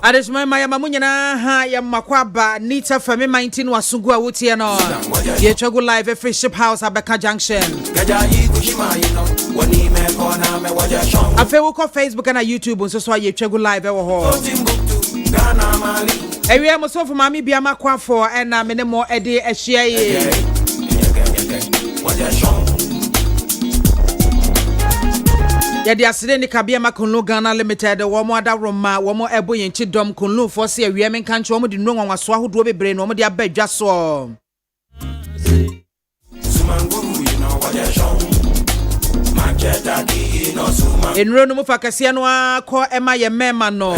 Adesma maya mamunyana ha ya makwaba nita fami 19 wasungu a wutie no ye chogu live every ship house Abeka Junction afe wo ko Facebook na YouTube nso so ye chogu live wo ho ewie mo so for MAAME BIAMAH AKWAFO na me ne mo ede ahia ye Yadi aside ni kabia makunlu Ghana Limited womo ada roma womo ebo yenchi dom kunlu for se awie men kanche womo di nwa nwaso ahodo bebre no womo di abadwa so enro no mufa kase no akọ ema ye mema no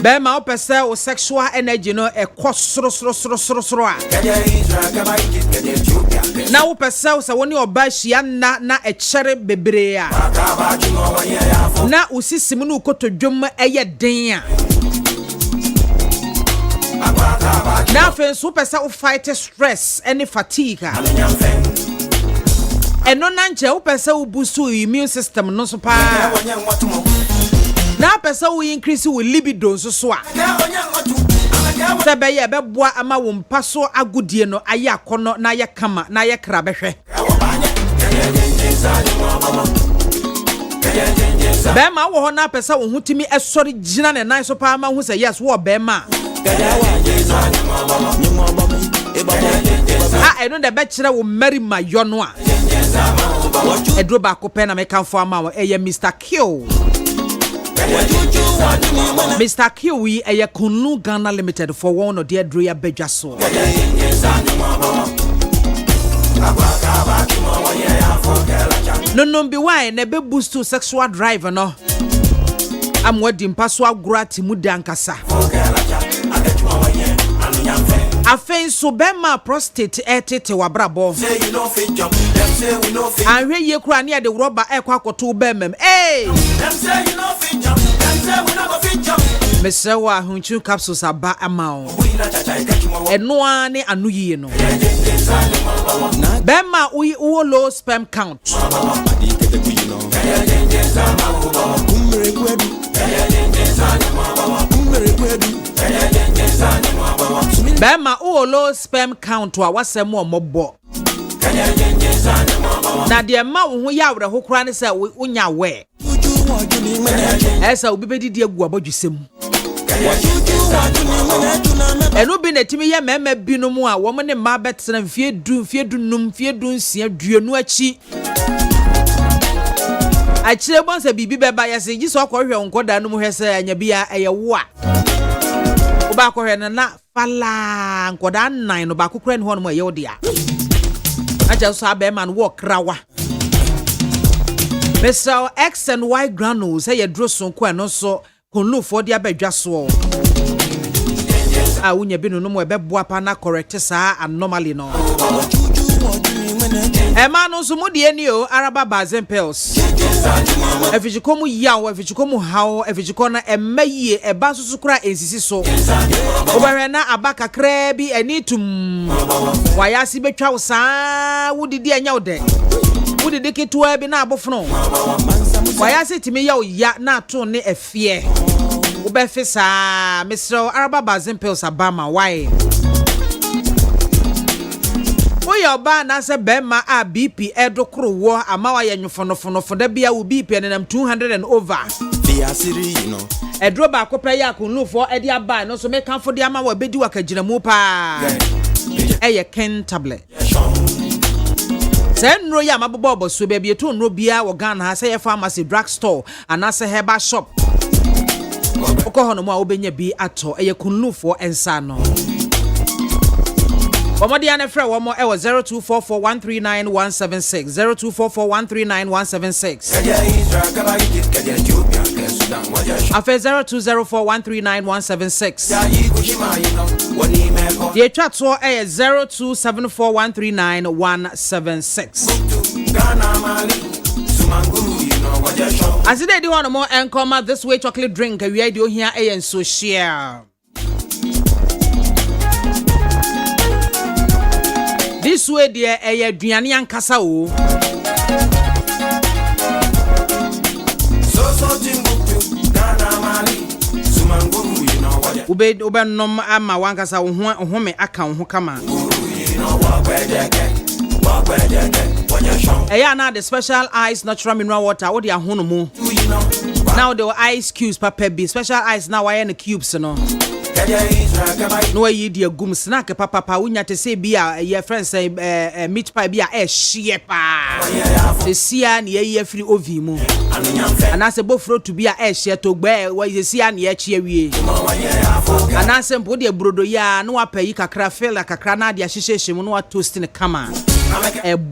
Bema opese o sexual energy no ekọ a na opese o se woni oba hia na echere bebre a na usisimu no kotodwom eye den a na fenso opese o fight stress any fatigue eno na nche opese o boost immune system no so pa na pesa wo increase wo libido so a sebe ye beboa ama wo mpaso agodie no aye akono na aye kama na aye kra behwe bema wo ho na pesa wo hutimi esori gina ne nan so pa ma hu se yes wo bema eno de be kire wo mari mayo no a edro ba ko pe na me kanfo ama wo eye Mr. Q Mr. Kiwi aya Kunlu Ghana Limited for one of their Drea Bejaso. No be why ne be boost to sexual drive no. I'm wedding paswa grati mudankasa. Afen so bema prostate etete wabrabo. Anhwe ye kura ne de rubber ekwa akoto bemem. Hey! Them say you no fit jump. Them say we no go fit jump. Mesewa hunchu capsules aba amao. Eno ane anu yie no. Bema we low sperm count. Bema low sperm count wa wasem omobo. Na de ma wo ho ya wre hokura ne se unya we esa obi bedidi agu abodwusem eno bi na timi ye mema binom a wo ne ma betena mfie du nsia duanu achi achire bonsa bibi beba yese gi so kwhwe nkoda no mu hwese anya bia eye wo a wo ba kwhwe na fala nkoda nan no ba kokura ne ho no eye wo dia aja so abema no work rawa Mr. X and Y granules say dro sonko no so konlu for dia badwa so a unya binu no mo ebeboa pa na correct sa anomaly no ema no so mudie ni o araba bazen pills efijikomu yawo efijikomu hawo efijikona emaye eba susu kura ensisi so obere na abaka kra bi anitum wayasi betwa wo saa wudidi anya wode wudidi ketua bi na abofono wayasi timi yawo ya na to ne efie ubefisa Mr. Araba bazen pills abama why Oyoba na se bema a BP edokro wo amawa ya nyofonofonofo da bia wo BP nenam 200 and over via siri you know edro ba kopa ya kunlufo edi aba no so me kanfo de ama wa bedi wakagina mu pa eye ken tablet Say no ya mabobo so baby to no bia wo Ghana ha say pharmacy drug store anase herbal shop. Oko hono mo a obenya bi ato eye kunlufo ensa no. Omodi ane frɛ wo mo e wo 0244139176 0244139176 Afa 0204139176 Ye twa to e 0274139176 As they do one more encoma this way chocolate drink we do here and so share. This way dear a duane ankasa o. Ube nom ama wankasa ho me aka ho kama. Now the special ice natural mineral water what dia hono mu. Now the ice cubes papa be special ice now why the cubes no. No ye dia gum snack papa unya te say bia your friends say meat pie bia shepa. The sia na ye free ovi mu. Anase bofro to bia share to gbe we sia na ye chia wie. Anase mpo de brodo ya no apayi kakra fela kakra na de ahyehye mu no toast ne kama.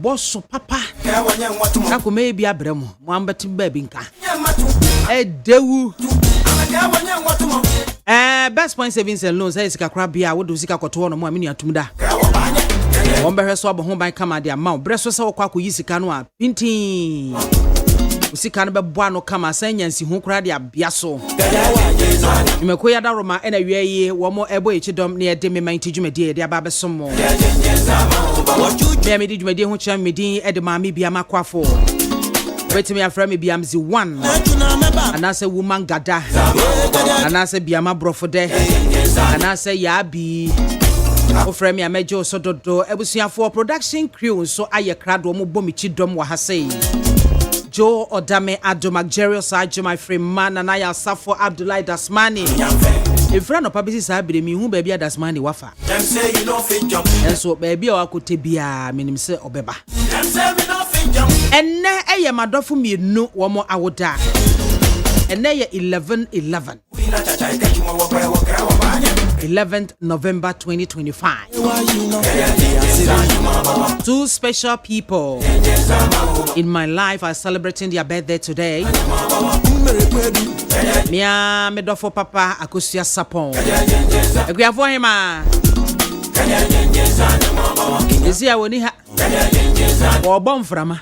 Bosso papa na ko me bia brem mo ambati ba bi nka. Dewu best point savings and loans is kakra bia wo do sika koto no mo amini atum da. Won behwe so abo ban kama de ama breso se wo kwa koyi sika no a pintin. Usika no bebo ano kama sanyansi hu kra de abia so. Imekoya da roma na wieye wo mo ebo echidom na de me manti dwumade de aba besom mo. Me dwumade hu kya medin e de MAAME BIAMAH AKWAFO. Wetimi afra me biamzi 1 anase woman gada anase biama brofode anase yabi ofra me amejo sododo ebusuafo production crew so aye krado mo bomichi dom wa hasei Joe Odame Adomak Jerios Ajo my friend man and I Safo Abdullahi Dasmani. In front of Pabisi Sabri, me who baby Dasmani wafa. Them say you know fit jump. And so baby or could be a minim say obeba. Them say we know fit jump. And na I am a dofu me no one more I would die. And now 11/11. 11th November 2025. 2 special people in my life are celebrating their birthday today. Mia medofo papa akosia sapon. Eguafo hema. Ezi a woni ha. Wo bom frama.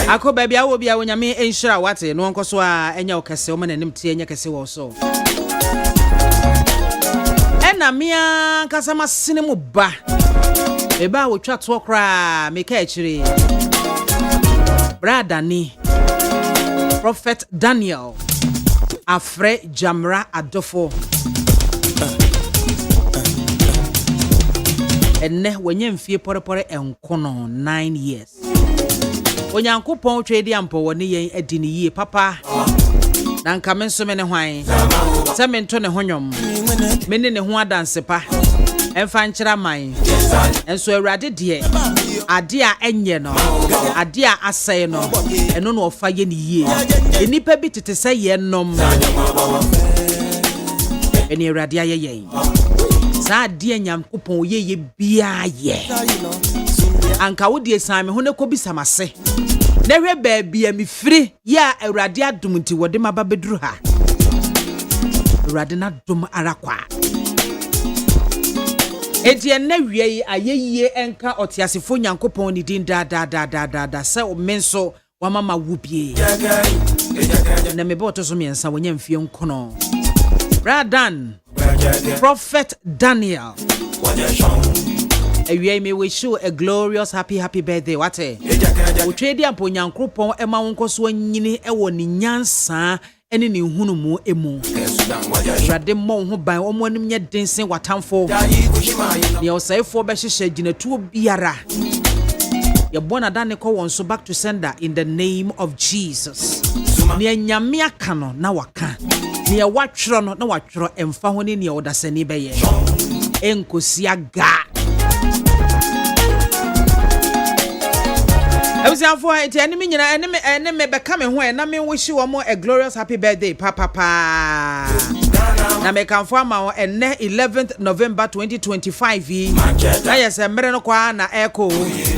Ako baby awo bia wonyame enhira wate no nkoso a enya okese o mananim tie enya kese wo so. Ena mia kasama sinemu ba. Eba wo twa to kra meka echire. Brother ni Prophet Daniel Afre Jamra Adofo. Enne wenye mfie porepore enkono 9 years. Onyankopon twedi ampo woni yen adini yie papa na nka menso me ne hwan se mento ne honwom me ne ho adansepa emfa nkyira man enso awurade de ade a enye no ade a asai no eno no ofa ye ne yie enipa bi tete se ye nom eni awurade aye yen sa ade Nyankopon ye bia ye anka wo die san me ho ne ko bi samase na hwe baabia mi firi ya awurade adom nti wode maba beduru ha awurade na dom arakwa edie na wie ayeyie enka otiasefo Nyankopon ni din da se o menso wa mama wubie na me boto so miensa wonya mfie nkono Radan Prophet Daniel we may wish you a glorious happy birthday wate otwedi ampo Nyankopon ema wonko so nyini ewo ni nyansa ene ni hunu mu emu rade mo ho ban omo anim nya densen watamfo ne osayefo be hyehye ginatuo biara ye bona dane ko won so back to sender in the name of Jesus ne nyame aka no na waka ne watwro no na watwro emfa ho ne odasani be ye enkosia ga Abusiafo enti enemi nyina eneme beka me ho na me wish wo mo a glorious happy birthday papa. Na me kanfo ama enne 11th November 2025 yi. Na yes mere no kwa na echo.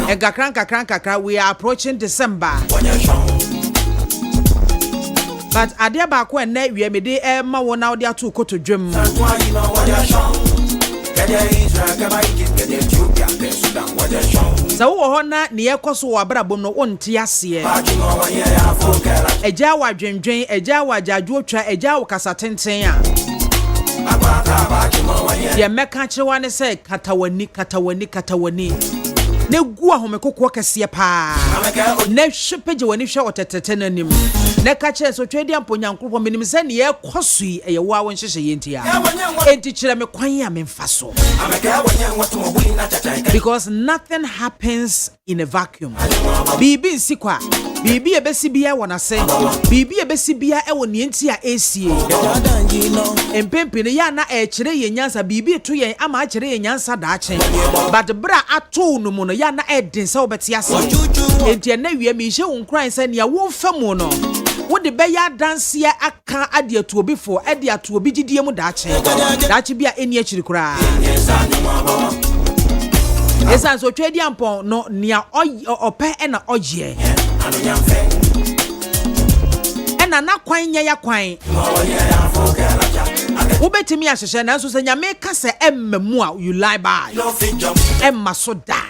Engakran we are approaching December. But adia ba ko enne wie me de ma wo na odi ato koto dwem. So wo ho na ne yekoso wo abrabom no wonte ase eja wa dwendwen eja wa jadwo twa eja wo kasa tenten a ye meka kyerewa ne se katawani ne gu ahome kokko kase pa ne hwepeje wani hwe otetete nanim ne ka kye so twedi amponyankropo menim se ne yekoso yi eye wo awon hyehye yentia enti kyere me kwan ya memfa so because nothing happens in a vacuum. Bibi nsikwa bibi ebesi bia wona se bibi ebesi bia e woni enti a esie empempene ya na e kyere yenyansa bibi to yen ama a kyere yenyansa da achen but bra ato no mu no ya na e den se obeti ase enti na wie mi hye wonkran se ne wo famu no wo de be ya danse aka ade atu obi fo ade atu obi gidie mu da achen bia eni akiri kura esa so twedi ampon no nia ope na oje ena na kwan nya ya kwan wo betimi ahehye na so se nyame ka se emmemu a you lie by emma so da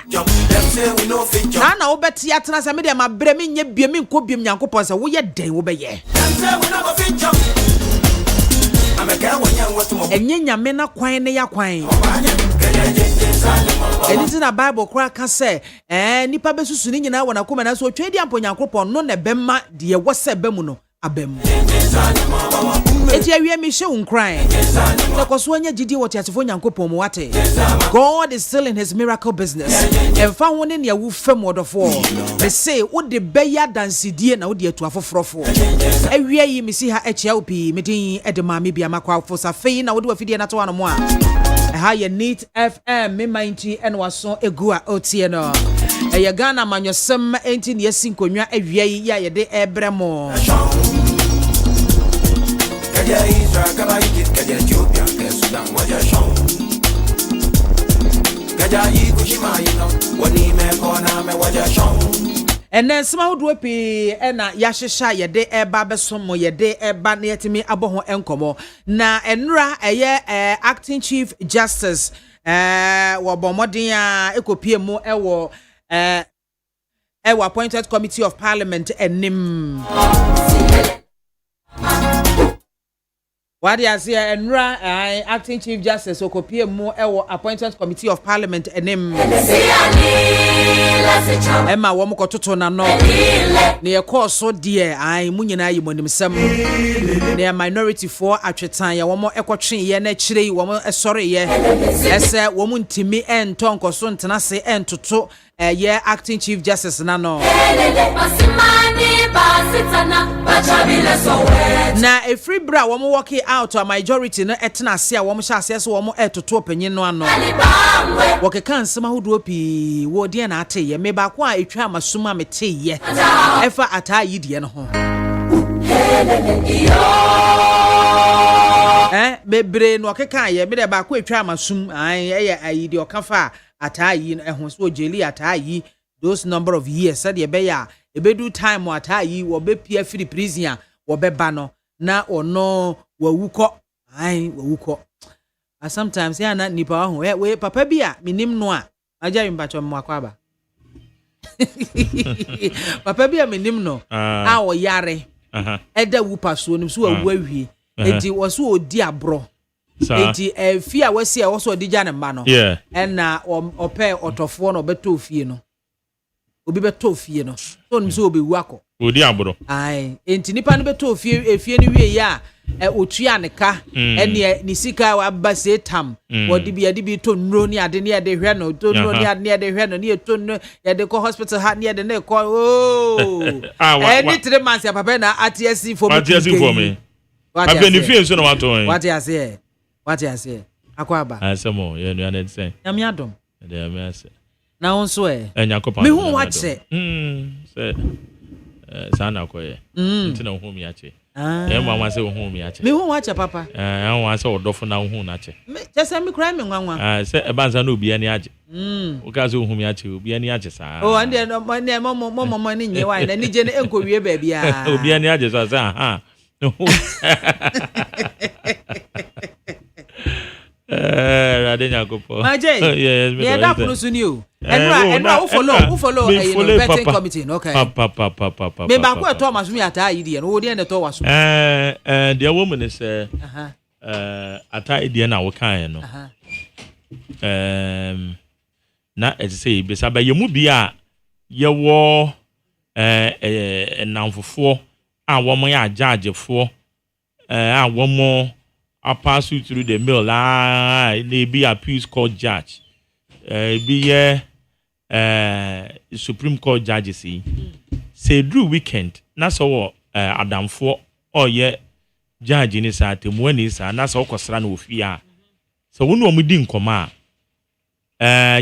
na wo beti atena se me de ma bre me nya biem nko biem nyankopon se wo ye den wo be ye enye nyame na kwan ne ya kwan enizi na Bible kura ka se nipa besusu ni nyina wona koma na so twedi amponyankopon no na bemma de ye wose bemu no abem eti awie mi hye unkran se koso anya gidi wote atefo nyankopon mu wate God is still in his miracle business emfa ho ne ne awu fam wodofo me say wo de beya dansidie na wo de atu afofrofo awie yi mi si ha echia opi medin ede MAAME BIAMAH AKWAFO safei na wo de wafidie na to ano mo a ha ye Neat FM me mainti en waso egua otie no ye Ghana manyosem enti ne yasinkonwa awie yi ya ye de ebremo and then some would be and yashesha ye de eba besomo ye de eba na yetimi aboho enkomo na enra acting chief justice wo bomodin a ekopie mu ewo appointed committee of parliament enim what you say enra acting chief justice okopie mu ewo appointed committee of parliament enim Emma wo mkototo na no ne ye course de mu nyina yi monimsem ne minority for atwetan ye wo mo ekotwe ye na kire wo mo esore ye ese wo mu ntimi entonko so ntena se entoto ye acting chief justice na no na a free bra wo mo work out a majority no etena se a wo mo sha se so wo mo etoto opanyin no ano wo ke kan sema hodo pi wo de na ate ye me ba ko a etwa amasuma mete ye efa ata yi de no ho bebre no ke kan ye me de ba ko etwa amasum ye ayi de okafa ata yi no ehon so jeli ata yi those number of years said ye be ya ebedu time ata yi wo be pia free prison wo be ba no na ono wawuko wawuko sometimes ya na nipa ho we papa bia minim no a aja yimbacho mwakwaba papa bia minim no a wo yare eda wupa so nim so wawu awie enti wo so odi abro enti fi a wasi a wo so odi jane mba no na ope otofo no beto fie no obi beto fie no so nim so obewu akọ odi abro enti nipa no beto fie ni wie ya otua ne ka ene ni sika wa base tam wodi bia de bi to nro ni ade ne ade hwe no to nro ni ade ne ade hwe no ni to no ya de ko hospital ha ni ade ne ko any 3 months ya papa na ATSC for me papa ni fie so no wato what you say akwaba asemo ye no na say am yadom de am say na won so e Nyankopon me hu watch say sana koye ntina hu mi ache mama say hu mi ache me hu watch papa wa say odofo na hu na ache just me cry me nwanwa say e banza na obi ani ache o ka say hu mi ache obi ani ache sa ande mo ni nye wa na ni je na enko wie ba bia obi ani ache sa aha Rade Nyankopon. Yes, me da kunu suni o. Enra who follow vetting committee, okay. Papa. Me ba ko eto masumi ata yi de no wo de na to waso. The woman is ata ide na wo kan no. Na e say be sa ba yemu bia ye wo nanfofo a wo mo ya judgefo a wo mo I pass you through the mill. They be a peace court judge. Be Supreme Court judge. See, say do weekend. That's all. Adam for judge in his at when is and that's all concerned with fear. So when we didn't come out,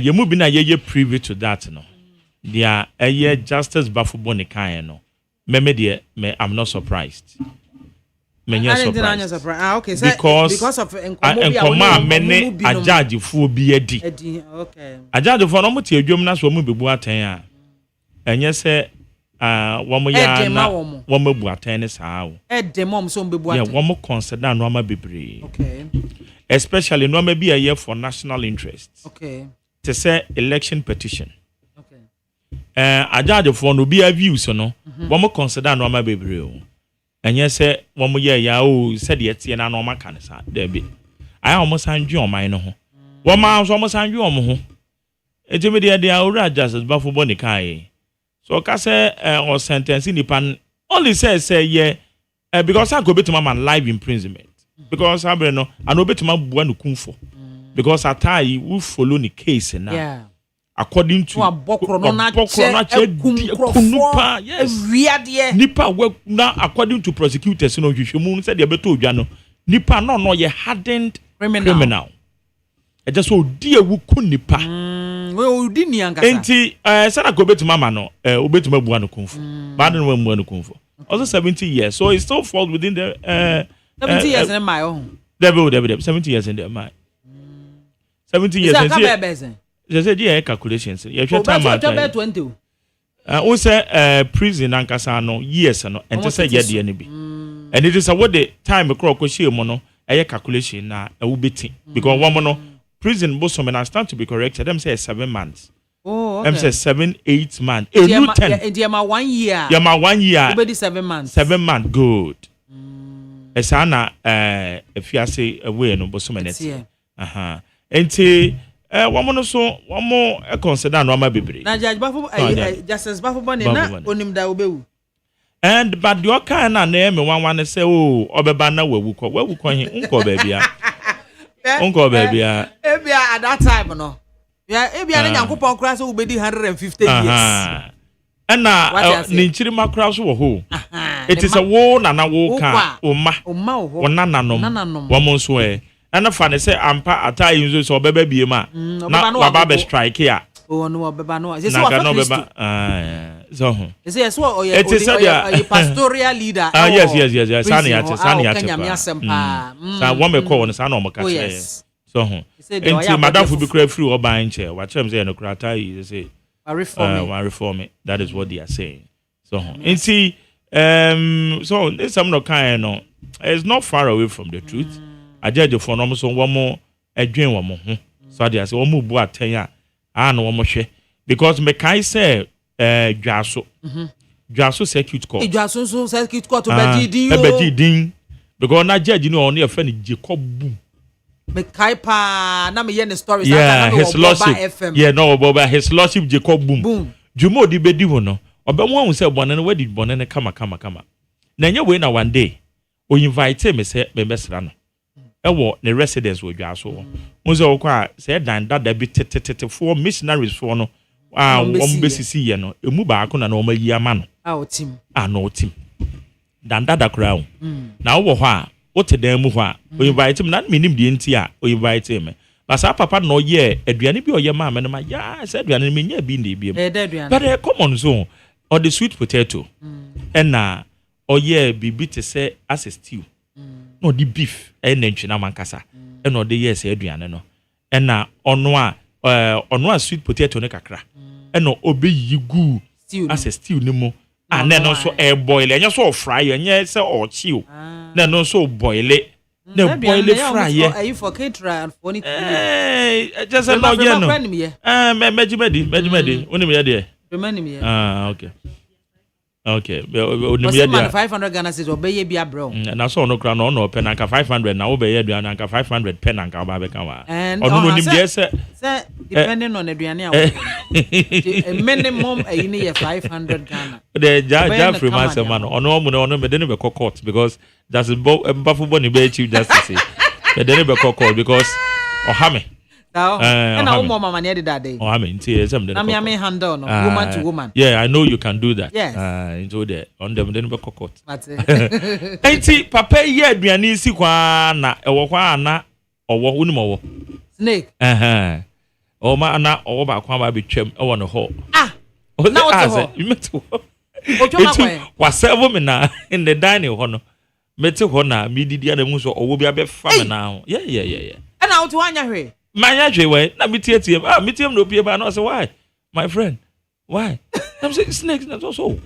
you moving a year privy to that. No, they are a year justice buffer bonny kind. No, me, I'm not surprised. Okay, so because of many a judge for be a D. Okay. A judge for no muti adwom na so mu bebu aten a. Enye se wo mo ya na wo mo bu aten ne saa wo. Mom so bebu aten. Yeah, wo mo consider no ma bebre. Okay. Especially no ma be a year for national interest. Okay. To say election petition. Okay. A judge for no be a view so no. Wo mo consider no ma bebre o. And yes, sir, one more year, ya said yet, and I know my kind of there be. I almost signed you on my no. 1 month almost signed you on mo. It's immediate the Aura just as Buffalo Bonnie Kai. So Cassa or sentence in the pan only says, yeah, because I go bit to my man live imprisonment. Because I know I know bit to my one kung for. Because I tie you follow the case now. Yeah. According to yes nipa now according to prosecutors no hwehwemu said they beto odwa nipa no ye hardened criminal e just so die wu ku nipa we odi ni ankasa enti sana go betu mama no obetu mabuwa no kunfu bad no mabuwa no kunfu also 70 years so it still falls within the 70 years in my own devil 70 years in the my 70 years in je say die calculations you should time at 20 we say prison ankasa no years no ente say ye de bi and it is what the time e crop ko share mo no calculation na e wo beti because one mo no prison bosom and I stand to be corrected them say 7 months okay. Them say 7-8 months a new 10 yeah ma 1 year yeah ma 1 year be 7 months 7 months good esa na if you say away no bosom and enti one so one more consider no ma bebre na judge bafo justice bafo bone na onim da obewu and but your kind na me one say oh obeba na wawu ko hin nko ba bia nko ba bia ebia at that time no ya ebia na Nyankopon kra so ubedi 150 years and na ni nchiri makra so wo ho it is a wo na wo ka o ma wo nananom wo mo so and fa ne say ampa atai nzo so beba biem a na baba be strike ya oh no beba no say so beba so say so a pastoral leader yes sani ate sa wo me call no sa na o maka che so enti madam fu bi kra free oban che wa chem say no kra atai say reform it that is what they are saying so enti so this some no kind no it's not far away from the truth I judge for no so one more adwen wo mo ho so they say wo mu bu aten a no wo mo hwe because me kai say dwaso circuit court dwaso so circuit court obedi din because na judge no on e fa ni Jacob boom me kai pa na me hear the stories yeah his lordship FM yeah no boba his lordship Jacob boom jumo di bedi ho no obemo hu say bonne no wadi bonne ne kama na nya we na one day o invite me say me besra no ewo ne residence wo dwaso wo nzo wo kwa say dan dada bi tetete for missionaries for no ombesisi ye no emu ba ko na o mayi ama no no tim dan dada kra wo na wo ho a wo te dan mu ho a o invite me na me nim die nti a o invite me but sa papa no ye aduane bi oye maame no ma ya say aduane me nya bi na ebiem but common zone or the sweet potato and na oye bibi te say as a stew no the beef and nantwi na mankasa and no the yes aduane no and na ono a sweet potato ne kakra and no obeyi gu as a stew ni mo and then also boil and so fry and yes or chill then also boil it. No boil it fry yeah. Are you for caterer for any? Just a no yeah no. Medi. Only me there. Remind me. Okay. Okay. Only 500 Ghana cedis obey be a bro. Na so no crown no pen anka 500 na obey aduane anka 500 pen anka ba be kan wa. Ono nim there say depending on aduane a minimum a year 500 Ghana. The judge free man say man ono me dey be court because that's bafo boni be chief justice. Me dey be court because ohame and I want mama near that day. Oh, I mean, see, some handle woman to woman. Yeah, I know you can do that. Yes. Into there on them then be court. That's it. Hey, see, papa, yeah, be an easy one. Na or who more snake. Oh, my, na or back one be trim. I want to hold. Now you met to was 7 women in the dining hall. Met to honor, me did the other muso or will be a bit famine now. Yeah. And out to one way. My way, na mitium. Mitium no be about. I say why, my friend? Why? I'm saying snakes. That's also.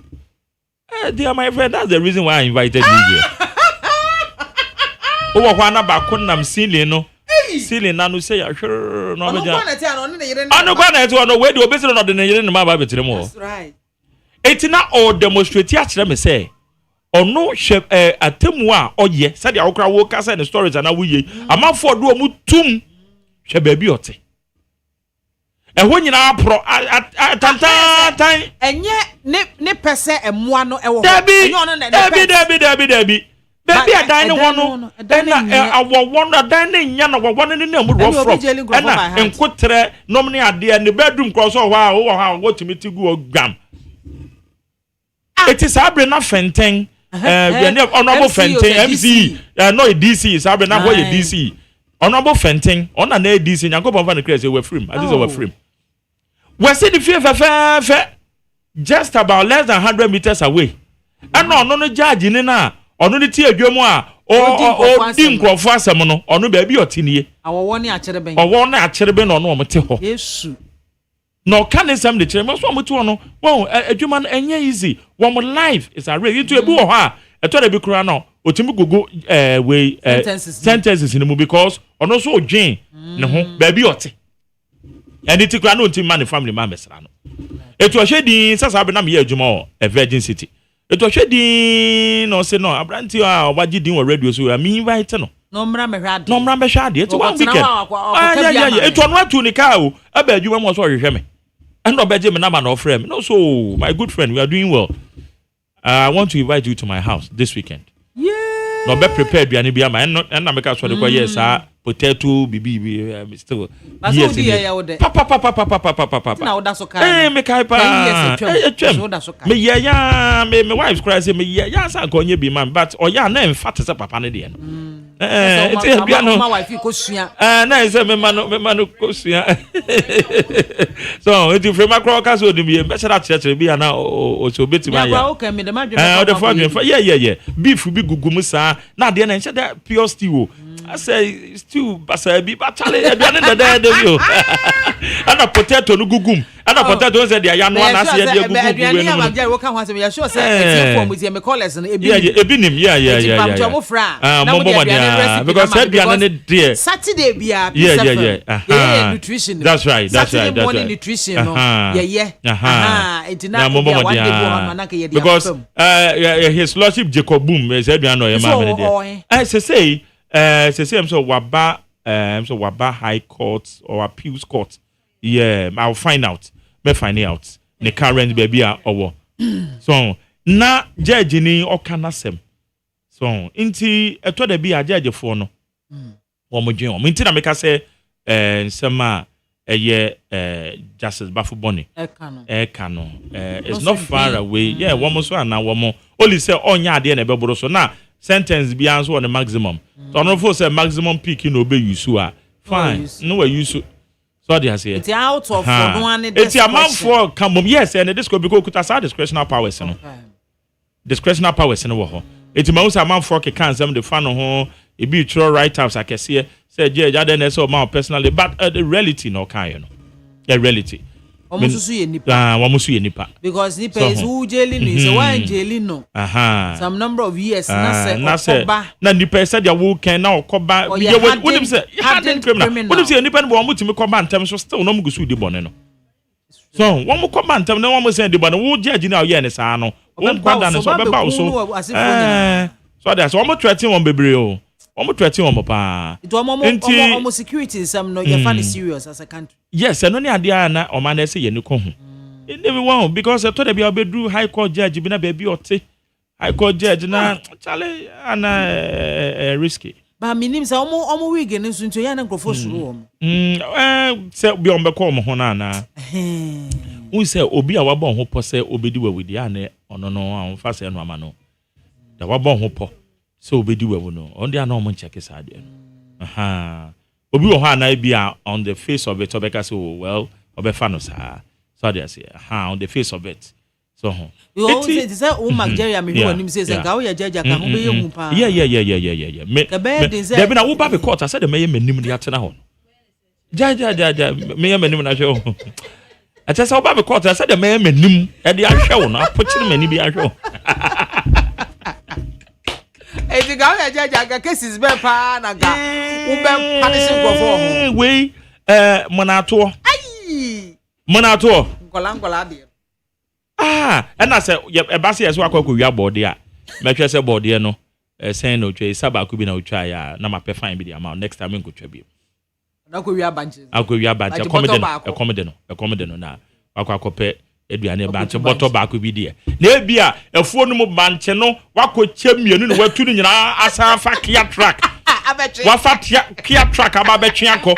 Dear my friend, that's the reason why I invited you here. Oh, wana bakon nam sili no. Sili na no say sure no. I'm not going to know where the obesity not the Nigerian in my Bible. That's right. It's not all demonstrate. Let me say. Or no shep atemwa or ye said the okra woka and the stories and we am out for do mutum. She baby ote. And when you are pro time and yet ne pese and moano Debbie baby a dining one then I want a dining yan or one in the name of and quote nominee at the end the bedroom cross or how what to me to go gram. It is Sabrina Fenting, honorable Fenting, MC, no DC, Sabrina, where you DC. Honorable Fenting, on an ADC, and go on the crazy we're free. I just over free. We're seeing the fear just about less than 100 meters away. And no judge in na, or no tea Jomoa, or Dink or Fasamono, or no baby or tinny. Our one at Cherubin, or one at Cherubin or no Mateo. Yes, no can some the chairman, one to no. Well, a human and easy. One more life is a ready to a boo ha. I told a big crown. Otimu go way sentences in the movie because on also Jane no baby ote and it no team man family man mesrano it was shedi sasa be na me adwuma a Virgin City it was shedi no say no abranti a waji din radio so me invite no mra me hwade it one weekend yeah it one to ni car o aba adwuma mo so hwehwe me and no beje me na ma no frame no so my good friend we are doing well. I want to invite you to my house this weekend. Yeah. No be prepared biani biama and na make us for the yes potato bibi still. Yes. Papa. Now that's okay. Me kai pa. Me ya me wife's cry say me ya sa konye bi man but oya na emfat say papa ne de no. It's biano. My wife ko sua. Na say me manu ko sua. So it you frame across case o bi be say that church bi na o so beti ma ya. Ya okay me the ma dwe. Yeah. Beef bi gugu sa na de na nche da pure stew. I say stew basa bi ba chale aduane da yo. And a potato no gugum. And a potato say dia ya no na say dia gugu. Aduane ya ma wo kan ho say ya sure say form with me callers no ebi. Yeah, ebinim. Yeah. Because aduane ne there. Saturday bia yeah. Nutrition. That's right. Saturday morning nutrition no. Yeah. It na one day na ka ye dia. Because his lordship Jacob Boom say aduane no ya ma me there. I say I'm so waba high court or appeals court. Yeah, I'll find out. Me find out. The current baby are over. So na judge ni okanasem. So inti eto de bi a judge for no. Wo mo dwen o. Inti na make say sema Justice Bafuboni. Ekano. It's not far away. Yeah, wo mo so ana wo mo. Only say onya ade na beboro so na sentence be answer on the maximum. So no for say maximum peak in obey you so fine no we use so they say it's out of no one it's a man for come yes and this could be go kuta discretionary powers no discretionary powers no ho it ma usa man for can some the fan ho e be true write ups akese say je then so man personally but the reality no can you know the reality Omususu ye nipa. Wamusu ye nipa. Because nipa is who jailing no. So why jailing no? Some number of years na say na nipa said ya wo can na okoba. Ye wonim say hardened criminal. Wonim say nipa no bo mutimi koba ntem so still no mugusu di bone no. So wo mo koba ntem na wo mo say di bone wo judge na ye ne saa no. Wo kwada ne so beba wo so. So that's wo mo threaten won bebre o. Omo threaten won pa. It omo security some no you find serious as a country. Yes, and only idea na o man say ye ni ko hu. Everyone because to dey be obedru high court judge bi na be ote. High court judge na chale ana risky. Ba minim say omo wig ni so nto ya na nkrofo suru say bi on be ko mo ho na na. We say obi a wabon ho po say obedi wawidi ana ono no an fa say no ama no. Da wabon ho po. So obedi wewu no. On dey na omo check say ade no. Obi wo ha na bia on the face of it obeka say well obefa no sa so they say on the face of it so you always say o Nigeria me who nim say ga wo ya jaja ka ho be yemu pa yeah me there be na wo ba be court I said the me manim dey atena ho jaja me manim na hwe I just say wo ba be court I said the me manim e dey ahwe wo no apochire mani bi ahwe Eti ga ya jaja ga cases be pa na ga ube punishing go for we monato ai monato ngola de and I say e ba se yeso akwa wi abode a metwe se bode no sen no twe saba ku bi na utwa ya na ma pe fine bi di amount next time nko twa bi na ko wi abanche comedy no na akwa kope eduane banche bottle baako bi die na ebia efuo no mu banche no wakɔ mienu no watu no nyina asa fa kia track wa fa kia track aba betwe akɔ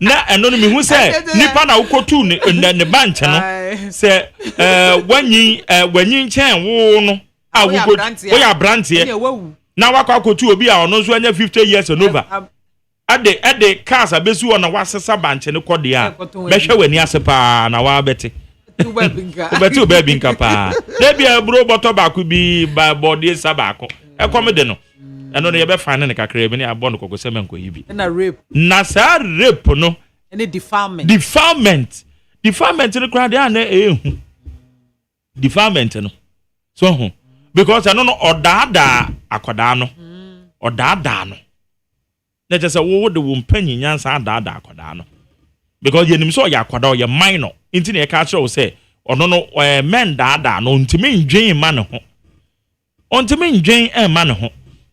na eno no me hu sɛ nipa na wokotu ne banche no sɛ wanyi nkyɛn wo no a wo ya brantie na wakɔ akotu obi a ɔno so anya 50 years and over ade cars abesu ona wasesa banche ne kɔde a bɛhwɛ wani ase pa na wa bɛte Ubetu bebinka pa. Debi bro bottle baako bi ba body sabako. E come de no. Eno no ye be fine ne kakra bi ne abon kokko semen ko yibi. Na rape. Na sa rape no. Any defilement. Defilement no kra de na ehu. Defilement no. So ho. Because eno no odada akoda no. Odada no. Na je se wo de wo mpanyi nyansa adada akoda no. Because ye nim so ya akoda ye minor. Inti ne ka kire wo se ono no men daada no ntimi ndwen ma ne ho ontimi ndwen ma ne ho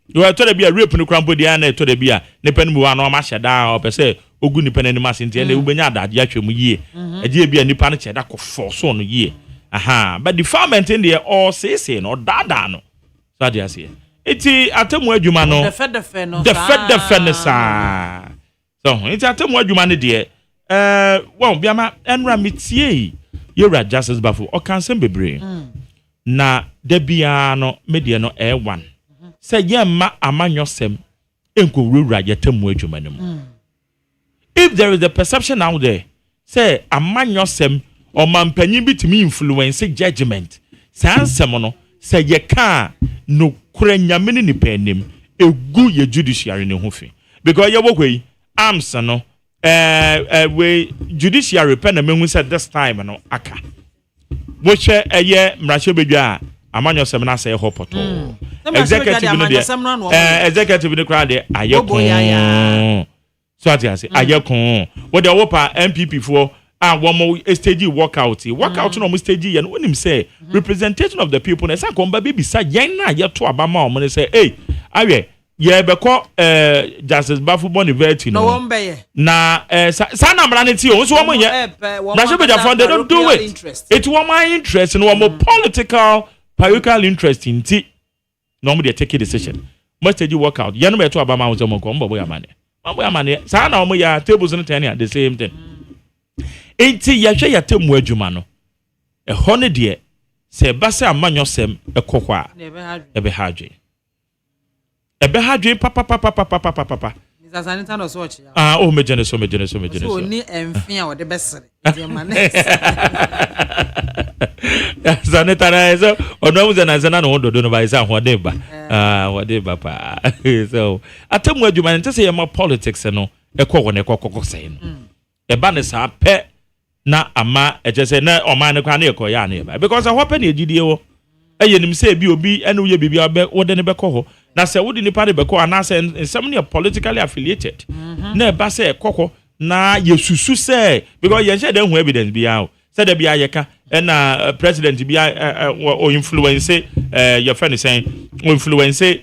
yo to da bia rape no krampo dia na to da bia ne panu mu wa no ma hyeda o pese ogu ni panu ma sente na ubenya adade atwam yie age bia nipa no cheda ko force no yie but the defilement in there all say no daada no so dia say iti atemu adwuma no the fed no sa so iti atemu adwuma no de well biama enra metie yura justice bafo o kan sem bebre na da bia no media no one say yemma amanyosem enko wura yatamu adwuma no if there is a perception out there say amanyosem o mampanyin bitimi influence judgment sansem no say ye ka no kura nyame ni panim egu ye judiciary ne ho fi because ye wokwe amsa no we judiciary pen na mehu said this time no aka wo hwe eye mrahye bedwa amanyo sem na say hopoto executive no de executive no kra de ayekon so ati ase ayekon wo de wo pa MPP fo wo mo stage workout no mo stage ye no onim say representation of the people na say komba be bisa yen na ye to abama o mo say hey awe ye beko justice bafu boniverti no na sana mraneti o so wo ye na she be the fund they don't do it wo my interest no wo political interest in ti no mo dey take a decision must you work out ye no be to abama wo so mo ko mbo ya mane sana wo ya tables no ten at the same thing enti ye hwe ya temu adwuma no e ho ne de se ba se amanyosem ekokwa e be hadwe papa Mr. Sanita no so watch. Oh, me jene so. So ni enfia o de besere. De manes. Sanita na so ono mu zana no do no ba isa hode ba. Hode ba pa. So atemu adwuma nte se ye ma politics no ekọ won ekọ sei no. Eba ne sa pe na ama ejese na oman ne kwa na ekọ ya na eba because ahope na ejidie wo. Eyenim se bi obi ene wo ye bibia wo de ne bekọ ho. Na se wo di nipa de beko anase nsem ne politically affiliated na eba se ekoko na yesusu se because ye share dem hu evidence bia o se da bia ye ka na president bia o influence your friend is saying o influence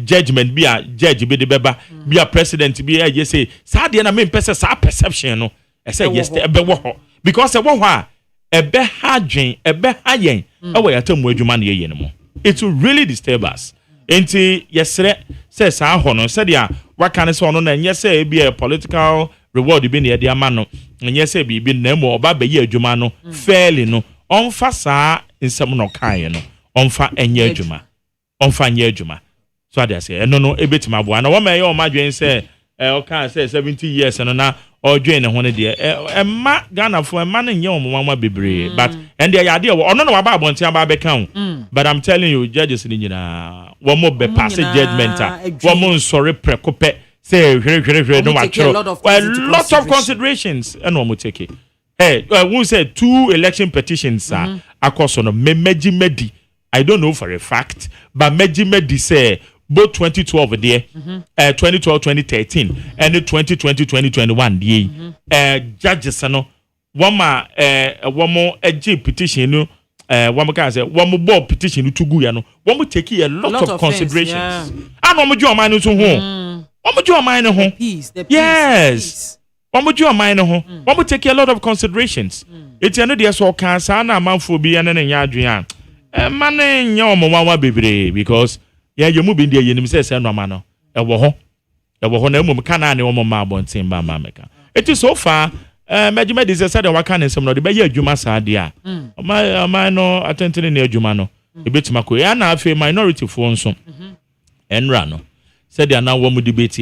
judgment bia judge bi de beba bia president bia ye say sa de na me pese sa perception no e say yes ebe wo ho because e wo ho a ebe ha dwen ebe ha yen e wo yatam adwuma na ye no it will really disturb us. Enti yesre se sa ho no se dia waka ne se ono na enye se bi a political reward bi na dia ma no enye se bi na mo oba be ye adwuma no fairly no onfa sa nsem no kan no onfa enye adwuma onfa enye adwuma so ade se eno no ebetima bo na wo ma ye o ma dwen se o kan se 70 years no na o dwen ne ho ne de emma Ghana fo emma ne nye o mama bebre but and there yade ono no waba abonti aba be kan but I'm telling you judges ni nyina wo mo be pass judgment wo mo sorry prekope say hwere no matro a lot of considerations and wo mo take it hey we said 2 election petitions akoso no meji medi I don't know for a fact but meji medi say both 2012 there 2012 2013 and 2020 2021 there judges no wama wamo eji petition no wamo ka say wamo board petition to gu ya no wamo take a lot of considerations and wamo ju oman no so ho wamo ju oman no ho yes wamo ju oman no ho wamo take a lot of considerations eti no de so kan sa na amanfo bi ya na nya adwen a man nya omo bebre because ye mu bi ndi ye nim se no ma no e wo ho na emum kana ne wo ma abonten ba ma meka eti so far medjuma dis said the waka nsem no de be ye adwuma sa de a ma no atentene ne adwuma no e betima ko ya na afi minority fo nso enra no said the na wo mu debate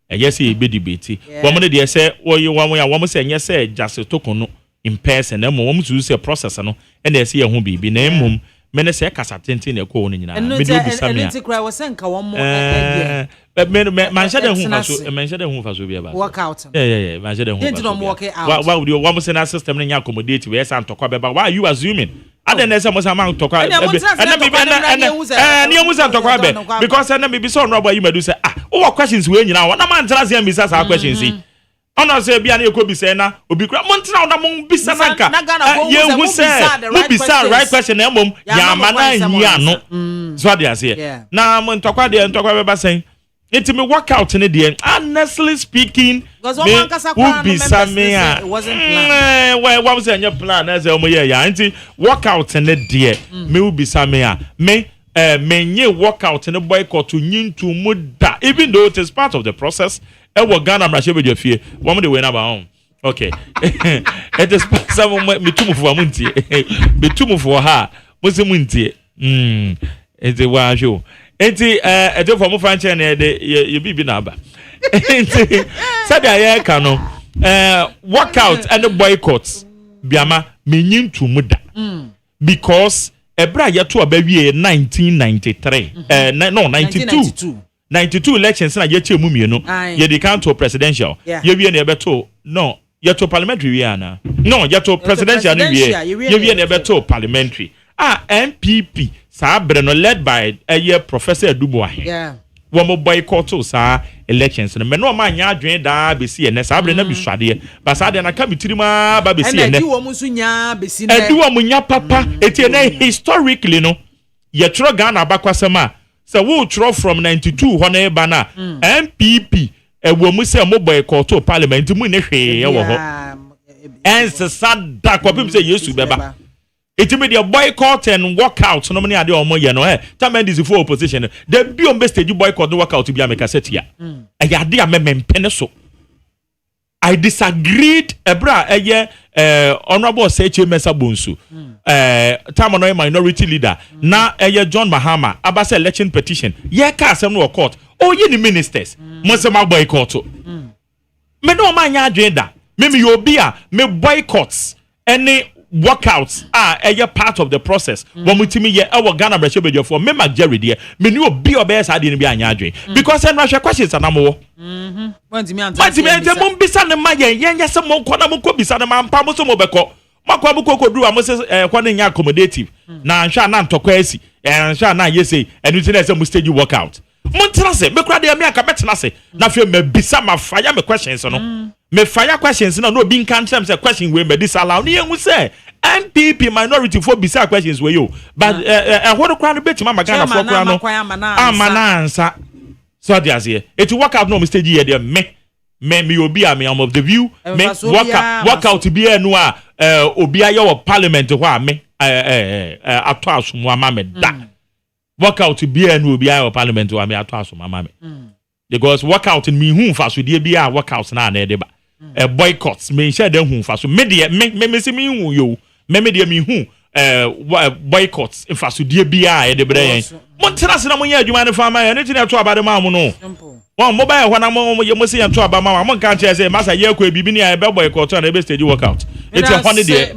ye se e be debate wo mu de se wo ya wo mu se nye se just tokono in person na wo mu su se process no e na se ye ho bibi na emum mene se kasa tenten e ko woni nyina me do bisa me enti kra wo se nka wo mo man shade hu fa so bia ba workout man shade hu didn't no work out why would you want say na system na nya accommodate we say antokwa beba why are you assuming ada na say mo say man tokwa na mu say antokwa be because na me bi so no ba you madu say wo questions we nyina wo na man tell say me say questions ona say bia na ekobi say na obi kra mo ntina ona mo bisa na nka ye hu say mo bisa right question na mom ya mana nya no so dey say na mo ntokwa be ba say it me work out in the honestly speaking me who bisa me it wasn't planned what was your plan as o mo ya nti work out in the me who bisa me menye work out in the boycott nyintu muda even though it is part of the process e wo Ghana mrahye be dwafie wo mo de we na ba hon okay it is some me tumufo amuntie be tumufo ha mo se muntie enti wa hwo enti e for mo franche na de ye bibi na aba enti said aye ka no work out and boycott biama menyintu muda because ebra ye to abawie 1993 no 92 elections na ye chemu mienu ye dey count to presidential ye wie na ye beto no ye to parliamentary wie ana no ye to presidential ni wie ye wie na ye beto parliamentary MPP sa bre no led by Professor Adubo ahe wo mo boycott sa elections no me no ma nya adwen da be si ene sa bre na bi swade ba sa de na ka bitirima ba be si ene edi wo mu so nya be si ne edi wo mu nya papa eti na historically no ye tro Ghana abakwasema so we throw from 92 ho na ba na MPP e wo mu se mo boycott parliament mu ne hwe e wo ho ense sada kopim se Yesu beba itimi the boycott and walkout no many ade omo ye no tamendis for opposition the biom be stage boycott no walkout bi ameka setia e yade amemempe ne so I disagreed ebra honorable Seche Mesa Bonsu time on minority leader na John Mahama abasa election petition ye ka asem no court ye ni ministers mo se ma boycott me no ma nya agenda me obi a me boycotts any workouts part of the process when we timi ye e Ghana brashe bejo for me Jerry there me ni obi obey sa de ni bi anya adwen because en rahwe questions anamo Wantimi ante mo bisa ne ma yen se mo kona mo ko bisa ne ma mpa mo so mo beko makwa bu kokoduru am se kwa ne nya accommodative na nhwa na ntokwa asi nhwa na yesi enu ti na se mo stage workout mo ntena se me kura de me aka betena se na fe me bisa ma fire me questions no me fire questions na no bi nkan tell me say question we me disallow ne yen say MPP minority for bisa questions we yo but what kura no betima magana for kura no amanansa so dey as it work out no me stage here there me obi am of the view me work out be enu a obi aye wo parliament ho a me ato asomo ama me da work out be enu obi aye wo parliament ho a me ato asomo ama me because work out in me hu fa so de bi a work out na na de ba boycotts me share dem hu fa so me de me se me hu yo me de me hu boycotts in fa so de bi a de bre yen mo tena se na mo nya adwuma ne fa ma yen ne ti na to abade ma mo no one mobile when I'm you see and about my mom can't say Master Yako Bibi a bellboy quarter and a stage workout. It's a holiday.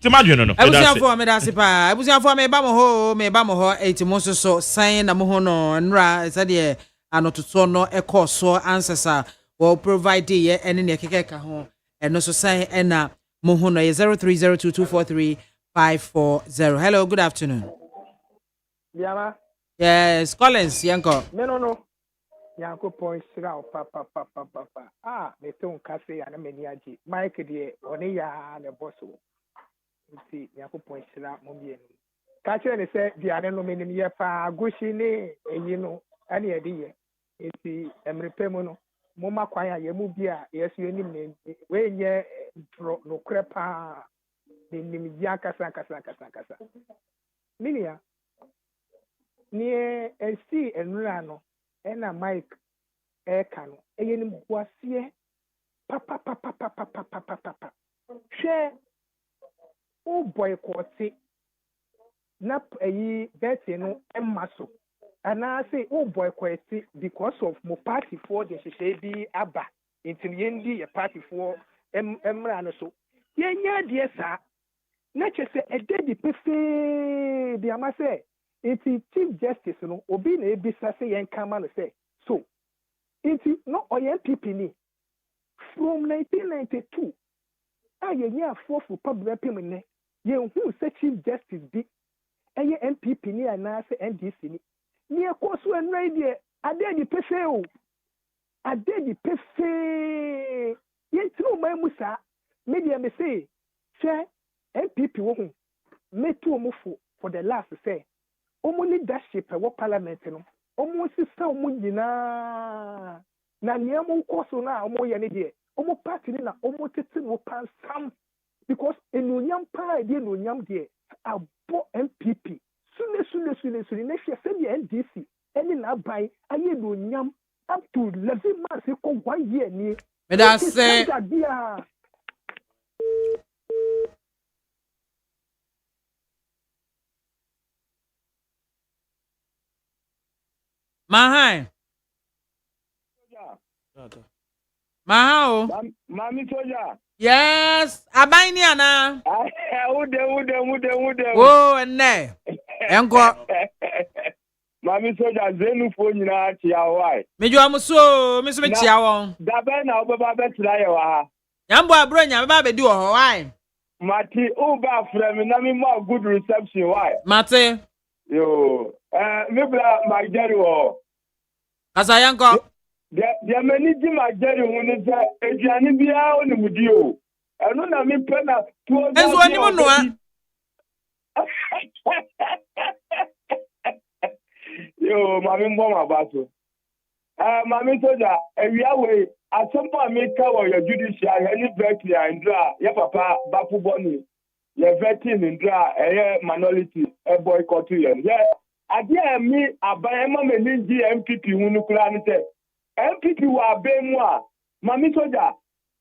Imagine no. I was for me that's I was for me bamo 8 months so sign a mohono and ra said yeah and not to so no a course so answers will provide ye and in your keka home and also sign and mohono 0302243540. Hello, good afternoon. Biamah. Yes, Collins Yanko. No. Yanko point sira papa. Me ton kase ya na meni aji. Mike de oni ya na bosso. Nti yanko point sira mo bi enu. Ka che ne se di ane no meni ye pa agushi ni eyi no ani e di ye. Nti emrepe mu no mo makwan ya ye mu bi a yesu enim ne we nye no krepa ni mi ya kasa. Minia ni esi enura no ena Mike kano eyeni boasie papa she o boycott na eyi beti no emaso ana say o boycott because of mo party for the sheshe bi aba intimiyendi ye party for emra no so yenya de sa na chese ededi pefe bi amase iti chief justice no obi na ebisa say yen kama no say so iti no oyen MPP ni from 1992 yenya fofu public payment yen hu say chief justice bi eye MPP ni ana say NDC ni ekoso enrai de adedi pefe o adedi pefe yen tinu mai musa media me say say MPP wo hu metu omufu for the last say omo leadership e wo parliament no omo sisa omo nyina na niam koso na omo ye ne de omo party ni na omo tete wo pan sam because enunyam pa de enunyam de abo MPP sune ne hwe se de NDC eni na bai aye enunyam up to 11 months ko 1 year ni me da say Mahai. Mahao. Mami Soja. Yes, abaini ana. Ude. Oh, ne. Enko. Mami Soja zenu fo nyina tia wai. Mejo amuso, me so me tia won. Da be na obeba betira ye wa ha. Yambo abro nya beba bedi wo ho wai. Mati uba frame na me more good reception why? Mate. Yo. Me bla Magdari wo. Asa yanko. Dia mani di Magdari hu ni se eduane bia oni mudi o. Enu na me pe na tuo. Enso ani mo no a. Yo, mami mbo ma baso. Mami Soja, ewia we asomo ameka wo your judiciary any vetting andra ya papa bafu boni. Ye vetting andra minority boycott yen. Yeah. Ade mi aban ma meninji MPP hunu kura ni se. MPP wa be mu a Mami Soja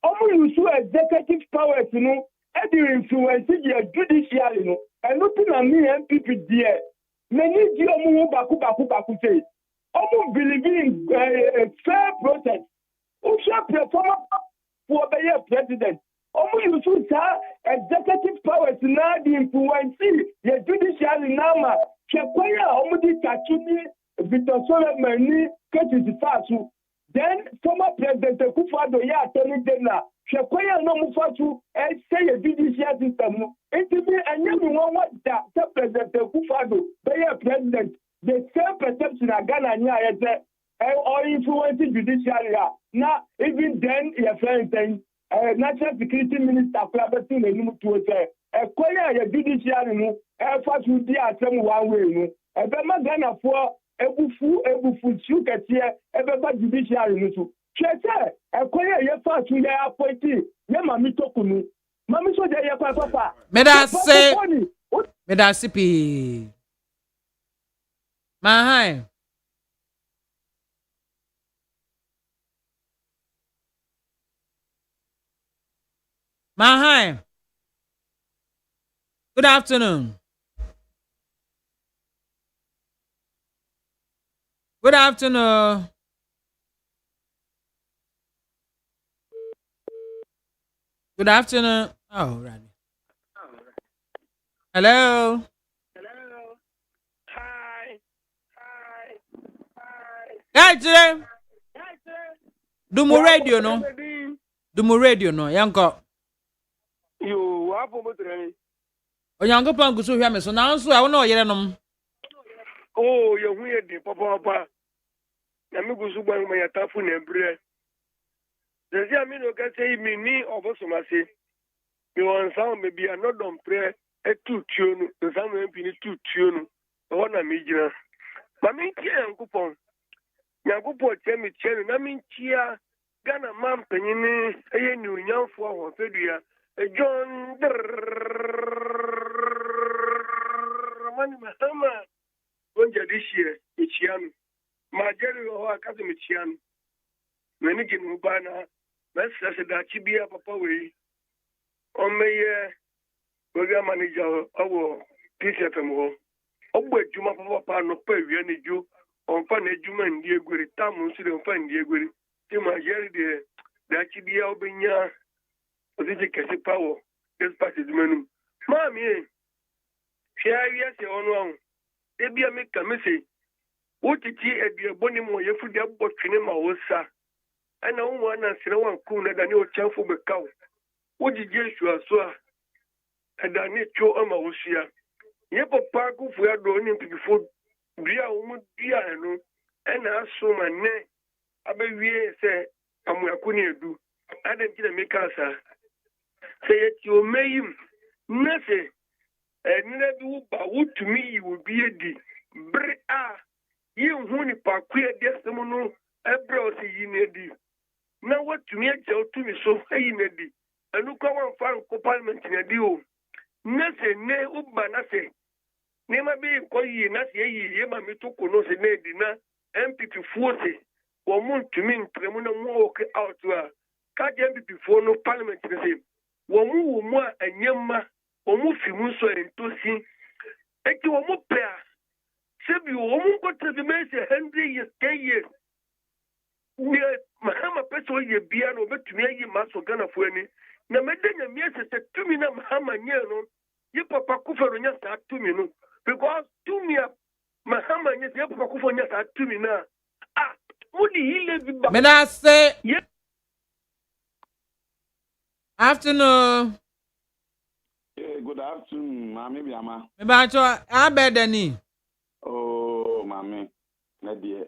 use executive powers no e dey influence the judiciary no and nothing na me MPP there many di omo baku say omo believe in fair process who shall perform for the president omo use executive powers na the influence the judiciary na ma chekwaya omo di tachuni Victor Solomon ni keti fasu. Then former President Akufo-Addo ya Attorney General chekwaya no mufatu say a judicial system. It be anyame one what that President Akufo-Addo be president. The same perception of Ghana nya or influence judiciary. Now even then your friend saying National Security Minister Kwabati Nenimu to say kwaya ya judiciary no fatu di asem one way no. Ebema Ghana for ebufu chuketie ebeba judiciary nusu chete ekoye ye fa tu ye appoint ye mami tokunu mami so je ye kwa papa medase pi mahai good afternoon. Good afternoon. Good afternoon. Oh, right. Hello. Hi. Guys, Dumu radio no. Dumu radio no. Yanko. You wapo mutre. Onyango pangu so hwa me so na nso a wo na oyere nom. Oh, you hu ye papa. Na me gusu gban ma yatafu na bre. Dezi amino ka say mi ni obosomase. Mi won sound me bi anodon pre etu tuo nu, sound me bi ni tu tuo nu. Ho na mi gina. Ma mi tie yankupon. Yankupon tie mi tie nu na mi chia Ghana man panyini eye ni unyamfo ho fedua. John Mani Mahama Gonja this year, Michiano. Majeri ho akazi Michiano. Many gin ubana, Messa da Chibia Papa way. On me program manager our PCFM. Obwe Juma Papa no pay any Jew on Fan Juma and Dieguri Tamu Sid and Fan Dieguri. Timajeri the Chibia Obinya. Ozije kese power this party menu mami share yes e onu an e bia me ka me say wotiti eduabo ni mo yefu dia botwene ma wo sa ana wo na sere wan ku na da ne o chanfo be kawo wojije su aso a da ne cho ama wo sia ye papa ku fu ya do ni pigifo bia wo mu bia no ana aso ma ne abewie se amuaku ni edu adan ti na me ka sa say it you may nothing and never would to me you will be a d bra you honey parquet desimono ebro say you now what to me tell to me so hey nedi and look our fan parliament in a deal nothing ne ubanase nema be ko yi na se yi ma me to kono se nedi na MPP force wo mun to me premu na mo work out wa ka MPP for no parliament the same womu anyama womu fimu so entosi eti womu pea sebi womu ko tremense 100 years 10 years we mahama peso ye bia no betumi ayi maso Ghana fo ani na medenya miese se tumi na mahama nye no ye papa kufero nya sa tumi no because tumi mahama nye ye papa kufero nya sa tumi na mudi ile biba Mena say afternoon. Good afternoon, Mami Biama. Me ba cho abedani. Oh, Mami. Na die.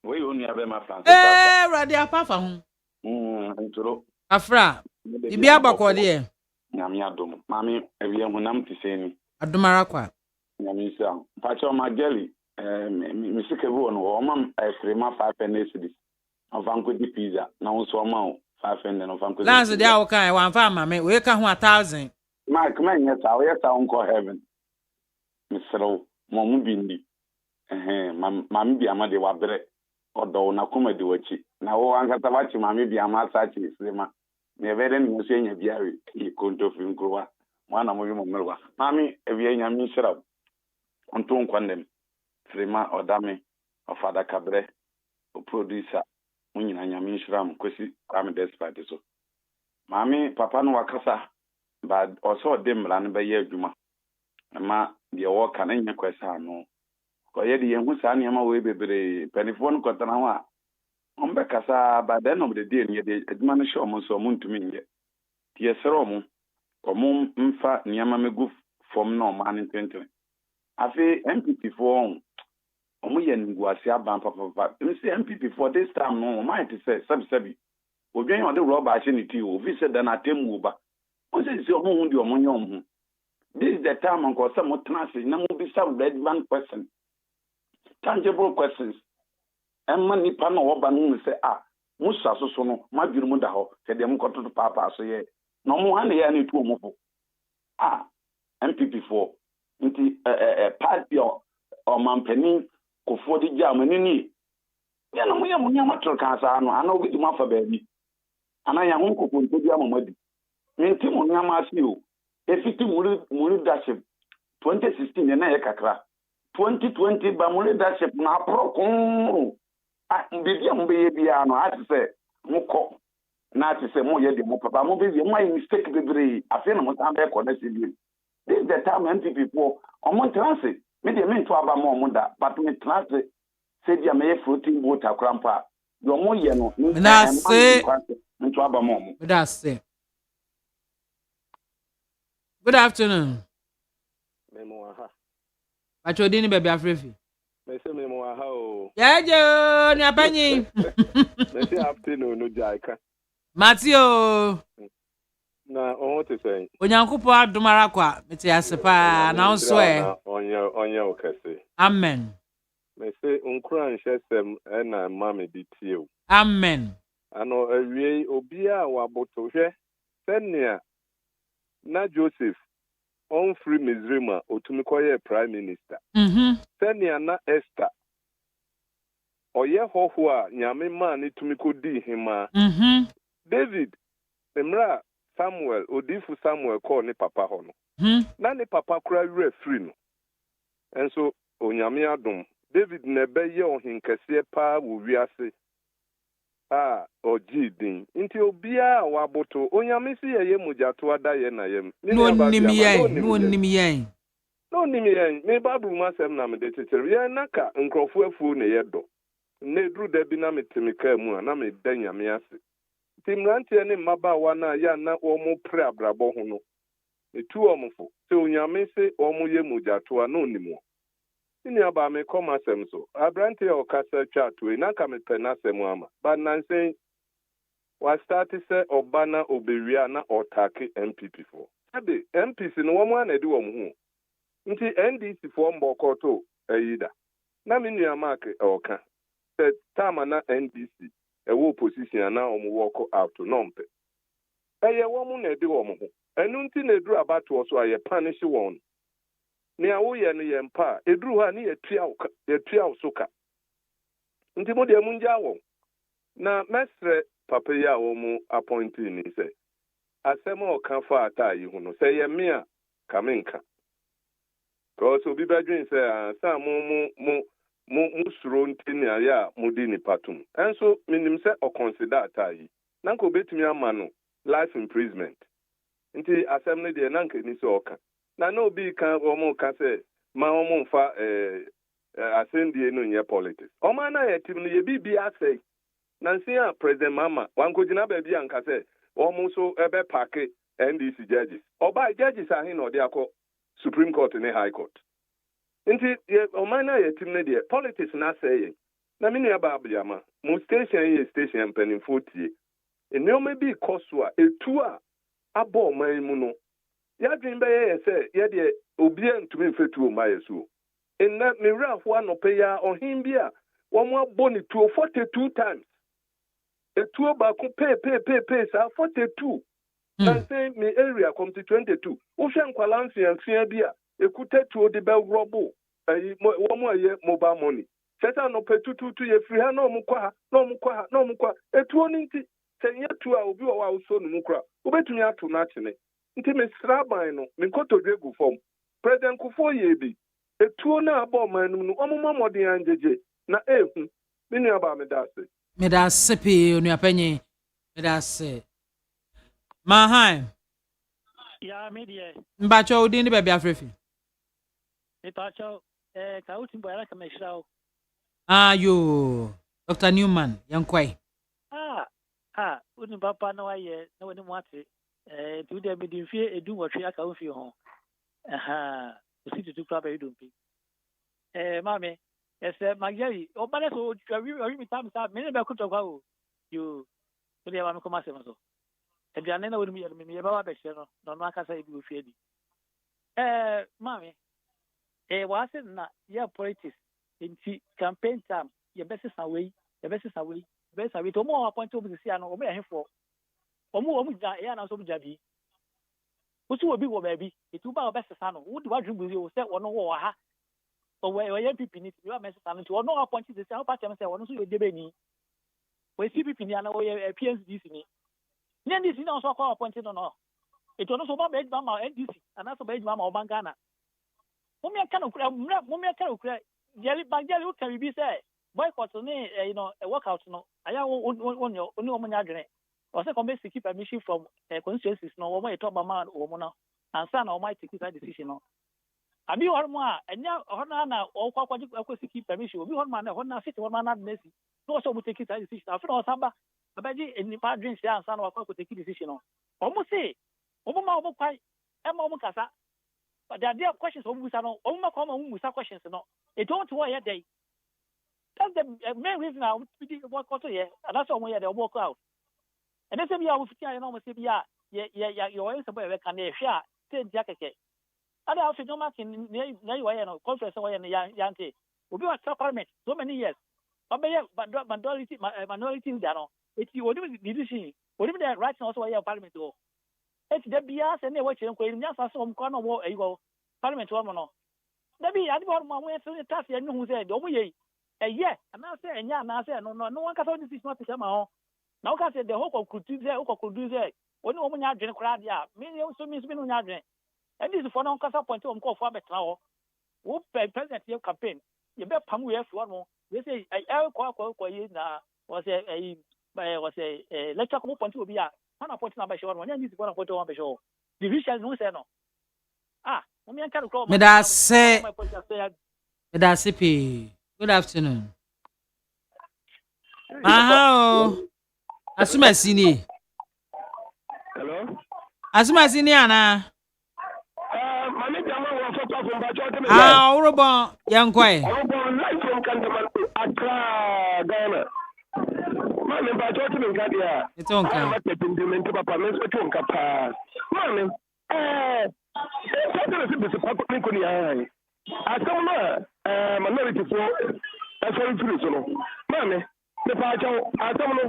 We only have my friends. Radi apafa ho. Ntoro. Afra. Bibi abakọ de. Nyame adom. Mami, ewie hunam ti seni. Adomara kwa. Nyame sia. Pacho Mageli, misike bu no o mam efrema 5 pennies cedis. Avanko di pizza. Na unso ma 500 no fanko. Last day I kan wan fa mama we ka ho 1000. Mark man yesa o yesa unko heaven. Misro mo mu bindi. Mami Biama de wabre. Odo na kuma de wachi. Na wo ankata wachi Mami Biama sachi isema. me very no say nya biare e konto fi nkrowa mwana mo yimo melwa mami ewie nya mi shira onto nkwandem frema odame ofada kabre o producer munyina nya mi shira m kwesi kwame despite so mami papa no wakasa ba also demra no be ye adwuma ma de wo kana nya kwesa no ko ye de yehu sa ne ma we bebre penifo no kotana ho a ombe kasa ba den of the day ne de adwuma no show mo so mo ntumi nge tie sero mo ko mo mfa niama megu fom no ma ne 20 afi MPP for omo ye nguase aban papa msi MPP for this time no mind to say sabi odwen on the rubber ache ni ti o vi said na atemu ba on say si omo hu di omo nyom hu. This is the time on ko some transit na mo be some relevant question, tangible questions. And man nipa no oba no say musa so no madwuru mu da ho se dem ko to papa so ye no mo han ye na tu omo fo MPP4 nti party o mampani ko fo di jam ni ya no mo ya mo nyama tro kan sa no ana obi di ma fa ba bi ana ya ho ko ko di amamadi nti mo nyama asi o efiti muri leadership 2016 na ye kakra 2020 ba muri leadership na prokon bibi am be ye bia no ati se mukọ na ati se mo ye de mo papa mo be mo mistake bebre afi na mo tan be ko na se bi this is the time MPP for omo transit me de me to aba mo da but me transit se dia me floating boat akrampa do mo ye no na se me to aba mo that's it. Good afternoon. Memoaha. Achodini baby afrefi. Mese memoaha o. Yajo ni apanyi. Mese afternoon no jaika. Matio. Na on te say. Onyankopo adomara kwa meti asepa na onso Onye okese. Amen. Mese unkura nhesem na mama bi tie o. Amen. Ano awie obi a waboto hwe senia na Joseph on free Misrima otumi koye prime minister. Senia na Esther oye hoho a nyame ma ne tumi kodi hima. David emra Samuel odifu Samuel call ne papa ho no. Na ne papa kura wura free no. Enso onyame adom David na be ye ohinkese pa wo wiase ojidin inti obia waboto onyame si ye mujato ada ye na yem no nimi yen me babu masem na me de tetere ye naka nkrofo afu ne ye do ne dru da bi na metemeka mu na me danyame ase timrantie ne mabaawa na ya na omo pre abrabo ho no etu omfo se onyame se omo ye mujato ana onimo ini aba me come asem so abrante o kasa chat we na ka me pena asem ama but nansen wa start say obana obewia na otake MPP for ade MPC no wo na de wo ho nti NDC for mbokoto ayida na me nua mark oka se tama na NDC wo opposition na omo work out no mpe eye wo na de wo ho enu nti na duru abato so aye punish won ni awoye no yempa eduru ha ni yetua soka nti mo de munja wo na mesre papa ya wo mu appointee ni se asem o kan fa ata yi hu no se ye me a kamenka ko so bi badwin se sa mu suro ntini ya mu di ni patum enso minim se o consider ata yi na ko betumi ama no life imprisonment nti asem ne de na nka ni se o kan na no bi kan omo ka se ma omo mfa asendie no nye politics omo na ye tim no ye bibi asay na nsia president mama wanko gina ba bi anka se omo so ebe park NDC judges oba judges ahin no de akọ Supreme Court ne High Court nti omo na ye tim no de politics na say na mini aba abiyama mu station ye station penifo tie enoma bi kosua etu a abo man mu no ya dream be ye say ye de obi antumi mfetu o maye so enna mewra ho anope ya ohim bia wo mo aboni 42 times etuo ba ko pe sa 42 na say me area come to 22 wo hwe nkwala mfiamfia bia ekuta tuo de be robo wo mo ye mobile money seta no pe tututu ye free ha no mo kwa etuo ni nti sɛ nyɛ tu a obi wɔ hɔ a wosɔ no mu kora wobɛtumi ato no akyene nti mesra aban no menkɔtɔdwe gu fam president Kufuor yɛ bi etuo no abɔ ɔman no mu no ɔmoma mmɔden angyegye na ehu me nuabaa meda ase pii onuapanyin meda ase mahan ya media mbacho udin ni baabi afrefi mepacho ka uti boyara ka mehrawo yo Dr. Newman yankwai uni papa na waye na woni mwate tu de me dimfie edu wotwe aka wo fie ho usi tutu kra ba edumpi mame ese magyari obale so wi mi tam sa me ne be kuto kwa o yo so de ba me koma se so aduane na woni mi ye ba be hye no no aka sa ebi wo fie di mame wa se na ya politics inti campaign time ye besesa we besa we to mo appoint obi si ano o me ehefo omo ja ya na so ja bi usu obi wo ba bi etu ba besesa no wo di wadru bu o se wono wo ha o we ye pipi ni ti wa mesesa no ti wono appoint si se pa tem se wono so ye debe ni we si pipi ni ana wo ye PNCDC ni NDC na so kwa appoint no etu no so ba be ma NDC ana so ba ma obangana mo me aka no kura jeli banjeli o kan bi se boycott ni workout no aya oni o munya adwene o se come seek permission from constituencies no wo mo talk about wo mo no ansa na o might take that decision no abi hor mo a enya hor na o kwakwaji seek permission obi hor ma na hor na fit hor ma na nesi no so mo take that decision afi no samba abaji enipa dream say ansa na wakwa take decision no o mo say o mo ma o mo kwai e ma o mo kasa but there are questions o mo busa no o mo ma kwa ma o mo busa questions no it don't work here day. That's the main reason I would be work out here, and that's why they walk out. And then we are with you know, say, yeah, your answer by a can share, say, jacket. And I no much in the conference away in the Yankee. We were parliament so many years. But minority, it's you would be decision. Would be the right also where parliament go. It's the BS and they watch and just as some corner war a go parliament woman. Maybe I don't want my way to the task and who said, oh, yeah. Yes, and I say, and I say, no one can say this is not to come on. Now, I said the whole could do there, could do there. When no one had crowd, yeah, many also means me on yard. And this is for non cast point to call for better now. Who pay present your campaign? You bet Pamu F one more. They say, I was a lecture point to be a 1 point number show. One is 1 point on the show. Division no say no. Women can call me that say, good afternoon. Asuma sini. Hello. Asuma sini ana. Mami jama wa foto from Bajo. Urobon yankwai. Urobon live from Kandaman Accra, Ghana. Mami Bajo to Ngadia. It's on I'm at the Pindiment Papa Men's Petunka Pa. Mami, this is Papa Niconia. I don't know. Minority for sorry free so no mame me pa chawo atam no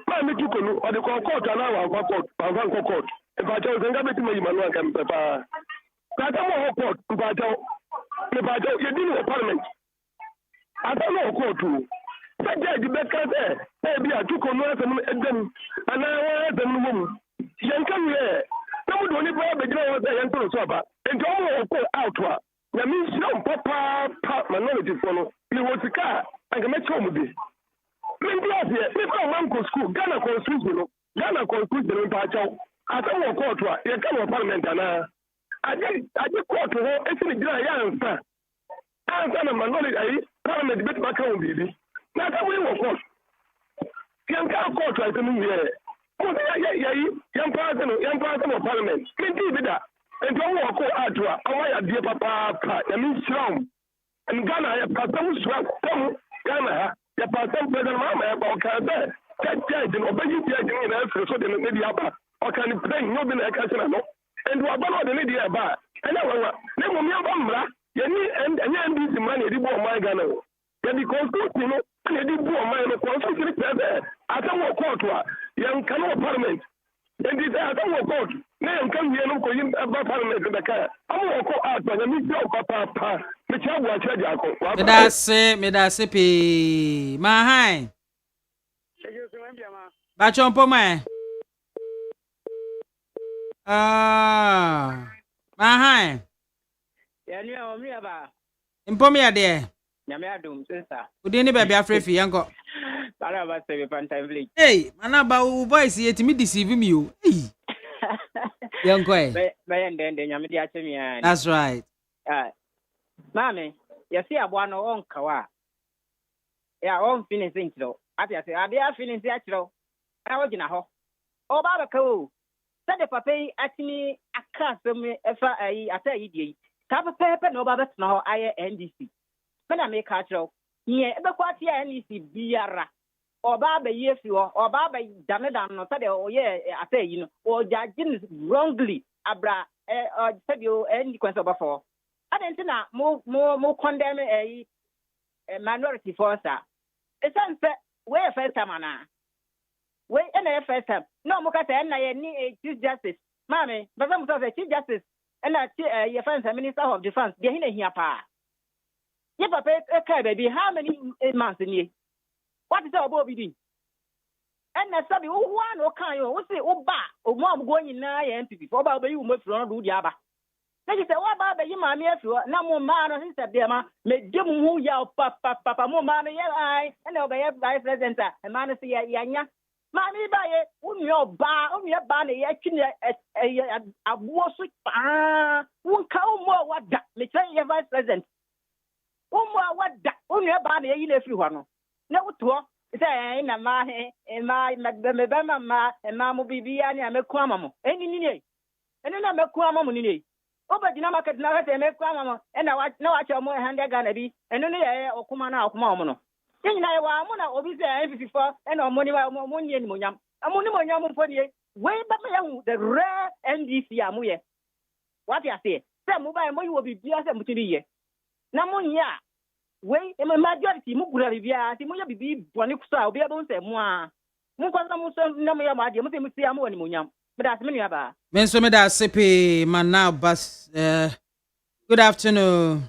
mame tukonu o de court na wa court e pa chawo zenga beti ma yimanu aka me pa atam ho court pa chawo me pa chawo ye dinu parliament atam ho court se judge be ka se bi atukonu asem edem ana wa edem no mum yen kan ye na mu do ni pa be jira wo se yen to so ba ento ho court out wa na mi sio papa minority for no ni wotika anga mecho mu bi mi bi afie mi ko man ko school Ghana constitution no pa chaw ata wo court a ye ka no parliament na aje court ho esi ni gira ya ansa na minority ai parliament bit ba kan bibi na ta wo court yan ka court a tenu ye ko ya yan pa no parliament mi bi da ento wo ko atwa awaya die papa ya mi sram en Ghana ya pasam sram tam Ghana ya pasam president mama ya ba ka be judge no be yi judge ni na afro so de no di aba o kan pray no be na ka sina no endo aba no de ni di aba ena wa ne mo mi aba mra ya ni enya ndi di man ya di bo my Ghana ya di constitution no ya di bo my no constitution president atawo court wa ya kan no parliament and this I don't work. Now come here no ko yin aba parliament da ka. Amu ko atwa mi bi o papa. Me cha bu acha jako. Me da se pe. Ma hai. Bachon poma. Mahai. Yani omri aba. Impomi ade. Nyame adum sister. Udi ni baby afrefi yanko. Para ba se be pantai village. Hey, mana ba u voice yetimi deceive me o. Hey. Yanko eh. Be ndende nyame di achemi ya. That's right. Mame, yesi abwa no onka wa. Ya on finishing kilo. Ati ase ade a finish ya kilo. Ana wogina ho. O ba ka o. Sade papa yi atini akasem efa ayi ata yi die. Ka papa no ba betna ho aye NDC. Mena me ka kilo. Nye ebe kwa ti NDC biara. Oba be yefi ho, oba be damedan no sade o ye ata yi no. O judge wrongly abra sade o any kwenso ba for. Adentina mo condemn a minority force. Esan say we first time ana. We na first time. No mo ka say na ye ni chief justice. Mame, but some say chief justice and na your friend minister of defense. Dey hina hia pa. Ye papa e ka baby how many months in ye? What is about bidi? And na sabi wo wan o kan yo, wo say wo ba, o mo am go nyina ye MPP. For ba you mo firo no do di aba. Say what about the mammy afro? No more man or sister, dear ma, make them who yell papa, more mammy, I, and obey vice president, and man see a yanya. Mammy by it, your bar, your banny, a war sweet, won't count more what that, me say your vice president. One more what that, only a banny, you if you want. No, to say, and my Bama, and Mamma be and a quamamo, any, and then I'm a quamamo. Oba dina market na wete me kwa mama na wacha mo hande Ghana bi eno ne ye okuma na okuma omo no nyina ye wa mo na obi se M54 na omo ni wa mo ni monyam amoni monyam mpo die we ba me hu the rare NDC amu ye what you say say mo ba mo yi obi bia se mutiri ye na mo nya we e majority mo gura bia ti mo ya bibi boni kusa obi abo se mo a mo kwa na mo so na mo ya ma die mo se mo sia mo ni monyam. Menso me da sepe mana bas good afternoon.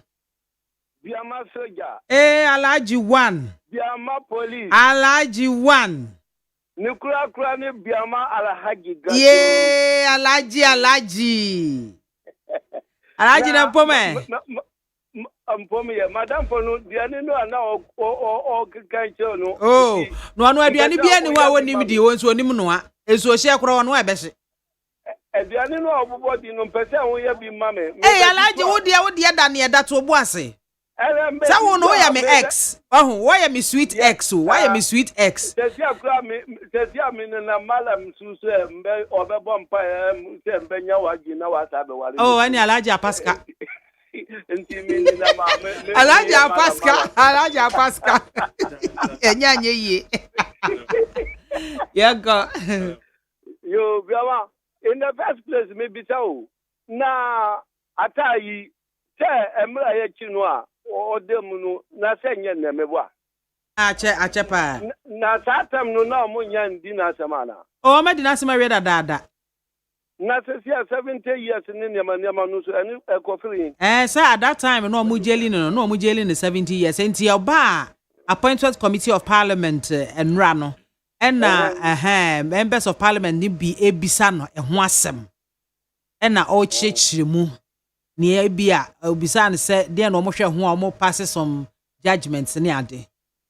Biama soja. Alaji 1. Biama police. Alaji 1. Nikura ni biama alhaji gato. Alaji. Alaji na pome. Mpome ye madam pono diane no ana o kancho no. Oh, no anu aduane bia ni wa wonim di won so onim no a. Esu ohia kro wono ebese. Aduane no obobo di no pese a won ya bi mame. Alaji wo de da ne da to obo ase. Sa wo no ya me ex. Why am me sweet ex? Why am me sweet ex? Tesi akura me na malam susu mbe obebo mpa se mbe nya waji na wasa be wale. Oh, ani Alaji Apaska. Intimini na mame. Alaji Apaska. Enya ye. Go. Yo, Biama, in the first place, maybe so. Na atayi, che emra ye chinwa, o demunu, na senye nemewa. Achepa. Na satam no na mo nyan di na semana. O ma di na sema reda dada. Na sesia 70 years ni nyama no so ani ekofiri. Sir, at that time no mu jeli no 70 years. Enti oba appointed committee of parliament enra no. And members of parliament ni bi ebisa no ho asem. Na o chechire mu ni ebia obisa no say dey no mo hwe ho o mo pass some judgments ni ade.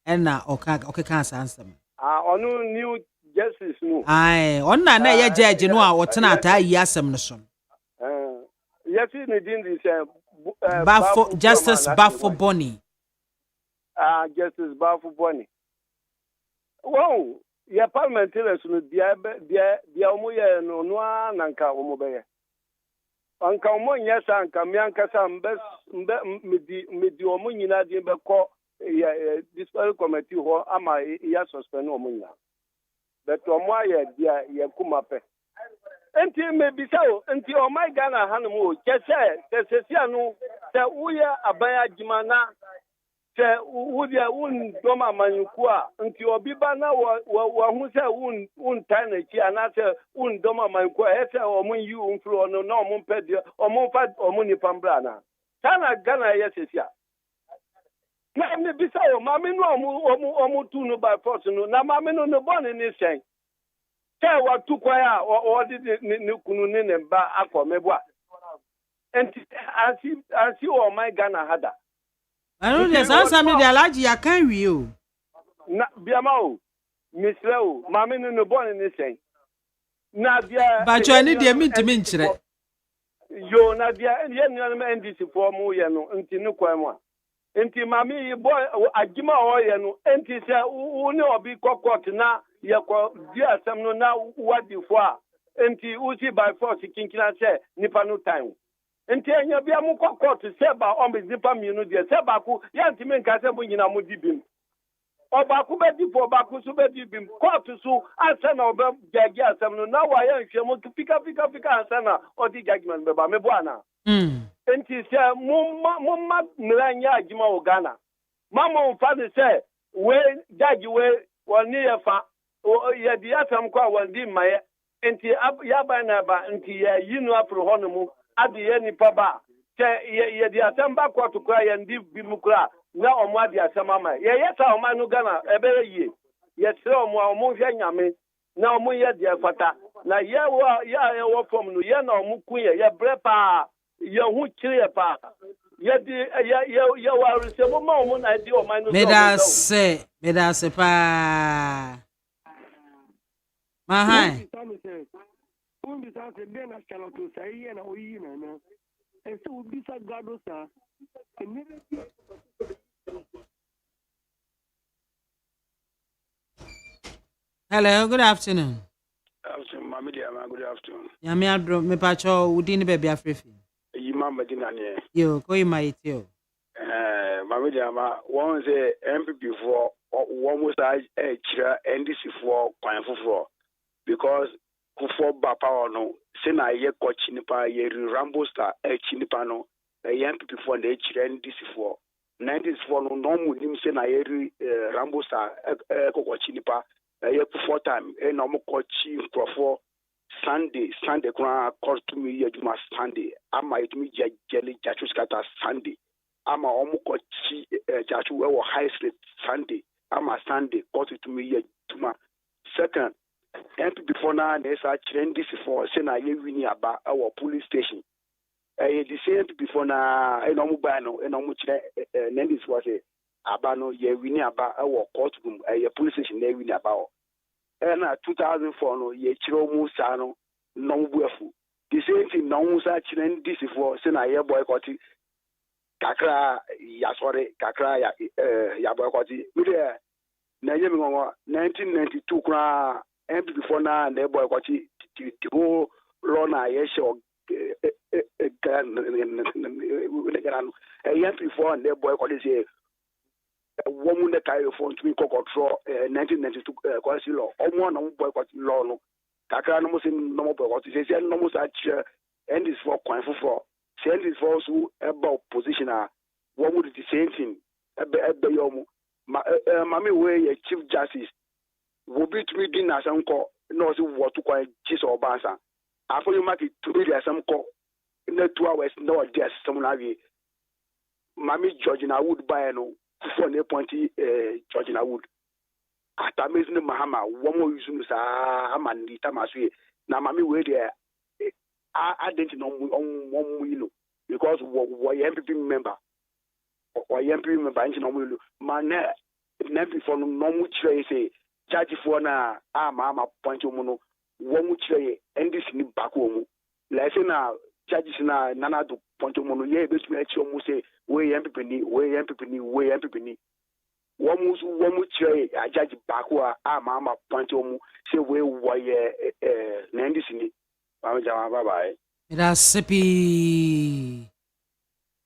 Na okeka ansem. Onu new justice no. Onna na ye judge no a wotena ata yi asem no so. Yes ni din this Justice Bafo Boni. Justice Bafo Boni. Wow, ya parliamentarians no dia omo ye no nanka omo be ye. Anka omo nyesa anka mi anka sa mbe medi omo nyina di be ko ya disciplinary committee ho ama ya suspend omo nyina. But omo aye dia ye kuma pe. Enti me bisao enti o my Ghana hanum kese anu se uya abaya jimana se udia un doma manyukua nti obi ba na wa hu se un tane ki anase un doma manyukua ese omun yu unflo no na omun pede omun fa omun ni pambra na sana Ghana yesesia na me bisa o mami no omu tu no by force no na mami no no born ni sen Tell what to choir or did the ba akọ mebwa. And as you or my Ghana had. I don't know, something the allergy I can't real. Biamao, Miss Low, Mammy no born in the same. Nadia, but you need the meat to mention it. Yo, Nadia, and yen NDC for Moyano, until no quamwa. Until Mammy, boy, Ajima Oyano, and he said, who know be cockot now, Yako, dear, some no now what you for. Until Uzi by force, Kinkina said, Nipano time. Until you be a mucock to say about Omis Nipam, you know, dear Sabaku, Yantiman Casabu in a Mudibim. Obaku bedi for Baku subedi bim court so answer oba jagi asem na wa ya nhwemo pika answer or the judgment beba me boana enti se mumma mlanya agima ogana mama unfa de se we judge we woni yefa ye di asem kwa wandi maye enti ya ba na ba enti ya yinu apro honomu ade ye nipa ba se ye di asem ba court kwa ye ndi bimukura na omwadi asema ye yeta omanu Ghana ebe ye yetre omu hwe nyame na omu ye de fata na ye wo form no ye na omu kunye ye brepa ye hu kire pa ye di ye wa resemo ma omu na di omanu medase pa mahai undi sasa dena chala to sai na oyi na ese ubisa gado sa Hello, good afternoon. Afternoon, Mami Biamah, good afternoon. Yami adro me pacho udini baby afrefi. Yima Medina ne. Yo, ko yima itio. Mami Biamah, one say MPP for one was chira NDC for kwan for because kufo ba power no se na ye ko chinipa ye Rambo star chinipa no MPP for the chira NDC for 94 no mu nim se na ye Rambo star ko chinipa ye for time e no mo ko chi nkrofo Sunday kuna court to me ye juma Sunday ama it me jeli jachu skata Sunday ama omo ko chi jachu we high street Sunday ama Sunday court to me ye juma second and before now they say trend this for say na ye wini aba our police station the same before na e no mo ba no e no mo kire nendis was aba no ye wini aba our courtroom ye police station na wini aba o na 2004 no ye kire mu sa no no buafu the same thing no sa kire this for say na ye boycott kakra ya sorry kakra ya boycott mi de na ye mi ngo 1992 kra and before now and boycott the whole law na ye show before and boycott say woman that carry phone to me control 1992 policy law one no boycott law no kakra no say no boycott say no mo sa and this for kwan for send this for so about position what would the same thing ebe yo mami we chief justice will be to begin as uncle no see what to call Jesus or Bansa. After you make it to be as some call in the 2 hours no just someone have Mammy Georgina Wood by no for the pointy Georgina Wood. At amazing Mahama, one more using Haman Tamasui. Now Mammy way there I didn't know one will because what MPP member or MPP member and no will man never for no much say judge for na mama point mu no wo mu kire ndc ni back wo mu like na judges na nana do point mu no ye betumi achi mu say we MPP ni wo mu kire judge back wa mama point mu say we wo ye na ndc ni mama jama bye bye Ira sepi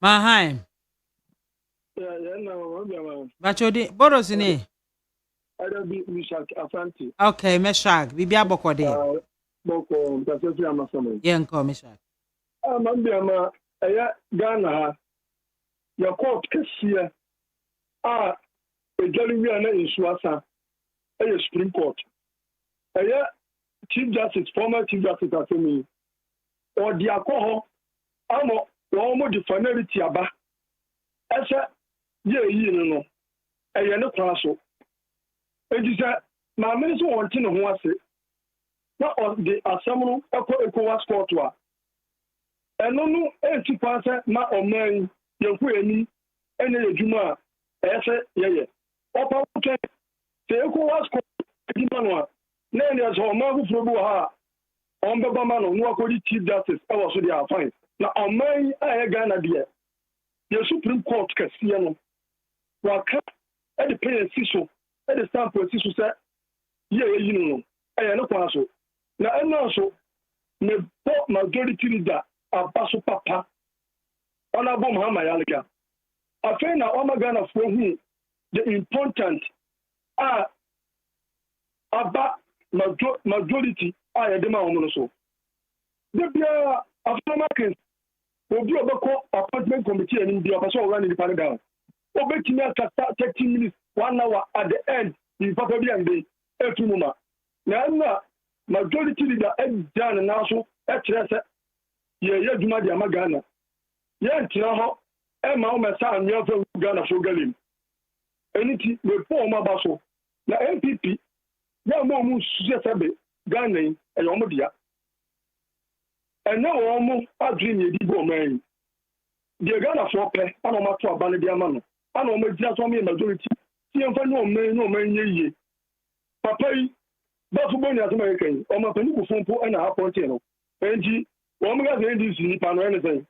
Mahai Bachodi Borosini Okay, Meshach, Bibi Abokode. Boko, Pastor Amasomo. Yanko, Meshach. Mami Biamah, Ghana, your court cashier. A jolly man in Swassa, a Supreme Court. Chief Justice, former Chief Justice, to me. Or the alcohol, almost the finality about. As a you know, a no class. And you said, my minister wanting to want it. na ɔde asɛm no ɛkɔ ECOWAS court a ɛno no ɛnti kwan sɛ ma ɔman yɛnkɔ anim ɛne yɛ adwuma a ɛyɛ sɛ yɛyɛ ɔpa wotwɛn sɛ ECOWAS court adwuma no a na ɛneɛ sɛ ɔman foforɔ bi wɔ ha a ɔmbɛba ma no na wakɔdi chief justice ɛwɔ so deɛ afine na ɔman a ɛyɛ Ghana deɛ yɛ Supreme Court kɛseɛ no waka ɛde pɛn asi so ɛde stamp asi so sɛ yɛ yɛyi no ɛyɛ ne kwan so na ɛno nso ne bɔ majority leader aba so papa ɔnabɔ Muhammad Yalika afei na ɔma Ghanafoɔ hu the important a aba majority a yɛde ma wɔn no so de biara afɔmakins obi ɔbɛkɔ appointment committee anim bi ɔpɛ sɛ ɔwura ne nipa no down obɛtumi akasa 30 minutes 1 hour at the end ne papa bi ande etu mu ma na ɛna majority leader ɛgya ne nan so ɛkyerɛ sɛ yɛyɛ adwuma de ama Ghana yɛntena hɔ ɛma wɔmɛsa anwea fɛ Ghanafoɔ galim ɛno nti mepɔ wɔn aba so na NPP yɛ ma wɔn susɛ sɛ be Ghana yi ɛyɛ wɔn dea ɛnɛ wɔn adwene ne yɛdi bɔ ɔman yi deɛ Ghanafoɔ pɛ ana wɔn ato aba no de ama no ana wɔn agyina so wɔn yɛ majority si yɛmfa ne ɔman nyɛ yie papa yi bɛfo bɔ ne asɛm a yɛka yi ɔma pani kofo mpo ɛna apɔnten no ɛnti wɔn mga sɛ NDC nipa no ɛne sɛn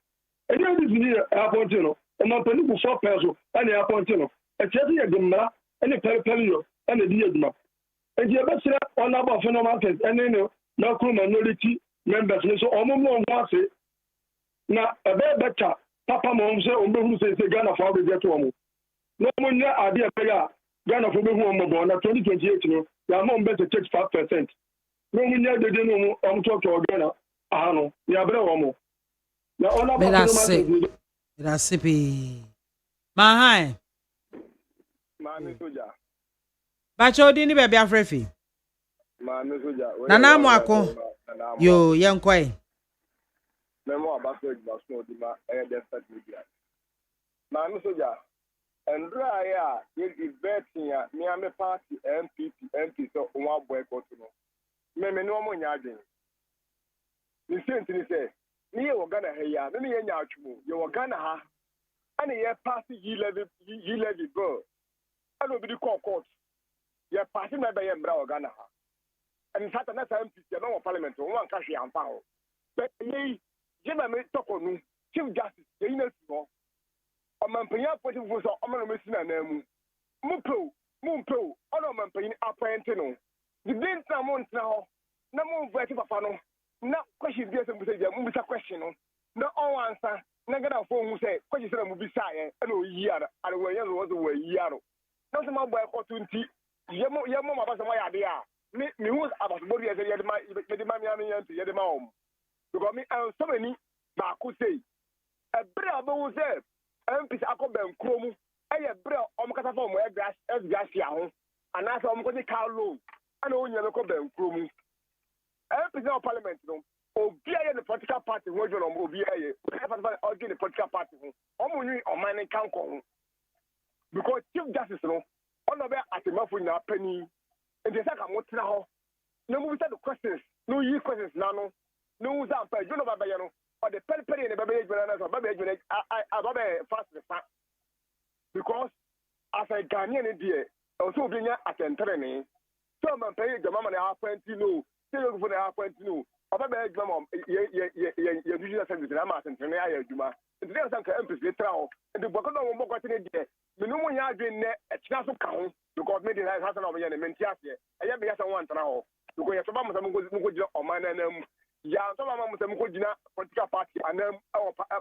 ɛne NDC ni apɔnten no ɔma pani kofo pɛ so ɛne apɔnten no ɛkyerɛ sɛ yɛde mmara ɛne pɛrepɛre yɔ ɛna di yɛ adwuma ɛnti yɛbɛkyerɛ ɔnabɔ afɛnɔma tɛs ɛne ne macro minority members ne so ɔmo mu ɔmo ase na ɛbɛyɛ bɛta papa ma ɔmo sɛ ɔmo bɛhunu sɛ Ghanafoɔ abɛgye to ɔmo na ɔmo nyɛ adeɛ ɛbɛyɛ a Ghanafoɔ bɛhu ɔmo bɔ na 2028 no yàmà ɔmo bɛ sɛ 35% na ɔmo nyɛ dede no ɔmo tɔtɔ Ghana aha no yàbrɛ wɔn na ɔnabɔ afɛnɔma tɛs That's pii. Mahan. Maame soja. Bacho di ni baabi afrefi. Maame soja. Nana mo ako. Yo, yenkoi. Memo abaso egbaso odima e desert media. Maame soja. Ndra ya ye debate ya me ame party MP so won boycott no. Me no mo nya adwen. Ni senti ni say me ye wo Ghana ha ya, me ye nya atwu. Ye wo Ghana ha. Ani ye pass yi levy bill. Ano bi di court. Ye pass me be ye mbra wo Ghana ha. And Satan na MP no parliament won ka hwe amfa ho. But ye na me tokonu chief justice ye ina so. Omampanya political so omano mesina na mu. Mumpo ono omampanya appoint no. The din na mo ntna ho. Na mo vote papa no. Na question bi ese mbusa mu bisa question no. Na on answer na gada fo hu say question say mu bisa ye na oyi ara. Are we yan wo zo yi ara. Na so ma boy kotu nti yemo ma ba so ma ya de a. Me hu about body ye de ma mi anu yan ye de ma om. Because me and so many ba ku say ebre abawu say MPs akọbẹn kurom ẹyẹ brẹ ọmọ kasa fún ọmọ ẹgbẹ ahọ anaasẹ ọmọ kọjú car loan ẹna onye ẹkọbẹn kurom MPs náà parliament no obi ẹyẹ the political party wọn jọ ọmọ obi ẹyẹ ọdún the political party ho ọmọ nyi ọman ní kankọ ho because chief justice no ọ̀nà bẹ àtẹ̀mẹ́fọ́ nyina pẹ́ni ẹ̀dẹ̀ sẹ́ ká mo tẹ́lá họ ní mo bí sẹ́ the questions ní o yí questions nánu ní o sẹ́ àpẹ́ ìjọba bàbá yẹn no. Or the penny in the baby fast because as a Ghanaian dear, also being at an training, so I'm paying the mama and half point to know, still for the half point to know. About the mom, your usual service, and I'm at an area, Juma. And there's some emphasis trial, and the Bocano won't go to the day. The no one has been a chance of count because maybe I have an opinion and Mentias. I have been one now because some of them go on my name. Ya so mama mo ko gina political party and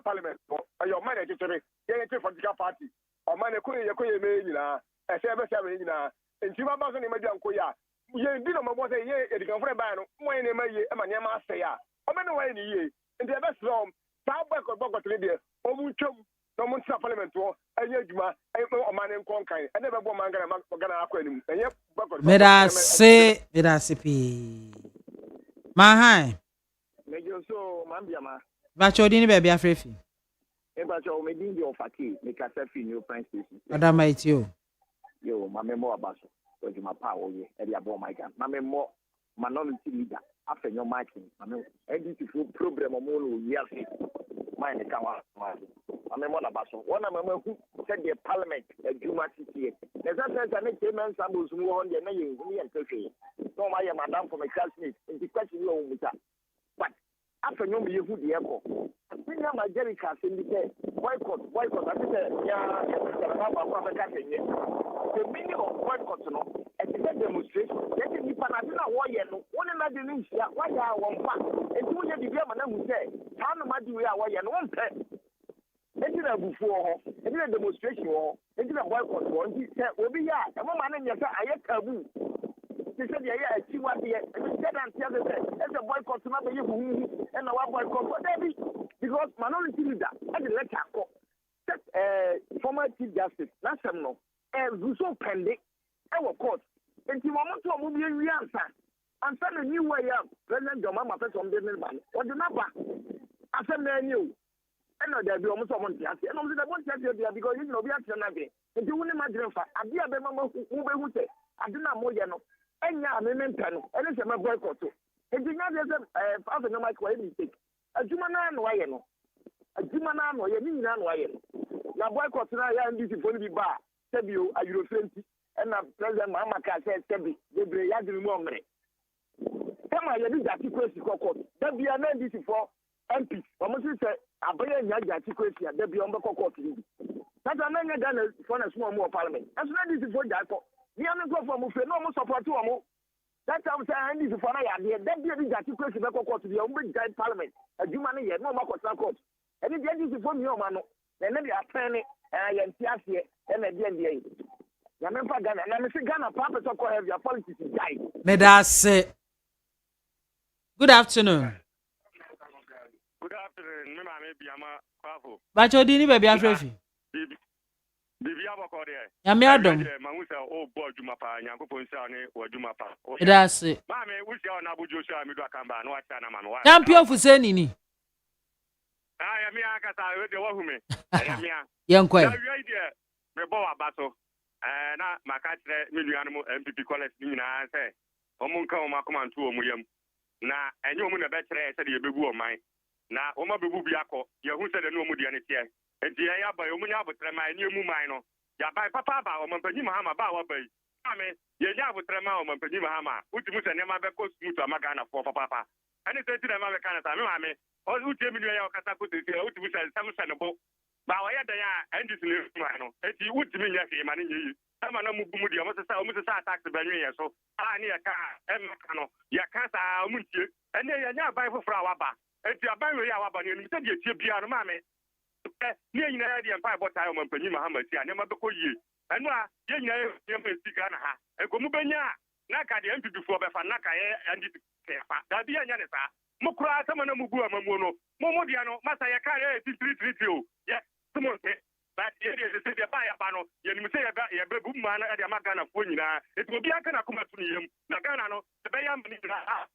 parliament your man e tetere ye political party o man e ko ye me nyina e se be se me nyina enti ba ba so ne ma dia nko ya ye bi no mo say ye e dikan fure ba no mo ye ne ma ye e ma ne ma ase ya o me no wa ni ye enti e be from ta boycott de o mu twam no mo nsa parliament o enye adwuma o man e nko nkan e ne be bo man Ghana akọ anim enye boycott Meda se pi Mahan. So, MAAME BIAMAH. Bacho di ni baabi afrefi. Bacho me di di ofaki me kasa fi new prime station. Adama itio. Yo, MAAME mo abaso. So juma pa wo ye. E dia bo my god. MAAME mo minority leader. after your marking. I mean, NDC problem of mono years. Mine the Kawa. I mean, one of them who said the parliament, a Juma city. There's a sense I make payments and those who on the name and country. No, I am madam from a classmate in the question with that. But after you be who the echo. I think I'm a Jerry Cass in the boycott. I think, yeah, the meaning of boycott, and the demonstration. Let me Panadina warrior, one another in India, why are one pack, and two years the German who say, how much do we are warrior, one pet. It's a before, it's a demonstration, it's a boycott, one, he said, will be ya, a woman in your I have taboo. He said, yeah, she was here, and he said, and tell them, it's a boycott, not you, and a boycott, what they be, because minority leader, and the letter, former Chief Justice, last time, no. So pending our court. And you want to move your answer. And send a new way up. President Jomama on the man. What the number? I said, new. I know there'll be almost someone to ask. And I'm going to tell you because you know, we have to know. And you wouldn't imagine for a dear Bema who say, I do not know, and now I'm a mental, and it's a boycott. And you know, there's a no mistake. A Jumana, a Jumana, you mean, now boycott now, and this is going to be bar. Sebio, a European, and a President Mamaka said, Sebi, the Brayadi Momre. Come on, you need that secrecy court. There be an NDC for MP. Almost say, a Bayan Yaga secrecy, there be on the court. That's a man done for a small more parliament. That's not this for that. The only go for Mufe, no more support to Amo. That's how I'm saying this for I am here. Then be that secrecy court to the Ombrid Guide Parliament. A human here, no more court. And if the NDC for me, man, then they are planning. I am here and again. Remember Ghana, and I'm saying Ghana, Papa, so call have your politics die. May that say. Good afternoon. Good afternoon, MAAME BIAMAH AKWAFO. Bacho dini baby afrefi. Bibi abako there. Yami adom. Mamusa o bo juma pa nyanko ponsa ne o juma pa. That say. MAAME we say on Abuja so amido akamba no ata na manu. Champion fu say nini. Yami akata we de wo hume. Yami. Yankwe. Me bo abaso. Na makatre million MPP college ni na say. Omunka o makoma ntu o muyam. Na enye omu na betre say de bebu o man. Na o ma bebu bi akọ ye hu say de no omu de ne tie. Enti ya ba omu nya abotre man ni emu man no. Ya ba papa ba o mampanyi mahama ba wa ba yi. Ame ye nya abotre man o mampanyi mahama. Uti mu se ne ma be ko smooth amaga na fo papa. Ani se ti na ma be kana ta me mame. O uti million ya o kata ko te uti mu se sam se ne bo. Ba wa ya da ya endis ne man no. Enti uti mi nya ke ma ne yi. Sama na mu gumu de o mo se sa tax ba nwe ye so. Ani ya ka em ka no. Ya ka sa mu ntie. Ene ya nya ba fofra wa ba. Enti aban we ya wa ba ne ni se de tie bia no mame. Ni nyina ya de mpa bota yo mampanyi Muhammad si ane mabeko yie anu a ye nyina ye mpa na ha ekomu benya na ka de MPP fo be fa na ka ye andi fa da bi anya ne sa mukura sama na mugu amamu no mo dia no masa ye ka ye 333 o ye tumo te ba ye de se de ba ya ba no ye ni se ye be bu ma na de amaga na fo nyina etu obi aka na kuma tunu yem na Ghana no be ya mni na ha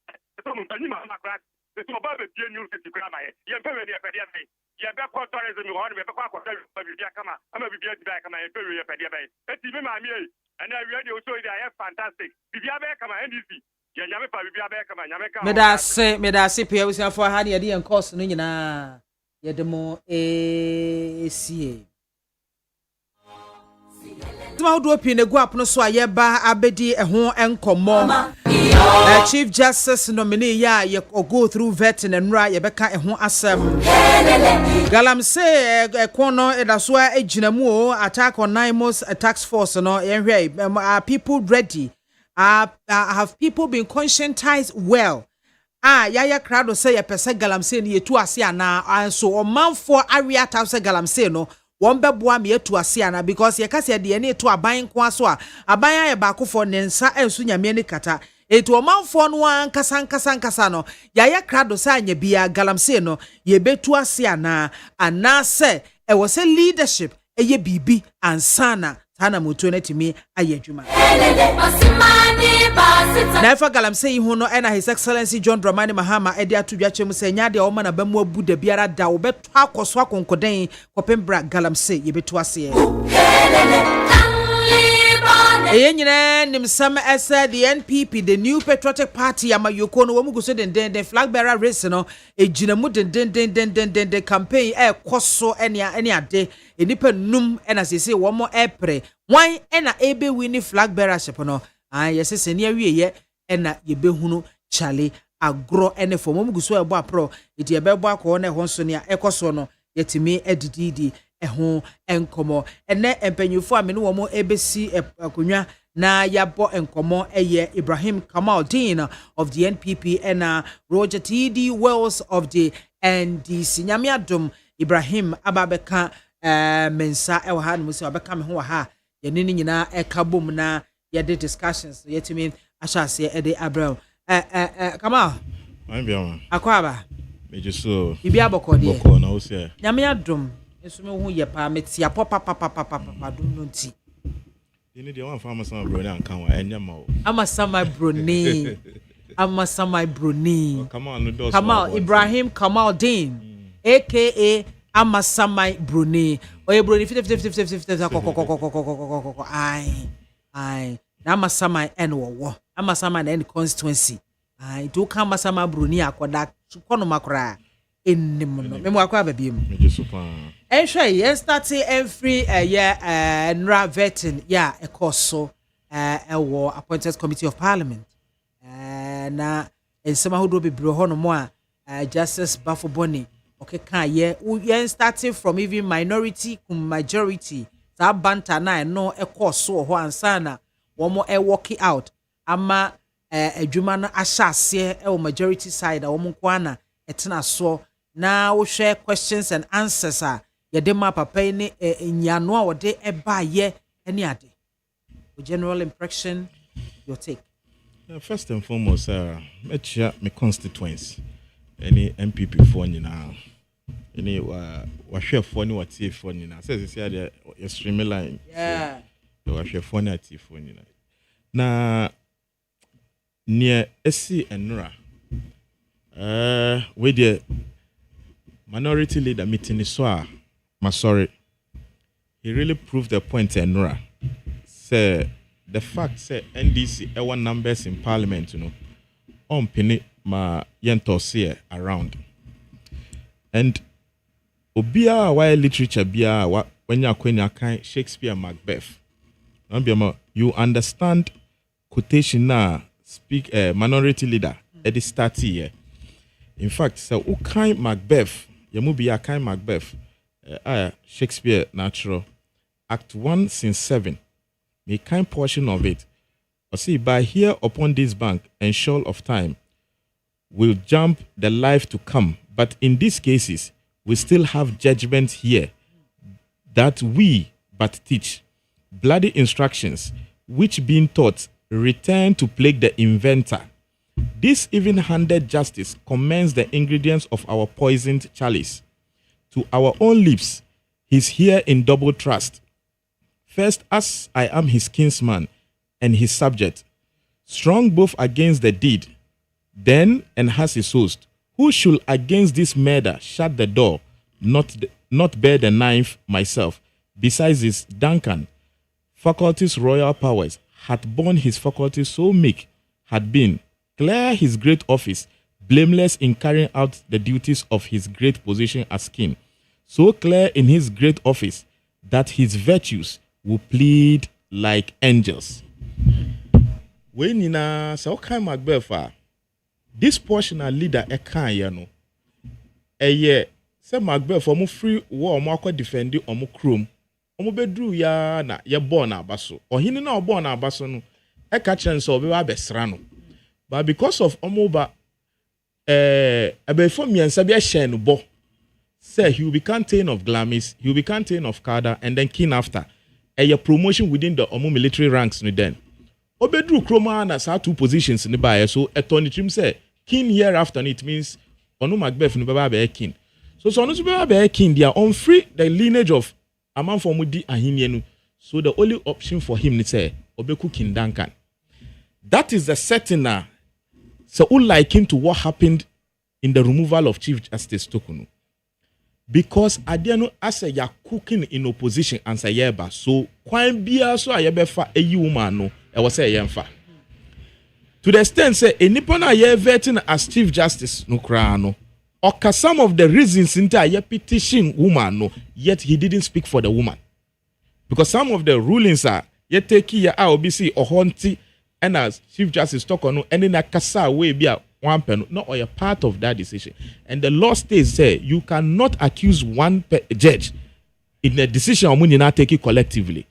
to mampanyi Muhammad kra etu oba be die new city kra ma ye mpe we de pe de be ya be ko tourism ho be ko akota bibia kama ama bibia di kama e pewe ye pede be eti me maami e ana wi de so ide ya fantastic bibia be kama NDC ya nyame pa bibia be kama nyame ka me da se pe we for ha de en course no nyina ye de mo sie Tuma do pin egu apono so aye ba abedi ho enkomo Chief Justice nominee ya ye go through vetting and right ye beka ho asem Galam say ekono edaso aginamu o attack on Naimos tax force no yenhwe are people ready have people been conscientized well yaya crowd say ye pese Galam say ne yetu ase ana so omanfo area ta say Galam say no won beboa me etu ase ana because ye kase de ne etu aban ko aso aban aye ba kofo ne nsa ensu nyame ne kata etu omanfo no ankasa no yaya krado sa anya bia Galamsey no ye betu ase ana se e wo se leadership eye bibi ansana tana moto na timi ayadwuma na fa Galamsey hu no na His Excellency John Dramani Mahama edi atudwa chem se nya de o ma na bamu abu da biara da wo beto akoso akonkoden kopembra Galamsey ye betu ase Eyenyina nimsam esa the NPP the New Patriotic Party amayoko no wamu guso den flag bearer race no ejina mu den campaign koso ene ade enipa num ena sese wo mo epre wan ena ebe win flag bearership no yesese ne awieye ena yebehunu chale agro ene fo wamu guso ebo apro edi ebebo akọ na ho nso ne ekoso no yetimi edididi eho enkomo ene empanyufo amene wo mo ebesi akonwa na yabo enkomo eye Ibrahim Kamaldeen of the NPP and Roger TD Wells of the NDC nyamiadom Ibrahim ababeka mensa ewa ha no se abeka me ho ha ye ne nyina ekabom na ye de discussions yetimi ashase e de Abraham Kamal MAAME BIAMAH akwaba mejeso bibi abokode boko na wo se nyamiadom eso me hu ye pa metia papa dum no nti ini dia wan fa amasama broni anka wa enya ma o amasama broni Kamal no dos Kamal Ibrahim Kamaldeen aka amasama broni oye broni 50 ai na amasama wo amasama na any constituency ai do ka amasama broni akoda kono makora ennim no memo akwa babiem mejeso Enhwe yen start every nra vetting ekoso ewo appointed committee of parliament na ensema hodo bebre ho no mo a Justice Bafo Boni okeka yen starting from even minority to majority sa banta na no ekoso ho ansana wo mo work out ama adwuma no ahyase ewo majority side a wo mo kwana etena so na wo share questions and answers Yadema papa ni nyano a wode eba ye any ade. General impression, your take. First and foremost, me constituents, any MPP for now, any wa share for ni what if for now. Says the streamline. Yeah. Wa share for ni ati for now. Na near SC and Nura. We the minority leader meeting is so. Sorry, he really proved the point, Nora. Say the fact say NDC one numbers in parliament, on penny ma yento see around. And obia why literature bia when you kind Shakespeare Macbeth. You understand quotation na speak minority leader at the start here. In fact, so kind Macbeth, you be a kind Macbeth. Shakespeare natural Act 1 scene 7 a kind portion of it see by here upon this bank and shoal of time will jump the life to come, but in these cases we still have judgment here that we but teach bloody instructions which being taught return to plague the inventor. This even-handed justice commends the ingredients of our poisoned chalice. To our own lips, he's here in double trust. First, as I am his kinsman and his subject, strong both against the deed, then and has his host, who should against this murder shut the door, not bear the knife myself. Besides this, Duncan, faculty's royal powers, had borne his faculty so meek, had been clear his great office, blameless in carrying out the duties of his great position as king, so clear in his great office that his virtues will plead like angels. When in a so kind Macbeth, this portional leader a can yano. A year, say Macbeth for free war market defending or chrome. Omo bedru ya na ye born abaso. Or he no born abaso no. E ka chance obi wa besrano. But because of omoba before me and Sabia Shen bo say he will be contain of Glamis, he will be contain of Kada, and then king after. A promotion within the Omo military ranks no then. Obedru Kroma na sa two positions in the buyer, so a Tony Trim say king year after it means Onu Macbeth no baba be king. So no baba be king, they are on free the lineage of Aman for Mudi Ahinienu. So the only option for him is say Obeku King Duncan. That is the setting now. So, like him to what happened in the removal of Chief Justice Tokunu. because adiano as a ya cooking in opposition and say yeba so kwan bia so ayebefa eyi woman no e was say yemfa to the extent say enipa na ye vetting as chief justice no kra no oka some of the reasons into ye petition woman no yet he didn't speak for the woman because some of the rulings are ye take ya obc ohonti and as chief justice talk on no any na kasa we bia one pen no or a part of that decision and the law states say you cannot accuse one judge in a decision when you not take it collectively.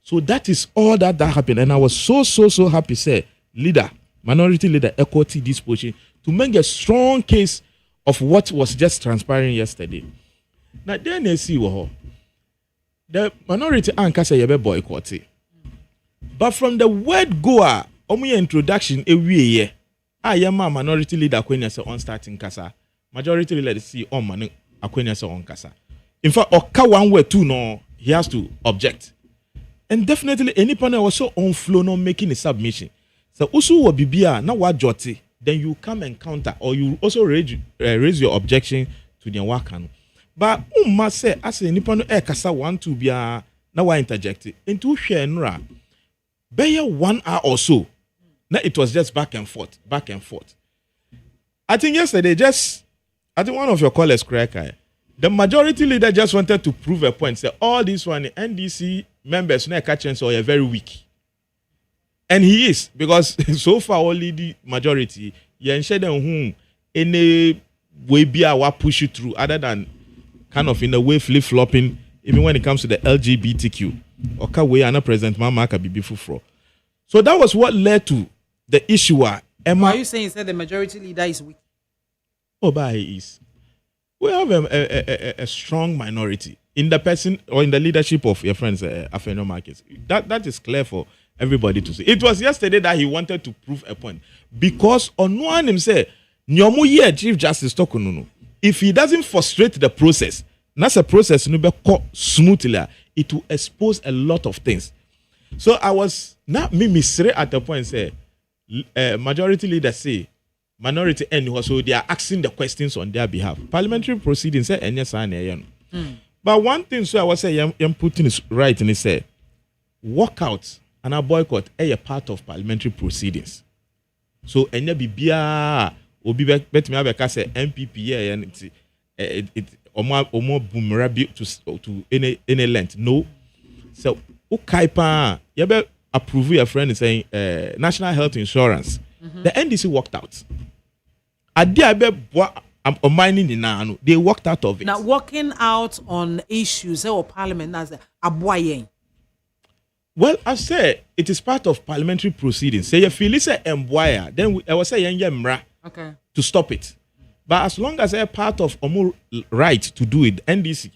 So that is all that happened and I was so happy say leader minority leader equity this position to make a strong case of what was just transpiring yesterday. Now then they see the minority anchor say you be boycott it. But from the word go introduction every I am a minority leader when say on starting kasa. Majority leader see on man when say on kasa. In fact, oka one way too no, he has to object. And definitely any panel was so on flow no making a submission. So also what bibia na wa joti, then you come and counter or you also raise your objection to the wakan. But must say as any panel kasa 1 2 bia na wa interject into share nra. Be 1 hour or so. Now it was just back and forth. I think yesterday, I think one of your callers, Cracker, the majority leader just wanted to prove a point. Say all these one NDC members, now catching are very weak, and he is because so far only the majority. You ensure them whom any way be our push you through, other than kind of in a way flip flopping. Even when it comes to the LGBTQ, okay, we are not President MAAME AKWAFO. So that was what led to the issue. Why are you saying that the majority leader is weak? Oh, but he is. We have a strong minority in the person or in the leadership of your friends, Afeno Markets. That is clear for everybody to see. It was yesterday that he wanted to prove a point because on one him say, "Nyomu ye Chief Justice Tokununo. If he doesn't frustrate the process, that's a process no be smoothly. It will expose a lot of things." So I was not me misread at the point say. Majority leader say minority end so they are asking the questions on their behalf. Parliamentary proceedings say any sign. But one thing so I was saying Putin is right and he said walkout and a boycott a part of parliamentary proceedings. So any bibia obi bet me abeka say MPP and it omo boomerabi to any length. No. So ukaipa yabe approve your friend is saying national health insurance. The NDC walked out. They walked out of it. Now walking out on issues or parliament as a well, I say it is part of parliamentary proceedings. Say if you listen emboya, then I was saying okay to stop it. But as long as a part of Omo right to do it, NDC,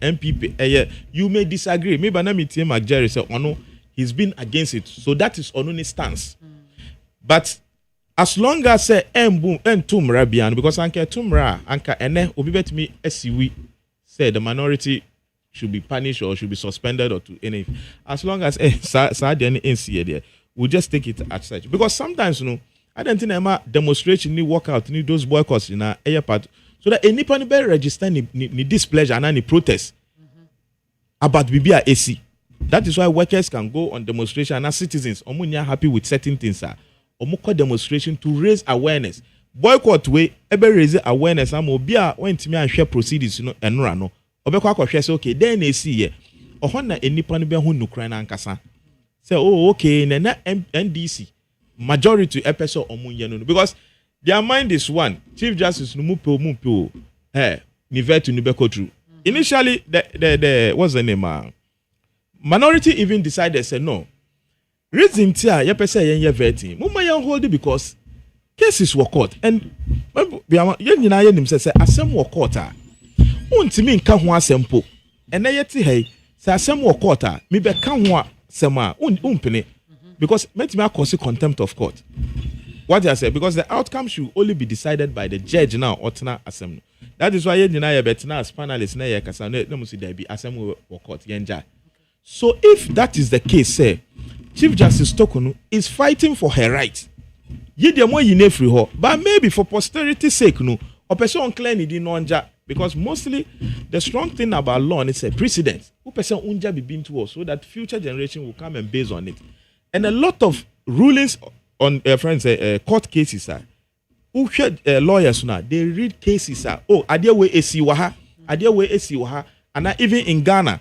MPP, you may disagree. Maybe Anami T. McJerry say, "Oh no, he's been against it." So that is Onu's stance. But as long as say tumra bian, because anka tumra anka ene obibet me esiwi say the minority should be punished or should be suspended or to any. As long as we'll just take it as such. Because sometimes I don't think I'm demonstration need workout need those boycotts in a part so that any person be register ni displeasure and any protest about BBA AC. That is why workers can go on demonstration and as citizens omunya happy with certain things omuko demonstration to raise awareness. Boycott way ebe raise awareness am obi a wentimi ahwe proceedings enura no obekọ akọhwe say okay then AC ye ohon na enipa no be hu nukran na nkasa say oh okay na NDC majority episode omunye no because their mind is one. Chief Justice Numupo ni vet to Nubeko through. Initially the what's the name minority even decided say no reason tia ye pese ye vetting mumma yan hold it because cases were court and ye nyina ye nim say asem were court untimi nka ho asempo ene ye ti hey say asem were court me be ka ho asem a umpene because met me cause contempt of court. What I say because the outcome should only be decided by the judge now Otna assembly. That is why you deny betina as panelists na ye kasa no musi there be assembly or court yenja. So if that is the case, say Chief Justice Tokunu is fighting for her right. Ye de mo yine free her, but maybe for posterity's sake no, or person claim ni di nonja because mostly the strong thing about law is a precedent. Who person unja be been to us so that future generation will come and base on it. And a lot of rulings on court cases are who lawyers now they read cases are adia way esiwaha and even in Ghana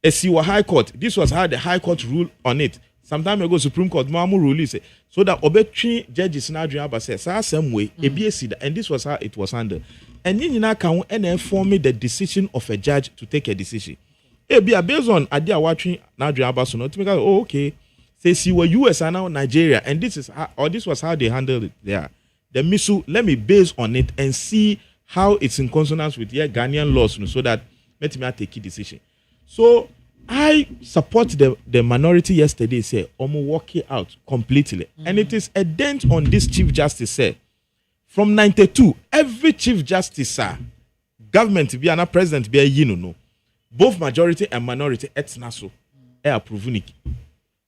esiwa high court. This was how the high court ruled on it. Some time ago Supreme Court Mamu release so that obetri judges now dream about say same way and this was how it was handled. And you now can inform me the decision of a judge to take a decision. Based on idea watching now dream about so not because okay. Say see were US and now Nigeria, and this was how they handled it there. The misu, let me base on it and see how it's in consonance with Ghanaian laws, so that let me take a decision. So I support the minority yesterday say walk it out completely, and it is a dent on this Chief Justice say from 92 every Chief Justice government be and president be no both majority and minority etnaso approving it.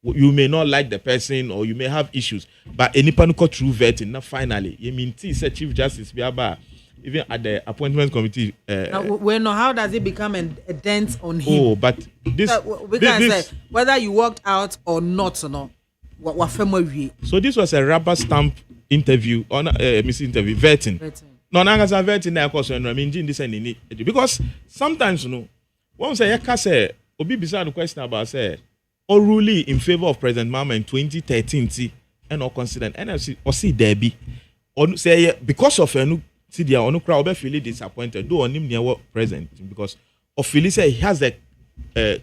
You may not like the person or you may have issues, but any panic true vetting. Now finally, you mean Chief Justice be about even at the appointment committee. How does it become a dent on him? Oh, but this we can say whether you worked out or not. So this was a rubber stamp interview on interview vetting. No, I'm vetting. Of course, I mean this and because sometimes one say obi bisa the question about say. Or ruling in favor of President MAAME in 2013 and or consider NFC or see Debbie or say because of a see the crowd feel disappointed do on him near present because of Philly say he has the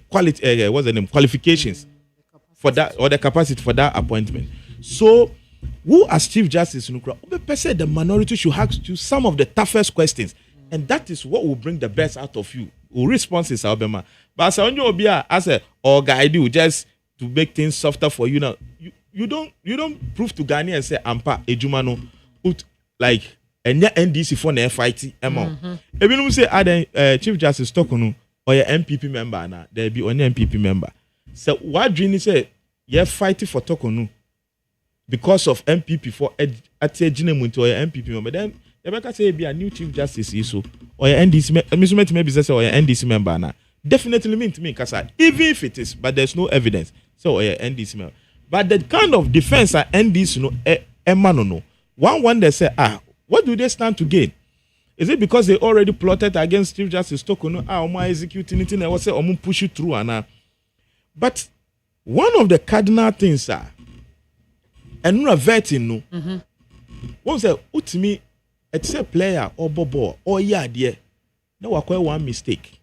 quality what's the name qualifications for that or the capacity for that appointment. So who as Chief Justice the minority should ask you some of the toughest questions, and that is what will bring the best out of you. Responses Alabama. But as a guide you just to make things softer for you now. You don't prove to Ghana and say ampa ejumano put like and NDC for na fight emo. Even say Chief Justice Tokunu or your MPP member na there be only MPP member. So what dream say you fighting for Tokunu because of MPP for at Jinemuntu or your MPP member then you say be a new Chief Justice issue or your NDC maybe say or your NDC member na. Definitely mean to me, because even if it is, but there's no evidence. So NDC member. But the kind of defense are NDC no. One they say, what do they stand to gain? Is it because they already plotted against Chief Justice Tokono? Executing it and was say push it through But one of the cardinal things are and no vetting no. One say, ultimately, it's a player or bobo or dear. No, I call one mistake.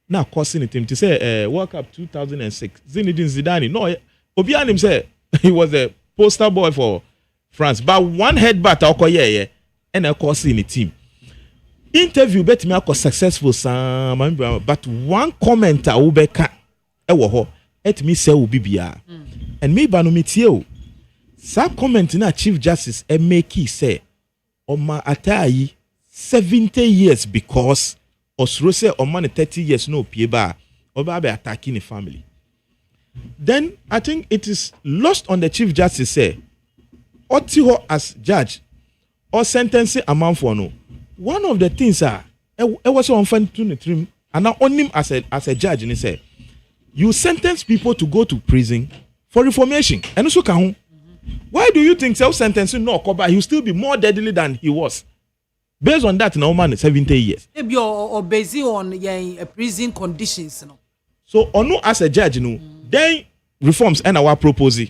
Now causing it him to say World Cup 2006 Zinedine Zidane Obianim say he was a poster boy for France but one headbutt and a causing the team interview bet me successful but one commenter ubeka et me say ubibia and me banu metie sa comment na Chief Justice make say oma atayi 70 years because Osrose or man 30 years no pieba or be attacking the family. Then I think it is lost on the Chief Justice say Otiho as judge or sentencing amount for no. One of the things it was on fun to trim and now on him as a judge and he say you sentence people to go to prison for reformation and also can why do you think self-sentencing no cover he will still be more deadly than he was? Based on that, now man 70 years. Maybe or based on prison conditions, no. So, no as a judge, no, then reforms and our proposal.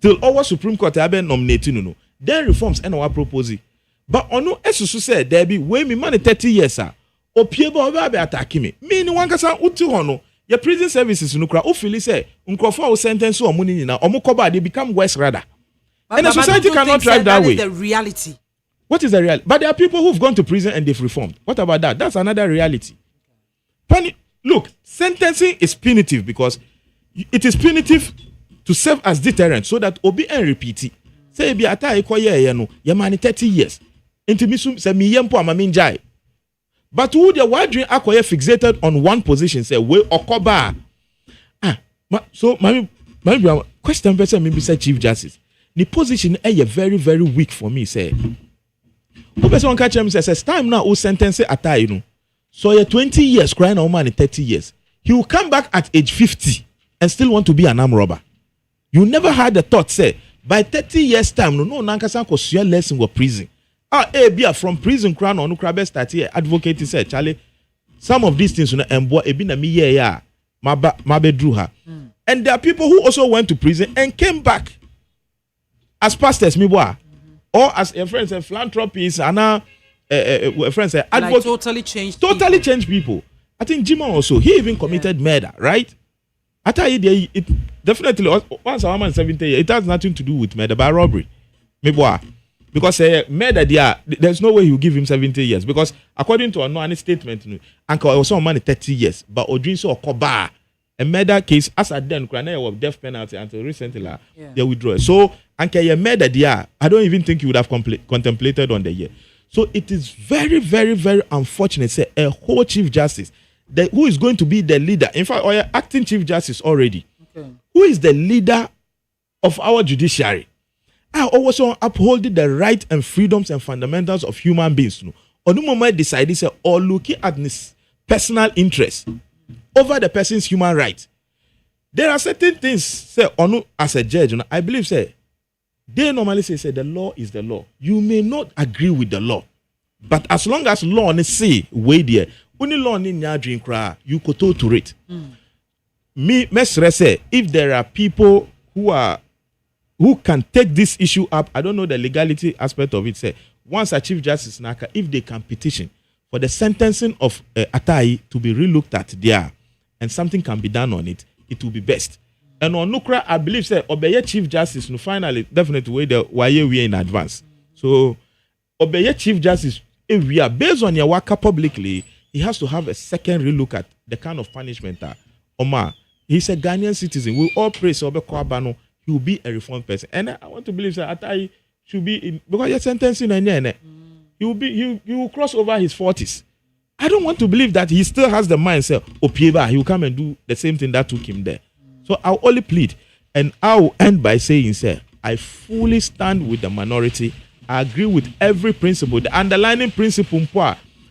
Till our Supreme Court have been nominated, no. Then reforms and our proposal. But no, as you said, there be way me money 30 years, sir. Or people be attacking me. Me no one can say uti hono. Your prison services no kra. O feel say unkofo o sentence o money na. O mokoba they become worse rather. And the society cannot drive that way. That is the reality. What is the reality? But there are people who've gone to prison and they've reformed. What about that? That's another reality. Look, sentencing is punitive because it is punitive to serve as deterrent so that obi and repeat it. Say be ata ekoye no, ye man 30 years. Intimisum say me yempo amaminjai. But who the wandering akoye fixated on one position say we okoba. So my question person maybe say Chief Justice. The position is very very weak for me say. who person catch him says time now who sentence Atai you know. So you're 20 years crying a man in 30 years. He will come back at age 50 and still want to be an armed robber. You never had the thought say by 30 years time no nankasa ko sua lesson go prison. Be from prison crown on crab start here advocate said Charlie some of these things you know and boy ebi na me yeah mabe drew her. And there are people who also went to prison and came back as pastors me boy or as a friend say philanthropists and a friend say like totally changed people. I think Jima also he even committed murder, right? I tell you, it definitely once a woman 70 years, it has nothing to do with murder but robbery. Me boy. Because murder there's no way he will give him 70 years because according to a statement uncle also money 30 years but Odrin so koba a murder case as at then of death penalty until recently they withdraw. So uncle your murder I don't even think you would have contemplated on the year. So it is very, very, very unfortunate say a whole chief justice who is going to be the leader, in fact, or acting chief justice already, who is the leader of our judiciary, are also upholding the right and freedoms and fundamentals of human beings. On the moment decided say or looking at this personal interest over the person's human right. There are certain things say on as a judge, I believe say they normally say the law is the law. You may not agree with the law, but as long as law is say way there, only law in your drink cry, you could tolerate. Me, say if there are people who can take this issue up, I don't know the legality aspect of it. Say once a chief justice naka, if they can petition for the sentencing of Atai to be relooked at there, and something can be done on it, it will be best. And on Nukra, I believe say obey chief justice. No, finally, definitely way the why we are in advance. So obey chief justice. If we are based on your work publicly, he has to have a second relook at the kind of punishment that Omar. He's a Ghanaian citizen. We all praise Obe Kwabano. He will be a reformed person. And I want to believe that Atai should be in because you're sentencing and he will cross over his 40s. I don't want to believe that he still has the mindset of Pieba. He will come and do the same thing that took him there. So I'll only plead, and I'll end by saying, sir, I fully stand with the minority. I agree with every principle. The underlying principle,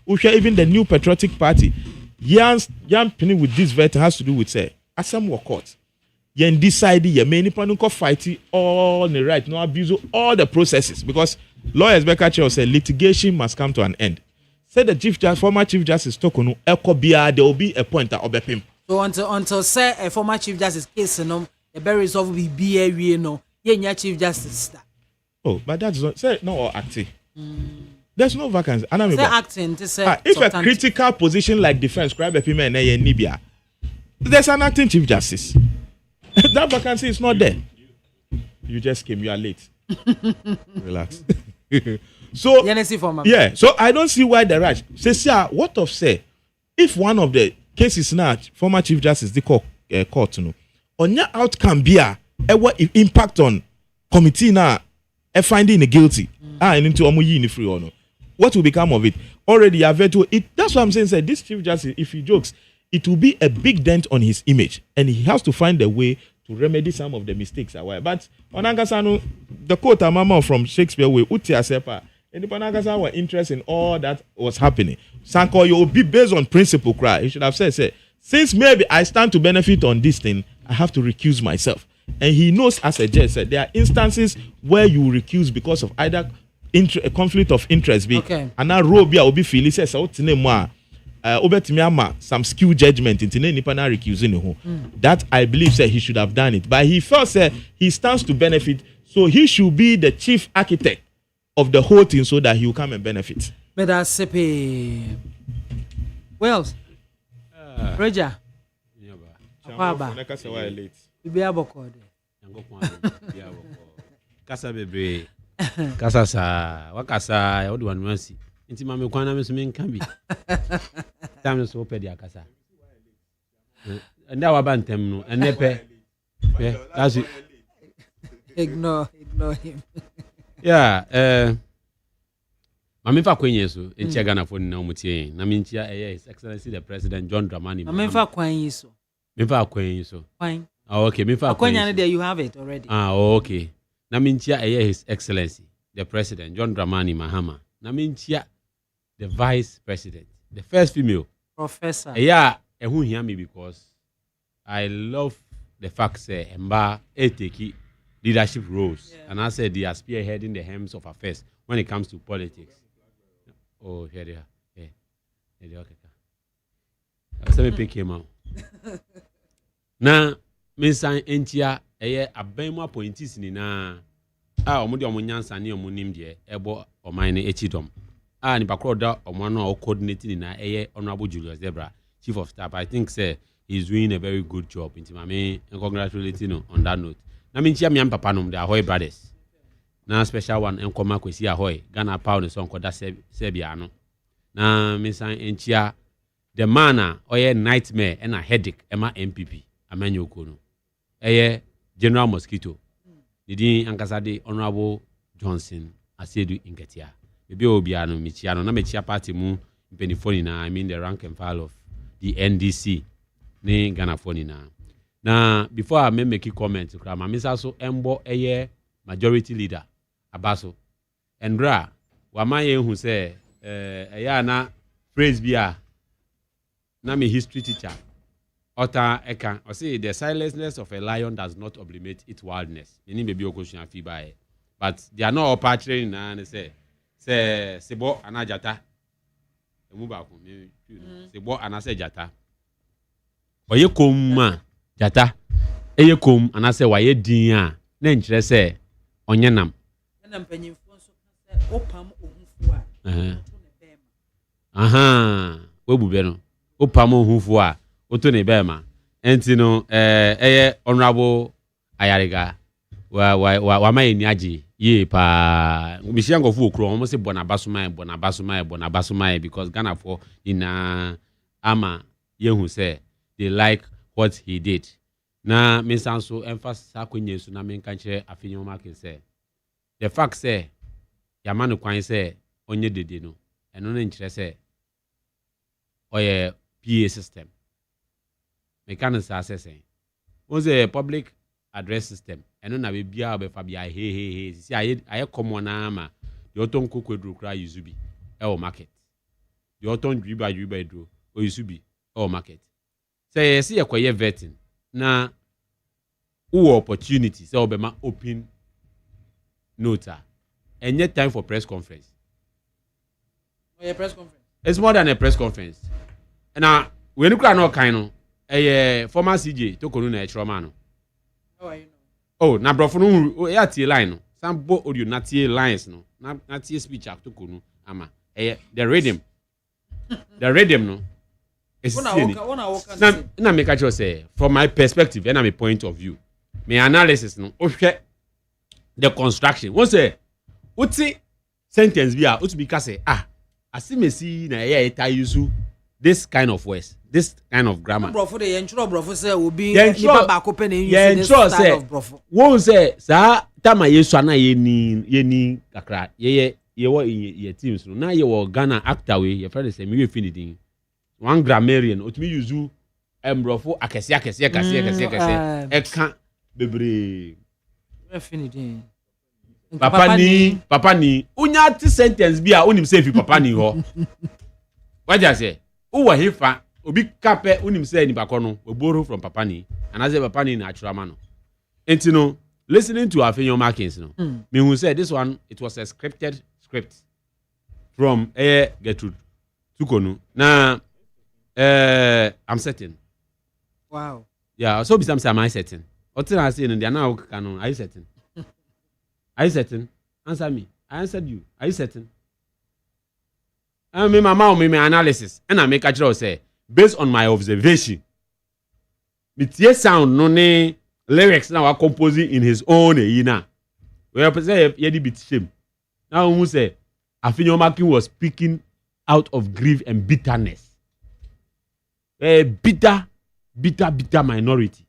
which even the new patriotic party, young penny with this vet has to do with say, Assam court. You decide you may not fight all the right, no abuse all the processes because lawyers Becca say litigation must come to an end. Say the former chief justice Tokono Ekobia, there will be a point of a pimp. So until say a former chief justice case no, the very resolve will be BA no, yeah, chief justice. Oh, but that's not say no or acting. There's no vacancy. Say acting to say if a critical position like defense, grab a payment and Nibia, there's an acting chief justice. That vacancy is not there. You just came. You are late. Relax. So yeah. So I don't see why the rush. Say, what of say if one of the cases now former chief justice the court no on your outcome be a impact on committee now finding the guilty and into omuyi free or no, what will become of it? Already I've to it. That's what I'm saying. Say this chief justice, if he jokes, it will be a big dent on his image, and he has to find a way to remedy some of the mistakes. But Onangasano, the quote Mama from Shakespeare way, Utia Sepa, and the Panagasa were interested in all that was happening. Sanko, you will be based on principle. Cry. He should have said, since maybe I stand to benefit on this thing, I have to recuse myself. And he knows, as a judge said, there are instances where you recuse because of either a conflict of interest. Okay. And now Robia will be feeling says, some skill judgment into Nipana recusing. That I believe said he should have done it. But he felt said he stands to benefit, so he should be the chief architect of the whole thing so that he will come and benefit. But that's well, Roger. Kasa bebre kasa sa wakasa odu wanwansi nti mame kwana me so me nka bi tam so pe dia kasa nda wa bantem no enepe that's it. ignore him. Yeah, mame fa kwenye so enchi Ghana fo na omutie na me nchia His Excellency the President John Dramani mame fa kwenye so me fa kwenye so fine. Oh, okay, me fa kwenye there you have it already. Okay. Na minchia His Excellency the President John Dramani Mahama na mentia the vice president, the first female professor. Yeah, who hear me because I love the fact say Mba take leadership roles, and I said they are spearheading the hems of affairs when it comes to politics. Oh, here they are. Yeah, here they are. Let me pick him out. Now, Miss Entia, abemu appointees ni na omudi omunyansa ni omunim de ebo omane echidom. Ni bakroda omano o coordinating ni na Honorable Julius Zebra, Chief of Staff. I think say he's doing a very good job. Inti mame congratulating on that note. Na minchia mi papa nom the Ahoy brothers. Na special one enkoma kwesi Ahoy. Ghana power ne son koda Serbia no. Na Miss Entia the man oye nightmare and a headache ema MPP amanyo kono. General Mosquito. Didi ankasade Honorable Johnson Asedu Ingetia. Maybe obiano michiano na mechia party mu mpenifoni na I mean the rank and file of the NDC ne Ghana phone na before I make a comment kra ma misa so embo majority leader abaso endra wa man ye hu say na praise bia na me history teacher Ota eka or say the silenceness of a lion does not oblimate its wildness. Any baby okoshan fi by. But they are not all patching na and say sebo anajata. Emuba ko me sebo anase jata. Oye kom jata. Eye kom anase waye din a na nkyere say onyenam. Na mpanyimfo nso ka say opam ohunfu a. Aha. Webube no. Opam ohunfu a oto ne bema enti no Honorable Ayariga wa mai ni agi ye pa mishia ngofu okro omo se bona basumai because Ghana for ina ama yehu say they like what he did na mensanso emphasis akwenye so na menka kire afinyo market say the fact say yamanu kwan say onye dede no eno ne nkire say oye PA system mechanics assessing was a public address system and na we bia be fa bia he see aye common ama the oton kokwedru kra yuzubi e market the oton dwiba dro o yuzubi e market say see ekwaye vetting na who opportunity say obema open nota and yet time for press conference. Oh, press conference. It's more than a press conference. And now we no kra no kind no former CJ tokonu na echiroma no. How are you know? Oh, na brofo no ya tie line no. Sambo audio na tie lines no. Na tie speech tokonu ama. The rhythm. The rhythm no. Na make I just say from my perspective and my point of view. My analysis no. Ohwe the construction. Won say uti sentence bia uti bi ka say asimesi na eta use this kind of words, this kind of grammar. Brofo de yenchro brofo say obi nipa ba ko pe na use this style of brofo. Won say sa tama yesu ana yeni kakra ye teams no na ye wo Ghana actor we your friend say me we finidin one grammarian otumi use brofo akese eka bebre we finidin papa ni unya ti sentence bi a onim say fi papa ni ho waja say uwa hifa obi kape unim say ni bakono we borrow from papa ni and as papa ni na achurama no enti no listening to Afenyo Markins no me who said this one it was a script from Gertrude Tukonu na I'm certain. Wow. Yeah, so be am I certain. Otin I say no they now canon are you certain? Are you certain? Answer me. I answered you. Are you certain? Me mama me analysis and I make a sure say based on my observation me tie sound no ne lyrics now are composing in his own yina we say ye bit shame now who say Afenyo Markin was speaking out of grief and bitterness bitter minority.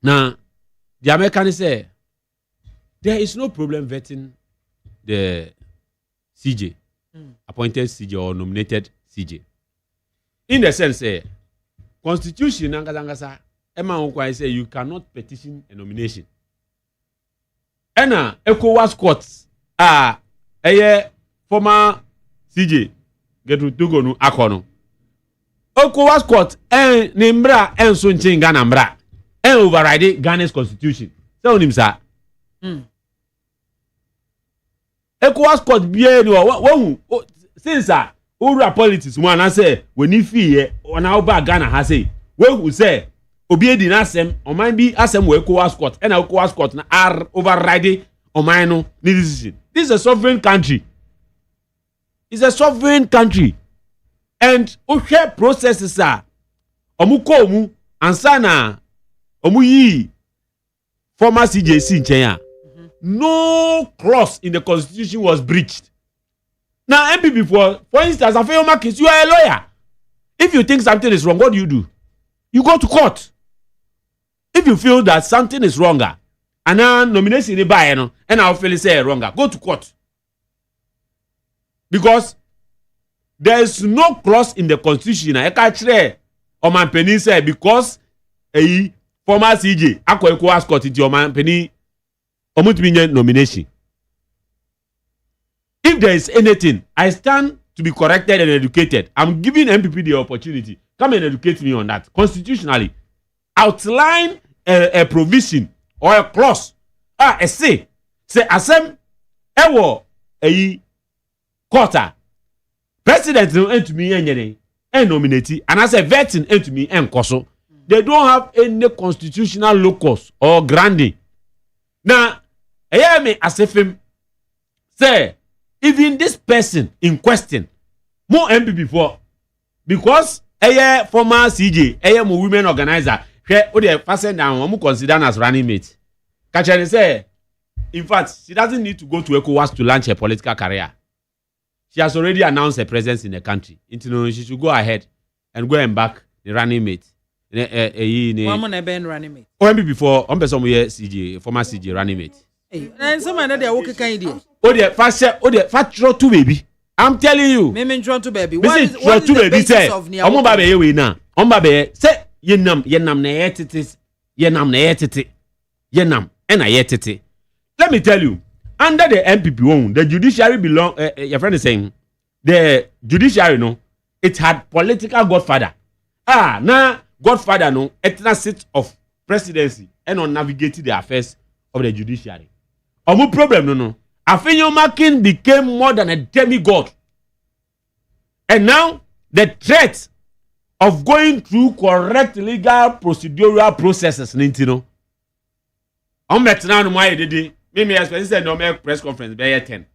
Now the American say there is no problem vetting the CJ appointed CJ or nominated CJ. In the sense, Constitution angasa Emma say you cannot petition a nomination. ECOWAS courts former CJ Gertrude Togo no akono ECOWAS court nimbra so nchin Ghana mbra override Ghana's constitution say onim sa ECOWAS court bia ni wo since owura politics mu ana say woni fiye ona oba Ghana ha say we say obi edi na asem oman bi asem we ECOWAS court na ECOWAS court na override oman no ni decision. This is a sovereign country. It's a sovereign country. And share processes are omuko ansana omuyi former CJC in Kenya. No clause in the constitution was breached. Now MPP for instance, Afeoma case, you are a lawyer. If you think something is wrong, what do? You go to court. If you feel that something is wronger, and now nomination is by and I'll feel say wronger, go to court. Because there is no clause in the constitution. I can't say Oman Penny say because a former CJ ECOWAS court into Oman Penny omutminye nomination. If there is anything, I stand to be corrected and educated. I'm giving MPP the opportunity. Come and educate me on that. Constitutionally, outline a provision or a clause. A say asem ewo a quarter. President no ent me enyene and nominate and as a vetting ent me enkoso. They don't have any constitutional locus or granting. Now, I hear me as if him say even this person in question more MPP for because a former CJ, a women organizer, who they fasten down, who consider as running mate. Kachani say, in fact, she doesn't need to go to ECOWAS to launch her political career. She has already announced her presence in the country. She should go ahead and go and back the running mate. One running mate. OMP before, CJ, former CJ running mate. And someone that they are working kind of. Fat two baby. I'm telling you. Me drawn to baby. What is the basis of near? Baby, we now. Baby, say yenam na yetiti, yenam na yetiti, yenam and I yetiti. Let me tell you, under the MPP, the judiciary belong. Your friend is saying the judiciary, no, it had political godfather. Now godfather, no, etna seat of presidency and on navigating the affairs of the judiciary. Omu problem, no. Afenyomakin became more than a demigod. And now, the threat of going through correct legal procedural processes, Nintino. I'm met now no my day. Maybe I no make press conference by 10.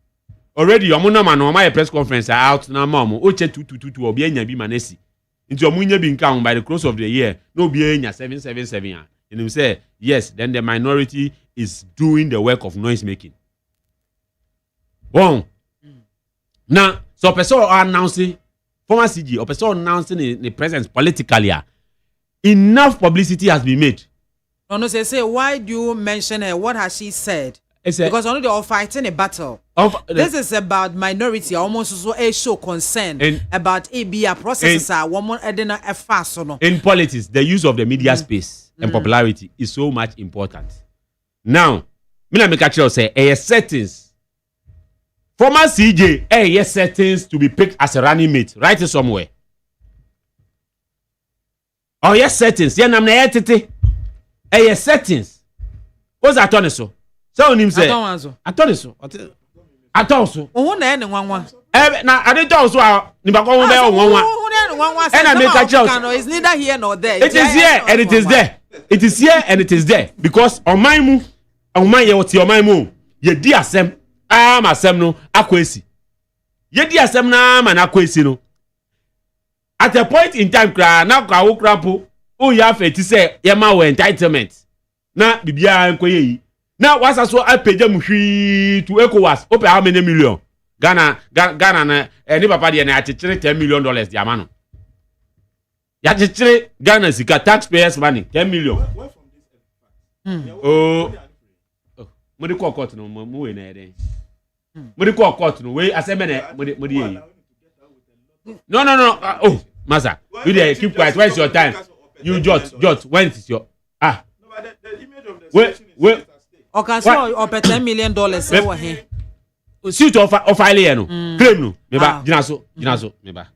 Already, your monoma no my press conference are out now, mom. Oche 222 or bien be manesi. Into your munya being count by the close of the year. No bien 777. And you say, yes, then the minority is doing the work of noise making. Bon. Now, so person announcing former CG or person announcing the presence politically. Enough publicity has been made. No, say why do you mention her? What has she said? Because only they are fighting a battle. This is about minority, almost also a show concern about ABA processes are woman edina a fast or no. In politics, the use of the media space and popularity is so much important. Now, me make a say a settings. Former CJ, yes, settings to be picked as a running mate. Write it somewhere. Oh, yes, settings. Yeah, I'm not entity. Yes, settings. What's that on so? So, him say. I told you so. I told so. Oh, no, now, I didn't tell so. And I make a choice. It's neither here nor there. It is here and it is there. It is here and it is there. Because on my move, on my move, ye dear Sam. Masem no akwesi. Ye di asem na ma na akwesi no. At a point in time kra na kwa wo krapo o ya feti say ye ma we entitlement. Na bibia nkoye yi. Na wasa so apeja muhwi to ECOWAS. Ope how many million? Ghana na ni papa de na achechire $10 million di amano. Ya achechire Ghana sika taxpayers money $10 million. Where from this? Oh. Mo de court no mo we na eden. Mo de court no we asemene mo de No. Oh, Master. You there keep quiet. Where's your time? You jot. When is your No, but the image of the wait. Okay, so or $10 million over here. suit of file no claim no me ba gina so me ba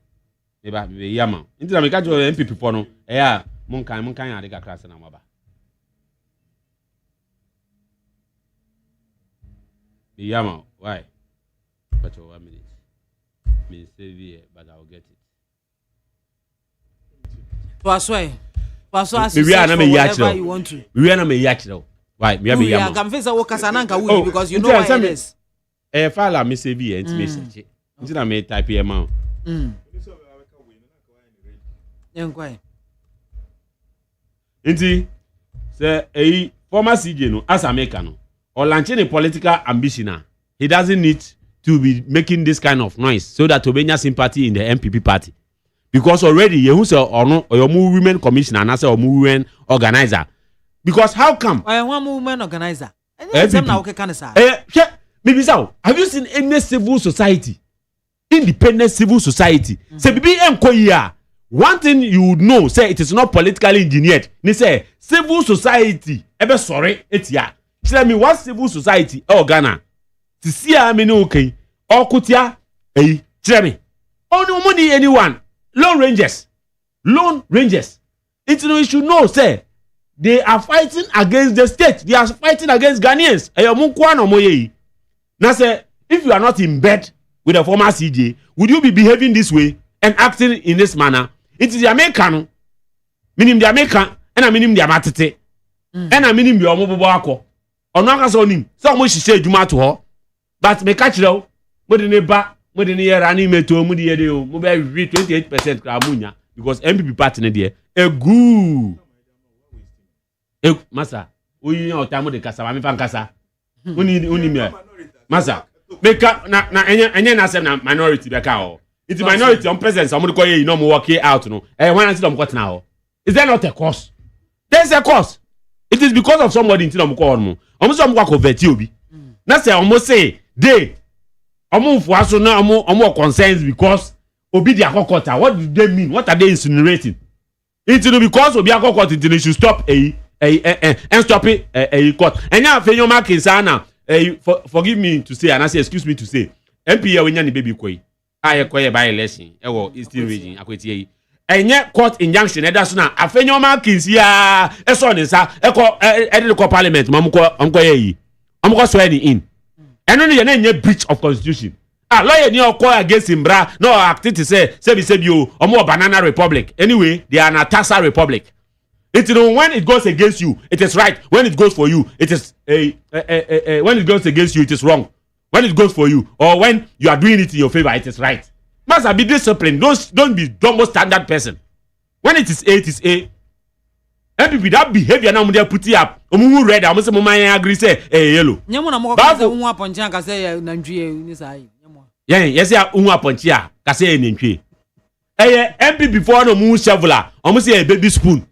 me yama nti na me ka jo MPP for no ya mun kan ade kakra se na mo ba me yama why but 1 minute me save here but I'll get it Paso as whatever you want to. We are na me yach though. Why? Me be yama. Can face wo kasa na nka wo because you know why it is. File me save here and me search. Nti na me type here ma. Enkwai. Nti say former CJ no as America no or launching a political ambition. He doesn't need to be making this kind of noise so that Obenya sympathy in the MPP party. Because already you say or no or your women commissioner and I say or women organizer. Because how come? I am one women organizer. Maybe so. Have you seen any civil society, independent civil society? Say bibi enkoya. One thing you would know, say it is not politically engineered. They say civil society. Ebe sorry, etia. Tell me what civil society Ghana. To see how many okay. Or kutia. Tell me. Only money anyone. Lone Rangers. It's no issue. No, say they are fighting against the state. They are fighting against Ghanaians. Now, say if you are not in bed with a former CJ, would you be behaving this way and acting in this manner? It is the American, meaning the American, and I mean the Amatete, and I mean the Omobako. Or not as on him. So much she said you to her, but me catch you. But in a bar. More than year animate to Mudi 28% Kramunya because MPP party there a good massa we know time de kasa me fan kasa uni me massa make na enye na sem na minority be ka o it's minority on presence some ko ye no mo work out no when until them got now is there not a cause? There's a cause. It is because of somebody until them ko on mo some ko convert obi na say almost say they for us now more concerns because obi dia kokota. What do they mean? What are they insinuating? It's because obi akokota until they should stop and stop it court. And now Fenyo Markin sana forgive me to say and I say excuse me to say MPA we nyani baby koi. Aye koi by election. Ewo Eastern region akweti and yet court injunction that's now Fenyo Markin ya eso ne sa eko parliament mamko ye. Amko swearing in. And only a breach of constitution. Lawyer near call against him, bra. No acting to say you or more banana republic. Anyway, they are an Atasa republic. It's when it goes against you, it is right. When it goes for you, it is when it goes against you, it is wrong. When it goes for you, or when you are doing it in your favor, it is right. Must be disciplined. Don't be double standard person. When it is A, it is A. And with that behavior now they put it up. Omu red, I say mama agree say yellow. Nyemo na mo ka say unwa ponchia ka say nantwie ni sai. Yes ya unwa ponchia ka say nantwie. MP before no mu shovel a, omu say baby spoon.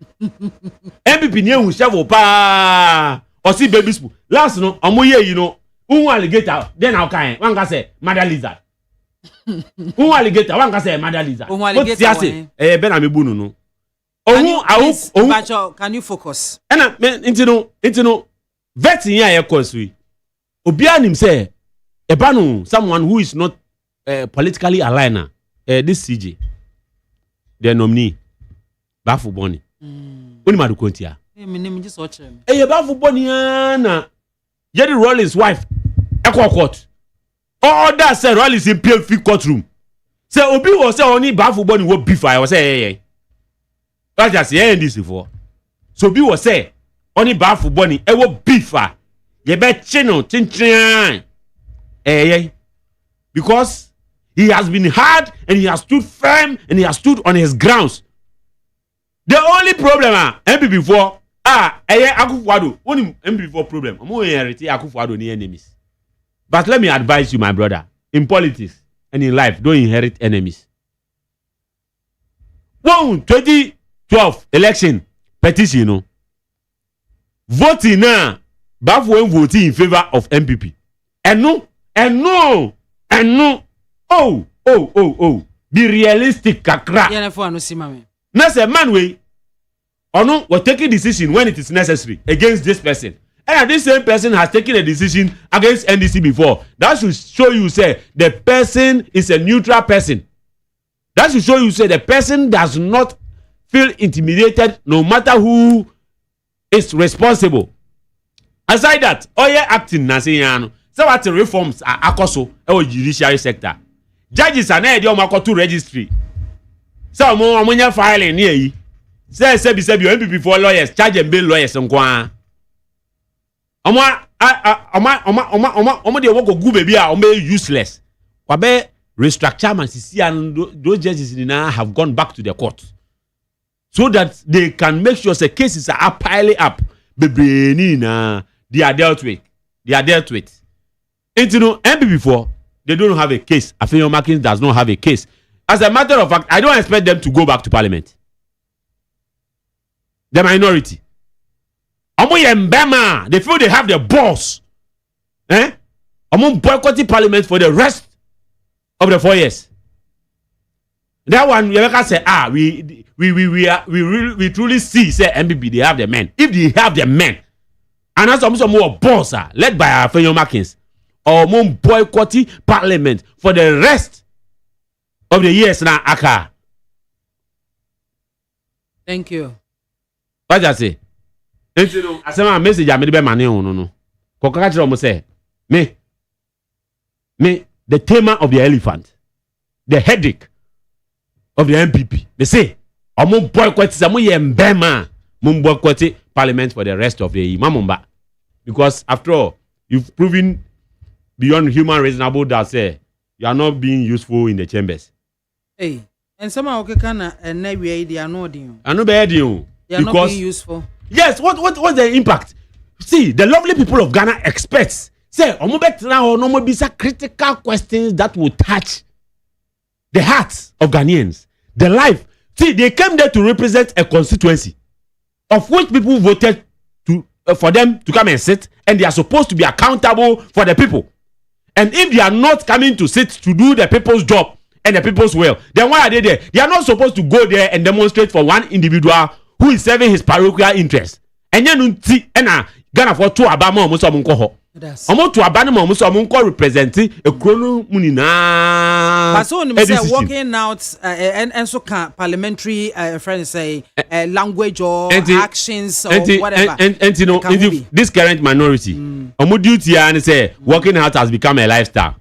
MPP ni hu shovel pa. O see baby spoon. Last no omu ye you know, unwa alligator then how can one ka say mother lizard. Unwa alligator one ka say mother lizard. Unwa alligator. Ben amebu no. Can you focus? And into no vetting here course we. Obia nim say ebanu someone who is not politically aligned this CJ their nominee Bafu Boni. Oni madu kontia. Me name just watch him. Bafu Boni na Jerry Rollins wife Echo court. All that say Rollins in PFP courtroom. Say obi was say oni Bafu Boni wo beef I was say I just say this before. So be was say only Bafu Boni e wo beefa. Ye be chino chin. Because he has been hard and he has stood firm and he has stood on his grounds. The only problem MP before Akufo-Addo only MP before problem. Omo inherit Akufo-Addo ni enemies. But let me advise you my brother, in politics and in life don't inherit enemies. 2012 election petition no voting now Bafu voting in favor of MPP and no be realistic kakra na say man we or no we taking decision when it is necessary against this person And this same person has taken a decision against NDC before. That should show you, say, the person is a neutral person. That should show you, say, the person does not feel intimidated no matter who is responsible. Aside that, Oye acting na say yano. So what reforms are akoso e judiciary sector. Judges are na e dey omakoto registry. So omo filing near yi. Say MPP for lawyers, charge and bail lawyers nkwa. Omo dey work go baby a omo useless. Kwabe restructure man sisi and those judges now have gone back to the court. So that they can make sure the cases are piling up. Baby na they are dealt with. And you know, MPP4, they don't have a case. Afenyo Markins does not have a case. As a matter of fact, I don't expect them to go back to parliament. The minority. They feel they have the boss. Boycotting parliament for the rest of the 4 years. That one, Rebecca say, we truly see, say MPP, they have the men. If they have the men, and as some more boss led by Afenyo Markins, or boycotting parliament for the rest of the years now, Aka. Thank you. What I say? I say my message I made by money no. Kokakachi almost say, me, the tamer of the elephant, the headache of the MPP. They say, I'm boycotting parliament for the rest of the Mamumba. Because after all, you've proven beyond human reasonable doubt say you are not being useful in the chambers. Hey, and somehow they are not doing. I know bad you. They are not being useful. Yes, what's the impact? See, the lovely people of Ghana experts say no be critical questions that will touch the hearts of Ghanaians, the life. See, they came there to represent a constituency of which people voted to for them to come and sit, and they are supposed to be accountable for the people. And if they are not coming to sit to do the people's job and the people's will, then why are they there? They are not supposed to go there and demonstrate for one individual who is serving his parochial interest. And then Ghana for two Abama almost to Abana representing a chrono munina. But so say working out and so can parliamentary friends say language or actions or whatever. And you know, this current minority, duty and say working out has become a lifestyle.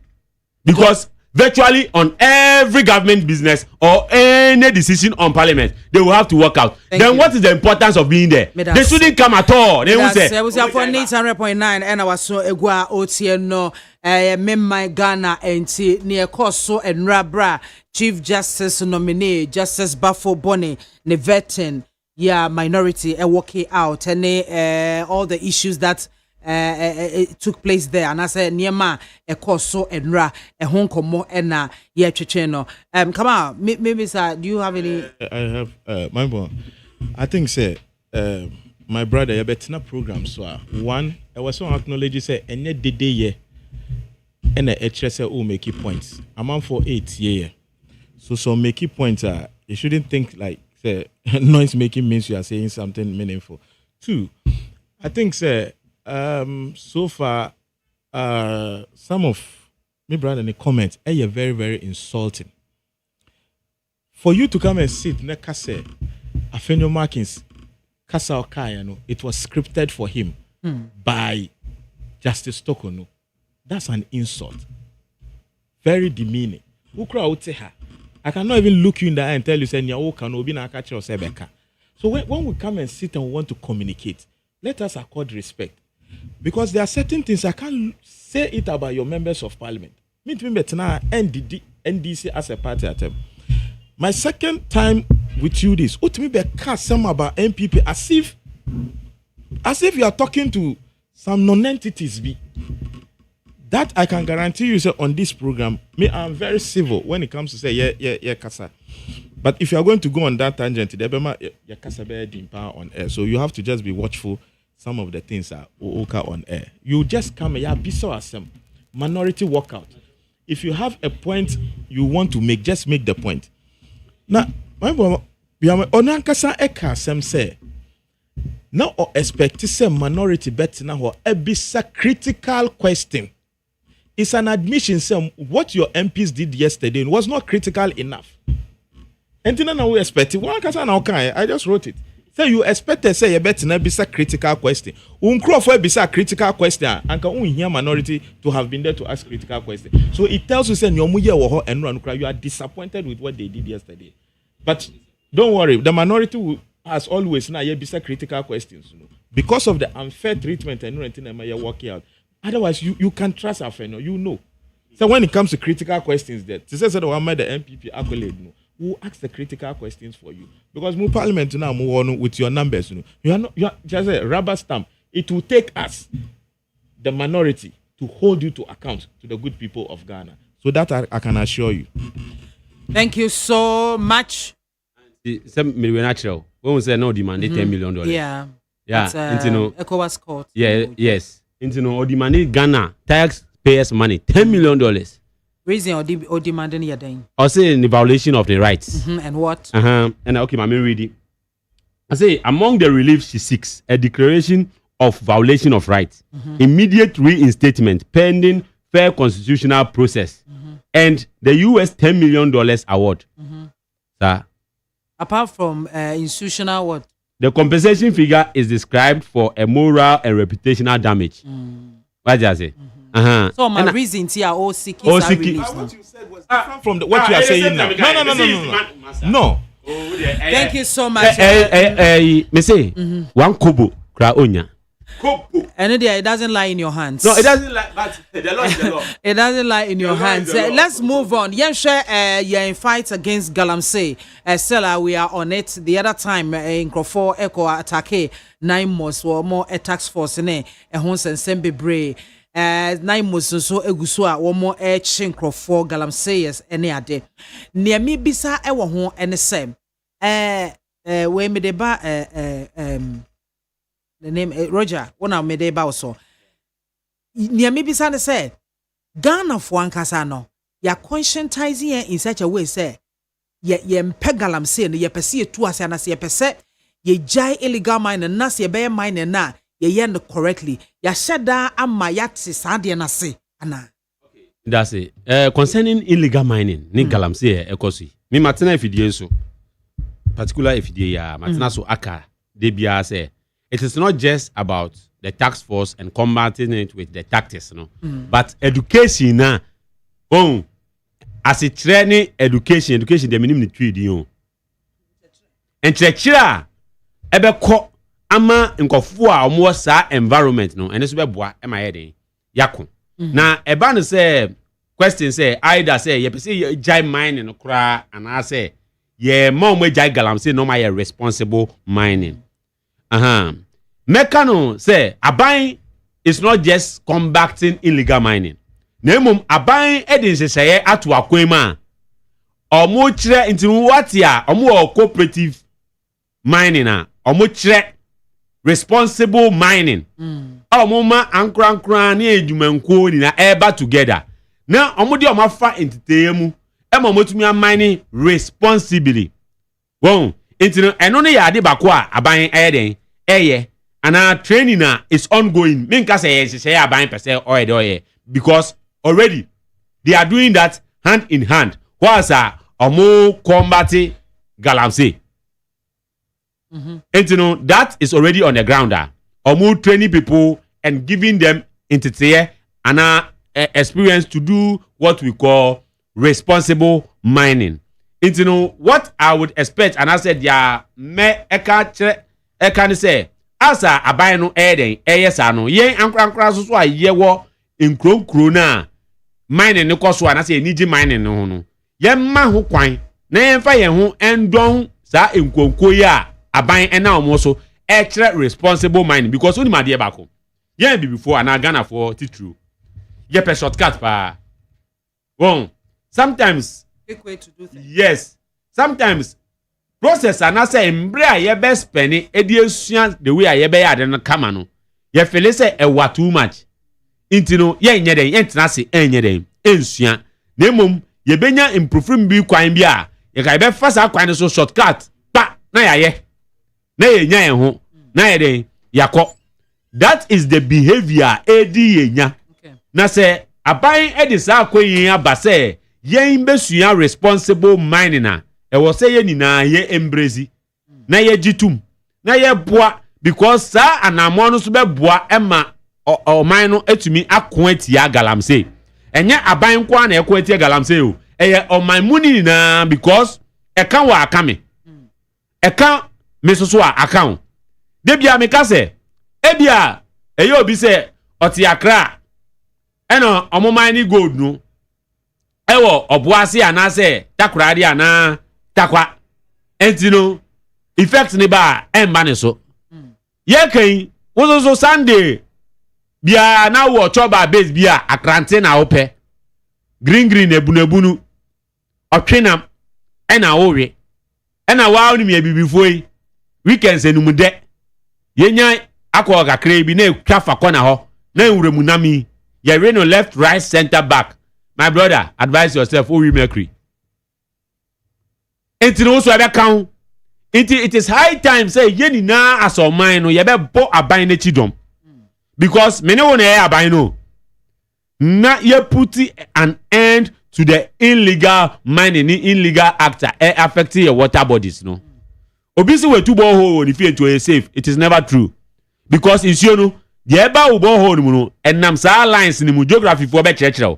Because virtually on every government business or any decision on parliament, they will have to work out. What is the importance of being there? They shouldn't come at all. They will say, was for 800.9 and I was so egua otieno my Ghana and near Koso and Rabra Chief Justice nominee Justice Bafo Bonnie ne vetting minority working out and all the issues that it took place there, and I said Niema a Koso and Ra a Hong Kong and Checheno. Come on, maybe sir, do you have any? I have my boy. I think say my brother you better program so one I was so acknowledge say any day ye and a HSL will make it points. I'm on for 8 year. So make it points you shouldn't think like say noise making means you are saying something meaningful. 2, I think say so far some of me brother in the comments are very, very insulting. For you to come and sit next say Afenyo Markins Kasa Okaya, it was scripted for him by Justice Tokono. That's an insult. Very demeaning. I cannot even look you in the eye and tell you say so when we come and sit and want to communicate, let us accord respect. Because there are certain things I can't say it about your members of parliament. Me NDC as a party at them. My second time with you this, me be cast some about MPP as if you are talking to some non-entities. That I can guarantee you, sir, on this program, me I'm very civil when it comes to say yeah, Kasa. But if you are going to go on that tangent, yeah, Kasa be on air. So you have to just be watchful. Some of the things are on air. You just come here, be so awesome. Minority walkout. If you have a point you want to make, just make the point. Now, my boy, Onankasa Eka Sem say Now or expect to say minority bet now a critical question. It's an admission say what your MPs did yesterday was not critical enough. And then now we expect it. I just wrote it. So you expect to say a bet na be a critical question. For be a critical question and can hear minority to have been there to ask critical question. So it tells you say you are disappointed with what they did yesterday. But don't worry, the minority has always now be critical questions. Because of the unfair treatment and you're working out. Otherwise, you can trust our friend, you know. So when it comes to critical questions, that this is the one made the MPP accolade. Who ask the critical questions for you? Because more parliament now move on with your numbers. You are not just a rubber stamp. It will take us, the minority, to hold you to account to the good people of Ghana. So that I can assure you. Thank you so much. Some million natural. When we say no demand, $10 million. Yeah. Yeah. ECOWAS court. Yeah. Yes. Or demanding Ghana taxpayers money $10 million. Reason or demanding your thing. I say in the violation of the rights. And what? And okay, I'm reading. I say among the relief she seeks a declaration of violation of rights, immediate reinstatement pending fair constitutional process, and the US $10 million award. Sir. Apart from institutional what? The compensation figure is described for a moral and reputational damage. What did I say? So my reasons here are all seeking. What you said was different from what you are saying now. No. Thank you so much. Me say one kobo kra onya. And it doesn't lie in your hands. No, it doesn't lie. But the law is the law. It doesn't lie in your hands. Let's move on. You're in fight against Galamsey. Stella, we are on it. The other time in Crawford Echo attack 9 months or more a tax force in a hons and sembe 9 months so egusua one more chin Crawford Galamsey any ade. Near me bisa ewo hon and same. We me deba the name Roger, one of me de bauso. Near me be say Ghana for one casano. Ya conscientizing in such a way, say, ye pegalam say, ye perceive to us and as ye perceive, ye jai illegal mine and nas ye bear mine and na, ye yen correctly. Ya shada and my yacht sandiana say, Anna. That's it. Concerning illegal mining, ni galam say, ekosi. Me matina if you so, particular if you matina so aka, debia say. It is not just about the tax force and combating it with the tactics, but education now. Oh, as a training education, the minimum trade you. And chechira, ebe ko ama nkofua omo sa environment no, and eso be boa e ma yede yakon. Na eba no say question say either say ye pese jai mining no kra and I say ye mo jai galamsey no ma ye responsible mining. Mekano say aban is not just combating illegal mining. Nemum aban edin say atu akwema. Omo kire inti watia omo cooperative mining na omo kire responsible mining. Omo ma ankran ni edwumankuo ni na eba together. Na omo de omo fa entitemu e ma motumi mining responsibly. Won inti no eno ne ya ade bako a aban eden eye. And our training is ongoing. Minka say aban per se oye because already they are doing that hand in hand. Whilst omo combating galamsey. And you know that is already on the ground. Omo training people and giving them entity and experience to do what we call responsible mining. And you know what I would expect, and I said, yeah, me eka say. Asa aban no eden eyesa no yen ankra so a yewo nkronkro na mining ne koso na say eniji mining no ho no yen ma ho kwan na yen fa yen ho endon sa enkonko ya aban ena omo so e kire responsible mining because oni made bako yen be before na Ghana for titru ye pe shortcut pa won sometimes quick way to do things. Yes, sometimes process and say embre a ye best penny ediesuan the way a ye be yade no kama no ye feel say e wa too much inti no ye nye den ye ntena se enye den ensuan na emom ye benya improve bi kwan bi a ye ka be fasa kwan so shortcut pa na ya ye na ye nya ye ho na yede yakọ. That is the behavior edi yenya. Na se aban edi sa akọyin aba se yen besua responsible mining na e wo se ye nyina ye embrace na ye jitum na ye boa because sa anamọ no so be boa ema oman no etumi akọ atia galamsey enye aban kwa na ekọ atia galamsey o eye oman muni na because eka wa akame eka mesoso a account de bia me ka se ebia eye obi se oti akra eno omoman ni gold no ewo obuase anase takurade ana takwa entino effect ni ba emba ne so ye kan wozo Sunday bia na wo choba base bia akrante na ope green ebunebunu otwenam ena wowe ena wa oni me bibifoi weekends enumude yenya akọ kakra bi na twafa kọ na ho na enwuremu nami ye reno left right center back. My brother, advise yourself, oh, mercury. It is high time, say, Yenny na as or mine, no, ye be bo a buying a chidom. Because many one a bino. Na ye put an end to the illegal mining, illegal actor affecting your water bodies, no. Obviously, we're too borehole if you're to a safe. It is never true. Because it's you know, the eba borehole, and namsa lines in the geography for better.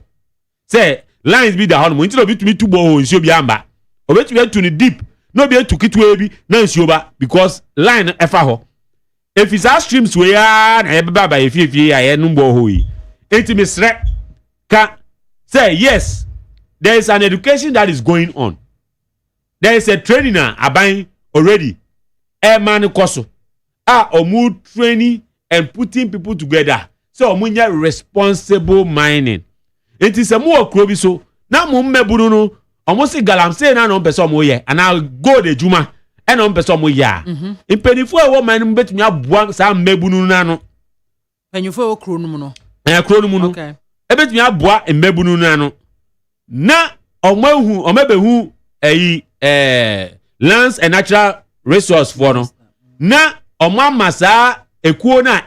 Say lines be the horn mo ntino bitumi tubo ho nsuo bi amba obetumi to ni deep no be to kitwe bi na nsuo ba because line efa ho if it's our streams we are na ebeba ba efie ya numbo ho yi etimi sre ka say yes there is an education that is going on, there is a training aban already man koso omu training and putting people together so omunya responsible mining. It is a more krobi so na mo mmebunu no omo si galamsey na no pese omo ye ana go de juma e no pese omo ya impenifo e wo man no betumi aboa sa mmebunu na no penifo e wo kro no mu no kro no mu no e betumi aboa mmebunu na no na omo behu lands and natural resource for no na omo amasa ekuo na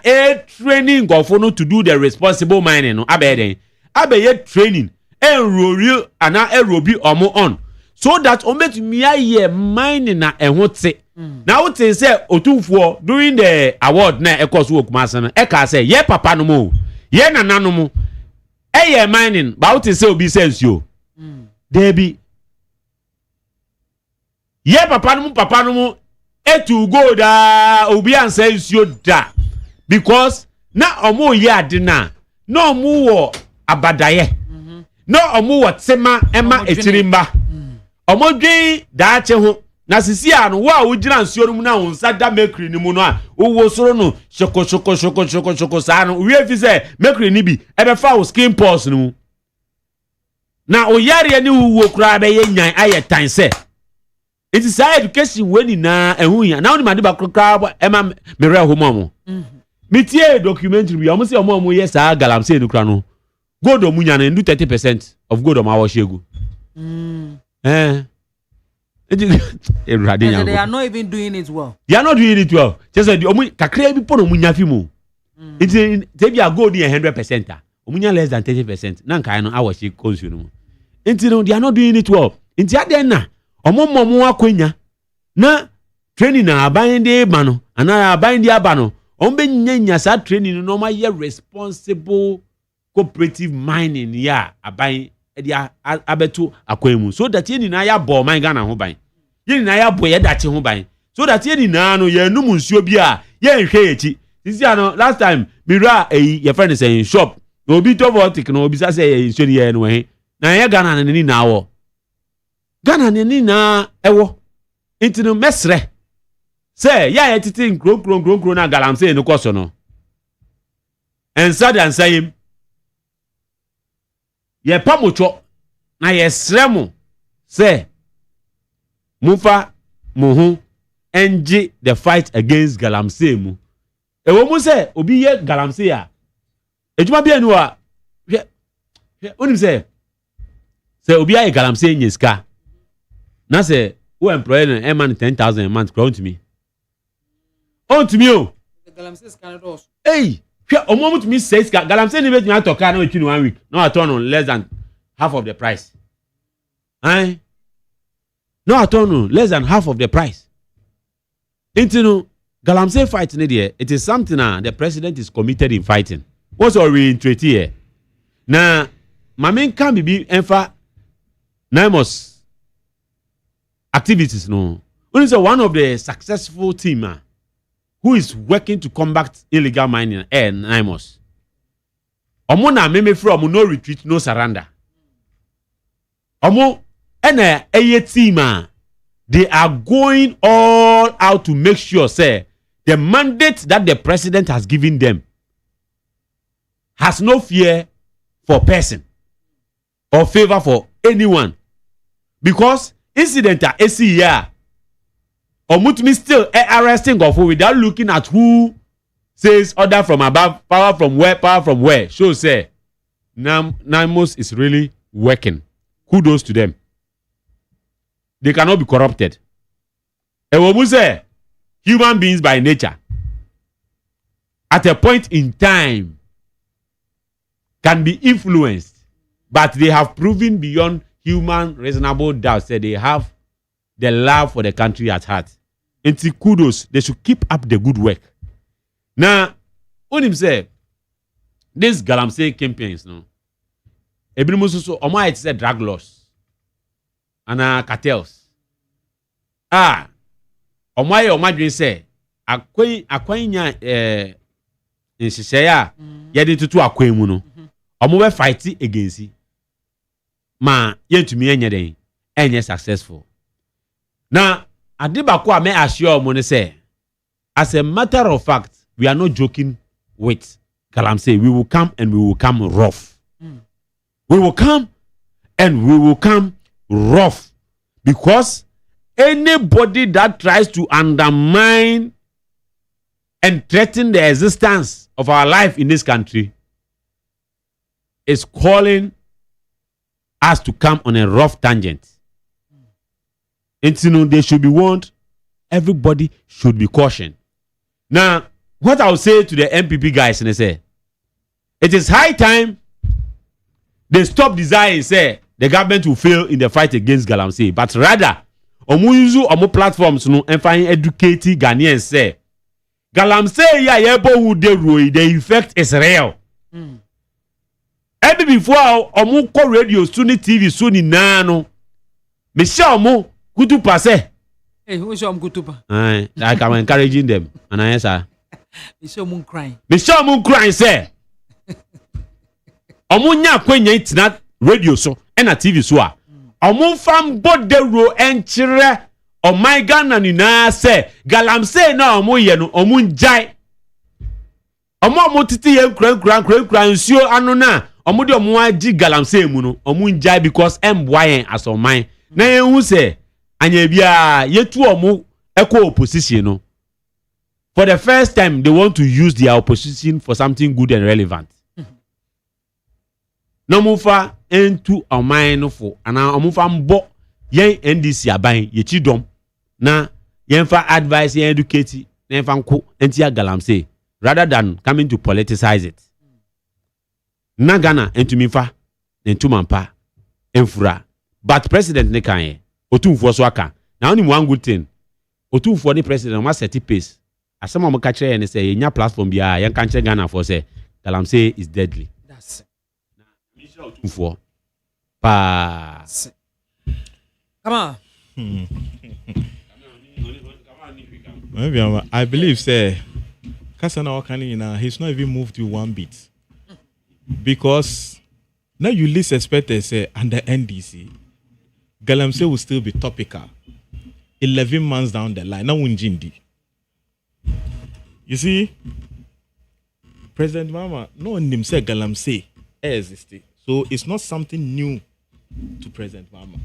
training gofo no to do the responsible mining no abeden abeye training enrori ana erobi omo on so that ometumi aye mining na ehote na wote say otumfuo during the award na ekoso okumase no eka say ye papa no mo ye nana no mo eye mining ba wote say obi sense yo debi ye papa no mo etu go da obi ansa nsuo da because na omo ye ade na omo wo abadaye no omo wotsema ema etirimba omo dwen daache ho na sisi anu wo a wogina nsuo no mu na wonsa da mercury ni mu no a wo soro no shoko sa no wie fi se mercury ni bi ebe fa wo skin pores no na oyare ni wo kura be ye nyan aye tan se it is high education we ni na ehun ya na oni ma de ba kura ema mere ho mo mitie documentary bi omo se omo ye sa galamsey no kura no gold omunya na ndu 30% of gold omo awashegu they are not even doing it well. They are not doing it well. Just like omu kakra bi pono omunya fi mu it they be a gold 100% omunya less than 30% na nkai no awashi konsu no no they are not doing it well nti aden na omo akwanya na training na aban de ma no ana aban de aba no ombe nyanya sa training no ma ye responsible cooperative mining ya aban dia abeto akwemu so that yeni na ya bo man Ghana ho ban yeni na ya bo ye dache ho ban so that yeni na no ye num nsuo bi a ye nhwe echi sisi ano last time mira your friend is in shop no obi to vortic no obi sa say nsuo ni ye no he na ye Ghana ni na wo Ghana ni na ewo intino mesre say ya ye titi nkro na galamsey no koso no ensa dan sayim ye pamocho na ye sremu say mufa muhu enji the fight against galamsey mu ewo mu say obi ye galamsey a ejuma bi anu a onim say obi ye galamsey nyeska na say who employ no eman 10,000 a month crowd to me on to me Galamsey is Canada. Hey, almost me says Galamsey ni betumi atoka na within 1 week. No at all less than half of the price. Aye. No at all less than half of the price. Into Galamsey fight there, it is something the president is committed in fighting. What's our reiterate here? Now, my main can be enfa NIMOS activities no. Only one of the successful team who is working to combat illegal mining NIMOS. Omo na meme from no retreat, no surrender. Omo ene eye team they are going all out to make sure say the mandate that the president has given them has no fear for person or favor for anyone. Because incident ACR or mutumi still arresting of without looking at who says order from above, power from where, shows say NIMOS is really working. Kudos to them. They cannot be corrupted. And say human beings by nature at a point in time can be influenced, but they have proven beyond human reasonable doubt that they have the love for the country at heart. And kudos, they should keep up the good work. Now, when him say this Galamsey campaigns, no, Ebimususo, Oma it said drug laws and cartels. Oma dream say akwanya nshisaya yede tutu akwemu no. Omo we fight against it. Ma yentumi enye den enye successful. Now, adibako ame assure mo ne say as a matter of fact, we are not joking with Galamsey. We will come and we will come rough. We will come and we will come rough because anybody that tries to undermine and threaten the existence of our life in this country is calling us to come on a rough tangent. And you know, they should be warned. Everybody should be cautioned. Now, what I will say to the MPP guys, and they say, it is high time they stop desiring, say, the government will fail in the fight against Galamsey, but rather, omu platforms no and find educated Ghanaians say Galamsey ya yebo who the effect is real. Every before omu ko radio suni TV suni nano me sha omu kutupa say hey who show kutupa like I'm encouraging them and I answer me show moon crying say omu nya kwenya itina radio so and a TV so a omu fam bodero enchire o my Ghana ni na say Galamsey na omu ye no omu njai omu titi ye kran nsuo anu na omu de omu agi Galamsey mu no omu njai because embwayen asoman na yehu say anya bia yetu omu eko opposition no for the first time they want to use their opposition for something good and relevant. No mufa into a mine for ana omufa mbo yen NDC aban ye chidom na yen fa advice yen educate yen fa nko entia Galamsey rather than coming to politicize it. Na Ghana entumi fa entuma mpa enfura but president ne kan ye otumfo so aka na only one good thing otumfo ni president ma set pace asema mo ka kire ne say yenya platform bia yen kan kire Ghana for say Galamsey is deadly. That's otumfo pa come on. Maybe I believe say Kasana Wakani he's not even moved you one bit. Because now you least expect say under NDC Galamsey will still be topical 11 months down the line. Now Unjindi. You see, President Mama, no one him say Galamsey existed. So it's not something new to President Mama.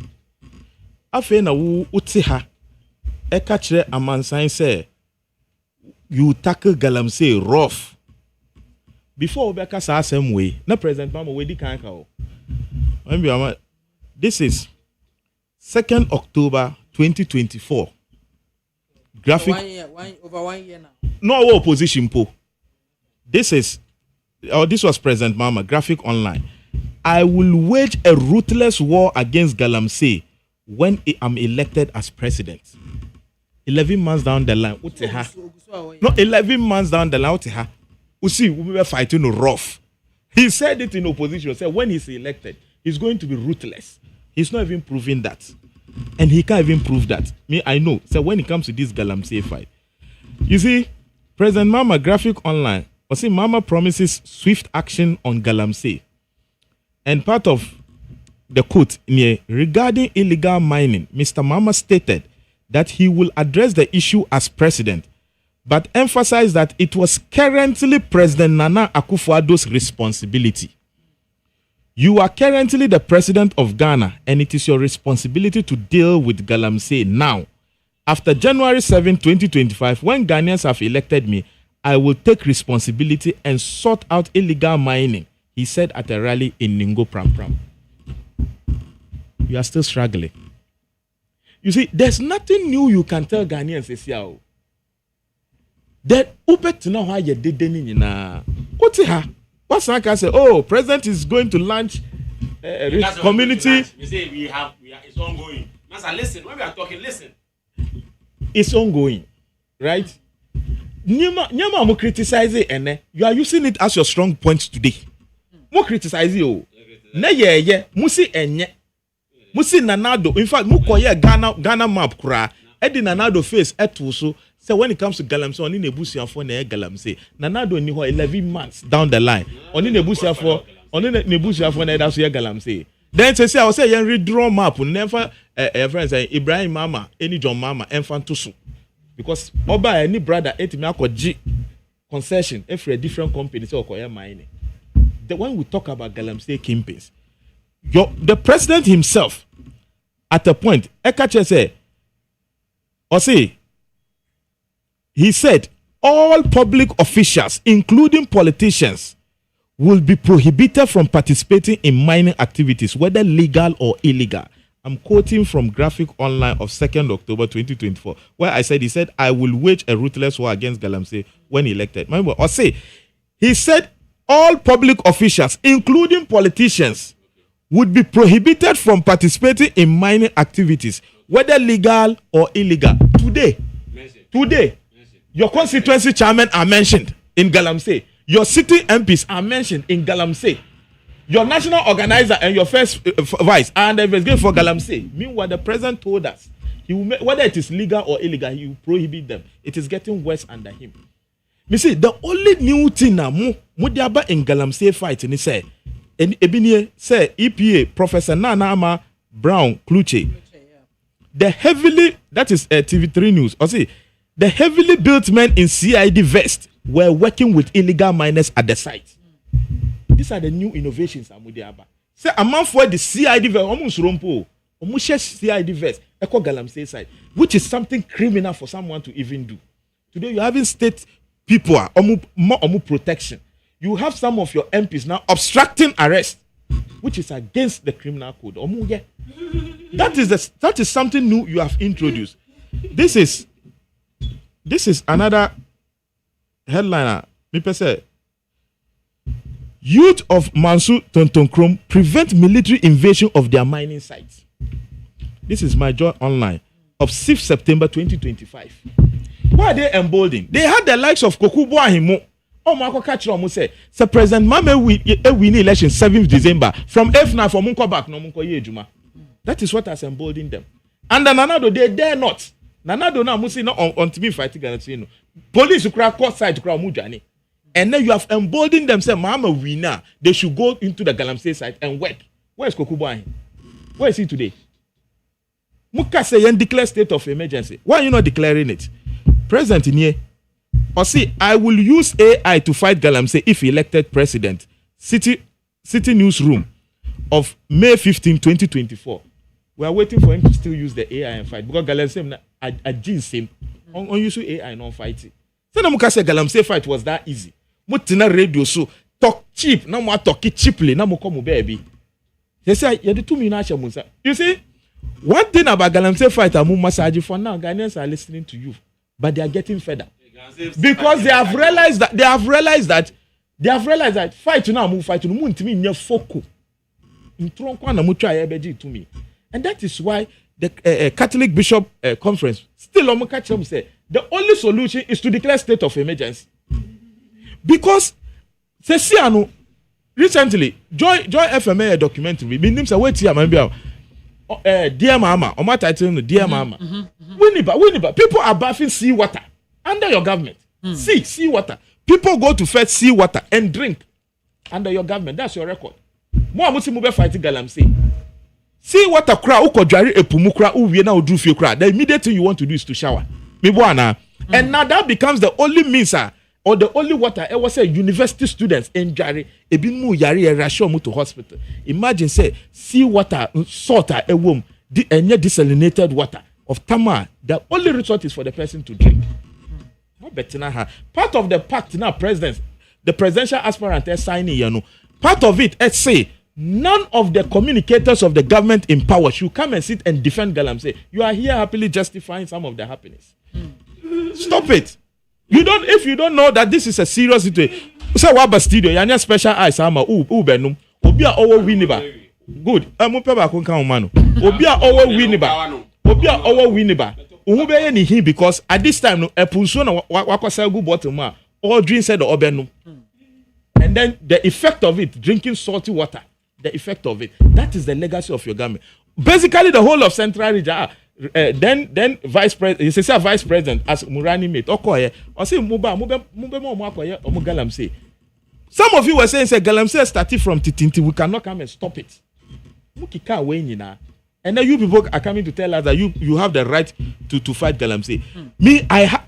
Afe na wu utiha eka kire amansan say you tackle Galamsey rough. Before we beka sa same way, na President Mama we di kan ka o. This is 2nd October 2024. graphic over 1 year now. No opposition po. This was President Mahama, graphic online. I will wage a ruthless war against Galamsey when I'm elected as president. 11 months down the line, no, 11 months down the line, we see we were fighting rough. He said it in opposition. Said when he's elected, he's going to be ruthless. He's not even proving that, and he can't even prove that. Me, I know. So when it comes to this Galamsey fight, you see, President Mahama, graphic online. I see Mama promises swift action on Galamsey. And part of the quote near regarding illegal mining, Mr. Mama stated that he will address the issue as president, but emphasized that it was currently President Nana Akufo-Addo's responsibility. You are currently the president of Ghana, and it is your responsibility to deal with Galamsey now. After January 7, 2025, when Ghanaians have elected me, I will take responsibility and sort out illegal mining, he said at a rally in Ningo Pram. You are still struggling. You see, there's nothing new you can tell Ghanaians this year. That upet now how you did na. What's it? What's that guy say? Oh, president is going to launch community. You say we have it's ongoing. Master, listen. When we are talking, listen. It's ongoing, right? Nyama mo criticize it, and you are using it as your strong point today. Mo criticize you. Na ye musi enye. Musi Nanado. In fact, mukoye Ghana map kura. Edi Nanado face etuso. So when it comes to Galamsey, oni nebusia for na Galamsey. Nanado ni ho 11 months down the line. Oni nebusia for na that's Galamsey. Then say I was say yen redraw map never friends say Ibrahim Mama, any John Mama, enfant tusu. Because oba any brother etimi akoji concession every different company say okoya mining. When we talk about Galamsey kingpins, the president himself at a point Ekache say or say he said all public officials including politicians will be prohibited from participating in mining activities whether legal or illegal. I'm quoting from graphic online of 2nd October 2024 where he said I will wage a ruthless war against Galamsey when elected. Remember, or say he said all public officials including politicians would be prohibited from participating in mining activities whether legal or illegal. Today your constituency chairmen are mentioned in Galamsey. Your city MPs are mentioned in Galamsey. Your national organizer and your first vice are under investigation for Galamsey. Meanwhile, the president told us he will whether it is legal or illegal, he will prohibit them. It is getting worse under him. Me see, the only new thing now, Mudiaba in Galamsey fight, and he said, and Ebinie say EPA Professor Nana Brown Kluche, the heavily that is TV3 News. Or see, the heavily built men in CID vest were working with illegal miners at the site. These are the new innovations. Amudiaba. Say a month for the CID vest, almost rompo, almost CID vest, Echo Galamsey side, which is something criminal for someone to even do. Today you having state people are more protection. You have some of your MPs now obstructing arrest, which is against the criminal code. That is something new you have introduced. This is another headliner. Me say, youth of Mansu Tontonkrom prevent military invasion of their mining sites. This is my joy online of 6th September 2025. Why are they emboldened? They had the likes of Kokubo Ahimo. Oh, Marco Kachiro say, Sir President Mame win election 7th December from FNA for Munko back no Munko Yejuma. That is what has emboldened them. And then Nanado, they dare not. Nanado now must not on to me fighting Galamsey. Police who crack court side to cry Mujani. And then you have emboldened them, say, Mama winner. They should go into the Galamsey site and work. Where is Kokubo Ahimo? Where is he today? Muka say and declare state of emergency. Why are you not declaring it? President in here. Or see, I will use AI to fight Galamsey if elected president. City newsroom of May 15, 2024. We are waiting for him to still use the AI and fight because Galamsey a jeans him on use AI non fighting. So na muka say Galamsey fight was that easy. Mutina radio so talk cheap. Na mo talk cheaply. Na mo come baby. They say you the 2 minutes. You see, one thing about Galamsey fight amu massage for now Ghanaians are listening to you. but they are getting fed up because they have realized that fight now move fight no ntimi nya foko ntronko na mo try ebeji to me, and that is why the Catholic Bishop Conference still on catch them say the only solution is to declare state of emergency because Sesiano recently Joy FMA documentary meaning say wait here man dear mama or my title dear mama Winiba people are bathing sea water under your government. Sea water. People go to fetch sea water and drink under your government. That's your record. Mo amusi mo be fighting galamsey. Sea water kra uko dware epumu kra uwie na odru fie kra. The immediate thing you want to do is to shower. And now that becomes the only means or the only water I was say university students in Jari ebi mu yare e rasho mu to hospital. Imagine say sea water salt e wom enye desalinated water of Tama. The only resort is for the person to drink. Part of the pact now, the presidential aspirant is signing. Part of it, let's say, none of the communicators of the government in power should come and sit and defend Galamsey. You are here happily justifying some of the happiness. Stop it. If you don't know that this is a serious situation. Say what studio, you need special eyes. Benum. Obia owo winiba. Good. Mupeba kunka umano. Obia owo winiba. Obia owo winiba. Because at this time no epunso na wakosel go bottom ma all drink said the obenu. And then the effect of it, drinking salty water, the effect of it, that is the legacy of your government. Basically the whole of Central Region then vice president, you say vice president as Murani mate okoye or say mube mo akoye o Galamsey. Some of you were saying say Galamsey started from Titinti, we cannot come and stop it. Mukika we nyina. And then you people are coming to tell us that you have the right to fight Galamsey.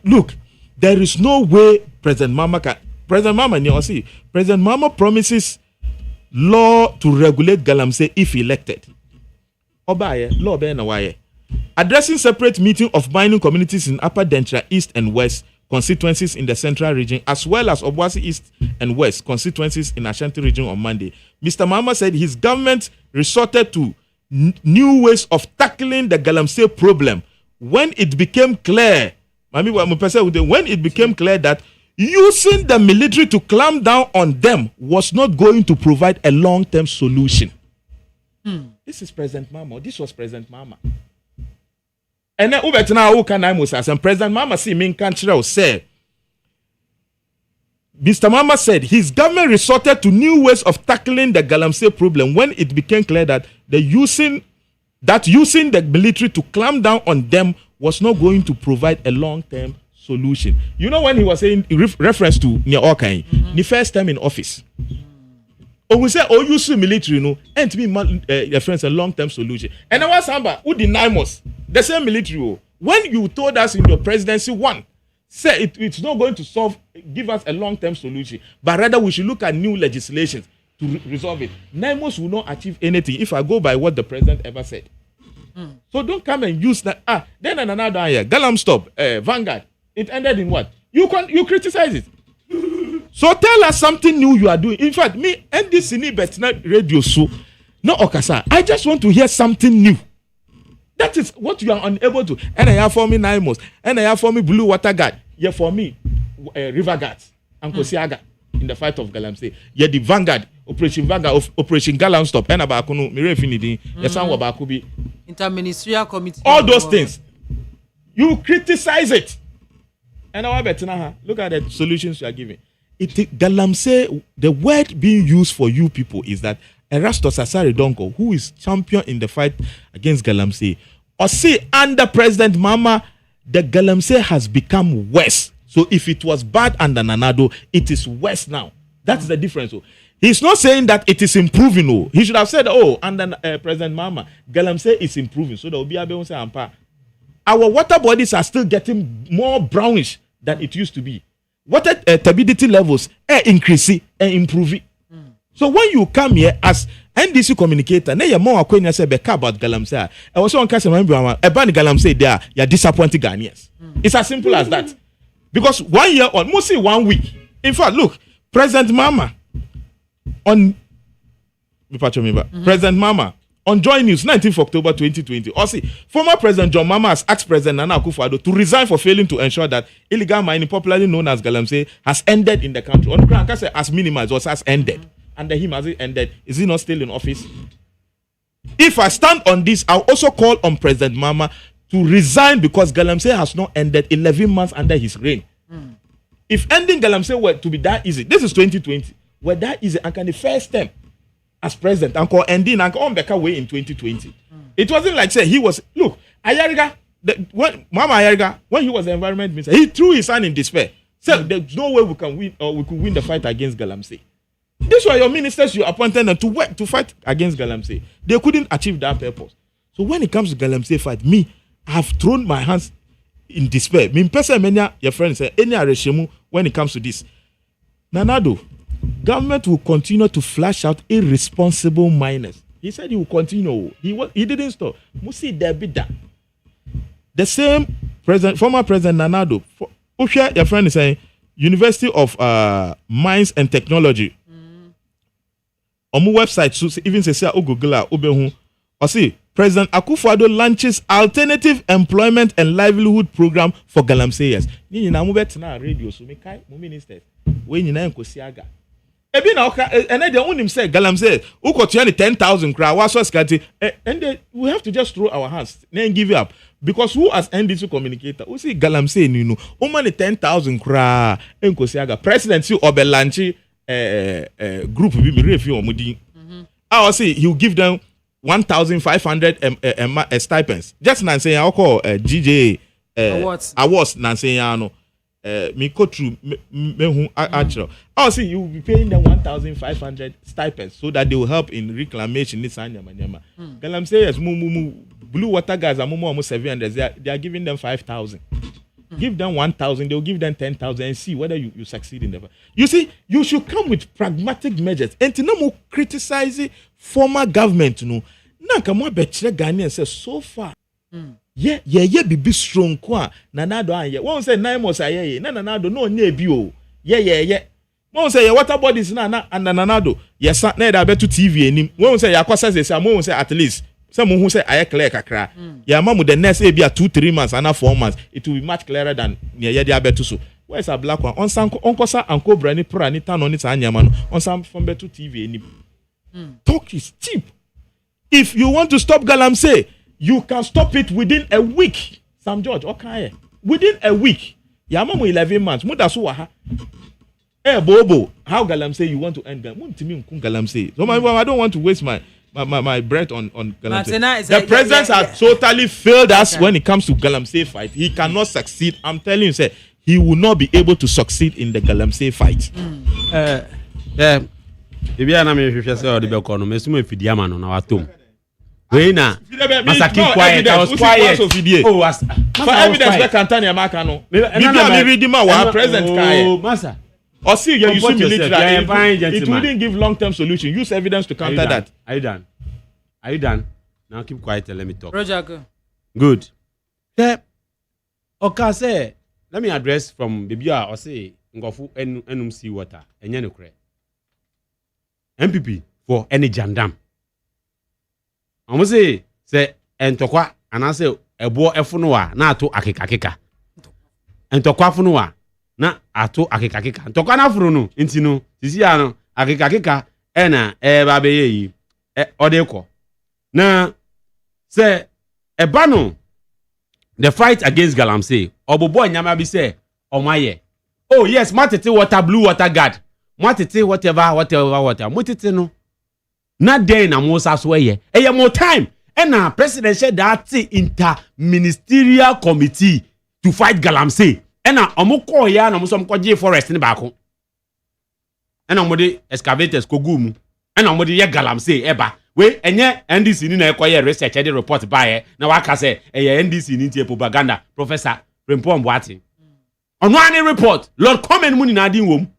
Look, there is no way President Mama promises law to regulate Galamsey if elected. Obaye, law be na waye. Addressing separate meeting of mining communities in Upper Dentra East and West constituencies in the Central Region, as well as Obuasi East and West constituencies in Ashanti Region on Monday, Mr. Mama said his government resorted to new ways of tackling the Galamsey problem when it became clear that using the military to clamp down on them was not going to provide a long-term solution. This is President Mama. This was President Mama. And then President Mama said Mr. Mama said his government resorted to new ways of tackling the Galamsey problem when it became clear that using the military to clamp down on them was not going to provide a long-term solution. You know when he was saying reference to Nia Okai, the first time in office. We say use military no and to be reference a long-term solution. And I was samba who deny us the same military. When you told us in your presidency say it's not going to give us a long-term solution, but rather we should look at new legislation to resolve it. NIMOS will not achieve anything if I go by what the president ever said. So don't come and use that. Then another year, Galam stop, Vanguard. It ended in what? You criticize it. So tell us something new you are doing. In fact, me and this radio so no okasa. I just want to hear something new. That is what you are unable to. And I have for me NIMOS. And I have for me Blue Water Guard. Yeah, for me River Guards and Kosiaga in the fight of Galamsey. Yeah, the Vanguard, Operation Galam Stop. And Abakunu, Mirefinidi, Yasan Wabakubi. Interministerial Committee. All those things. You criticize it. And our look at the solutions you are giving. Galamsey, the word being used for you people is that Erastus Asare Donko, who is champion in the fight against Galamsey, or say under President Mama, the Galamsey has become worse. So if it was bad under Nanado, it is worse now. That's the difference. He's not saying that it is improving. He should have said, under President Mama, Galamsey is improving. So there will be a Ampa. Our water bodies are still getting more brownish than it used to be. Water turbidity levels are increasing and improving. So when you come here as NDC communicator, now you're more acquainted about Galamsey. I was on Casa MAAME BIAMAH Galamsey there, you're disappointing Ghanaians. It's as simple as that. Because 1 year on, mostly 1 week. In fact, look, President Mama on Joy News, 19th October 2020. Also, former President John Mahama has asked President Nana Akufo-Addo to resign for failing to ensure that illegal mining, popularly known as galamsey, has ended in the country. On the ground, as minimized, also has ended. Under him, has it ended? Is he not still in office? If I stand on this, I'll also call on President Mahama to resign because galamsey has not ended 11 months under his reign. If ending galamsey were to be that easy, this is 2020, were that easy, and can the first term as president and call ending and on back away in 2020. It wasn't like say he was Ayariga, Mama Ayariga, when he was the environment minister, he threw his hand in despair. Said there's no way we can win or we could win the fight against galamsey. These were your ministers you appointed them to work to fight against galamsey. They couldn't achieve that purpose. So when it comes to galamsey fight, me, I have thrown my hands in despair. Me person many your friends say any arreshemu when it comes to this. Nanado, government will continue to flash out irresponsible miners. He said he will continue. He didn't stop. Musi Debida. The same former president Nanado. Your friend is saying University of Mines and Technology. On my website, so even say Google or see President Akufo-Addo launches alternative employment and livelihood program for galamseyers. Ni na mo betina radio so me kai mo ministers. We nyina nkosiaga. Ebi na oka ene de unim say galamsey ukotua ni 10,000 kra waso skati and we have to just throw our hands then give up because who as NDC communicator we see galamsey ni no o man 10,000 kra nkosiaga president si obelanchi group bi me refi omudi I see he will give them 1,500 stipends. Just Nancy, I'll call GJ awards Nancy Ano. Me go through me actual. I'll see you will be paying them 1,500 stipends so that they will help in reclamation. This anyama. Galamseyers, blue water guys are almost 700. They are giving them 5,000. Give them 1,000, they'll give them 10,000 and see whether you succeed in that. You see, you should come with pragmatic measures. And to no more criticizing former government, no. Nanka mo betre Ghanaian say so far. Yeah, be strong kwa. Nanado anye. One say 9 months aye. Nanado no nye bi o. Yeah. One say water bodies na and nanado. Yes, na da betu TV enim. One say yakwasa say mo say at least. Some who say I clear kakra. Yeah, mamu the next maybe 2-3 months and 4 months. It will be much clearer than near the abetu so. Where's a black one? On sanko onkosa anko brani prani tan on it anyamano. On some from betu TV enim. Talk is cheap. If you want to stop galamsey, you can stop it within a week. Sam George, okay. Within a week. Yamamu 11 months. Mudasu waha. Bobo, how galamsey you want to end galamsey? So I don't want to waste my breath on galamsey. The president has totally failed us when it comes to galamsey fight. He cannot succeed. I'm telling you, sir, he will not be able to succeed in the galamsey fight. If you are not sure the Belcono, Messume Fidiamano, now at home. Wena, Masa keep quiet. I was quiet. Oh, for evidence, we can't tell you, Makano. Maybe read him our present guy. Masa. Or see, you use military. It wouldn't give long-term solution. Use evidence to counter that. Are you done? Now keep quiet and let me talk. Roger, go. Good. Okay, say, let me address from Bibia or say, Ngofu NMC water, and Yanukre. MPP for any jandam. I must say entokwa and I say a boy efunua na to akikakika. Entokwa funua na ato akikakika. Entokwa na funu intino sisi ano akikakika ena babeye yi odeko. Na say ebano the fight against galamsey obobo nyama bi say omaye. Oh yes, matete water blue water guard. Matete whatever. Mutete no. Not day na Musa sweye. More time. And now president said that inter-ministerial committee to fight galamsey. And now omoko ya na musom kwaje forest ni bako. And now mode excavators kogumu. And now mode ye galamsey eba. We enye NDC ni na ekoye research edi report bae na waka say NDC ni tie propaganda Professor Rempon Boati. On one report Lord comment muni na adin wom.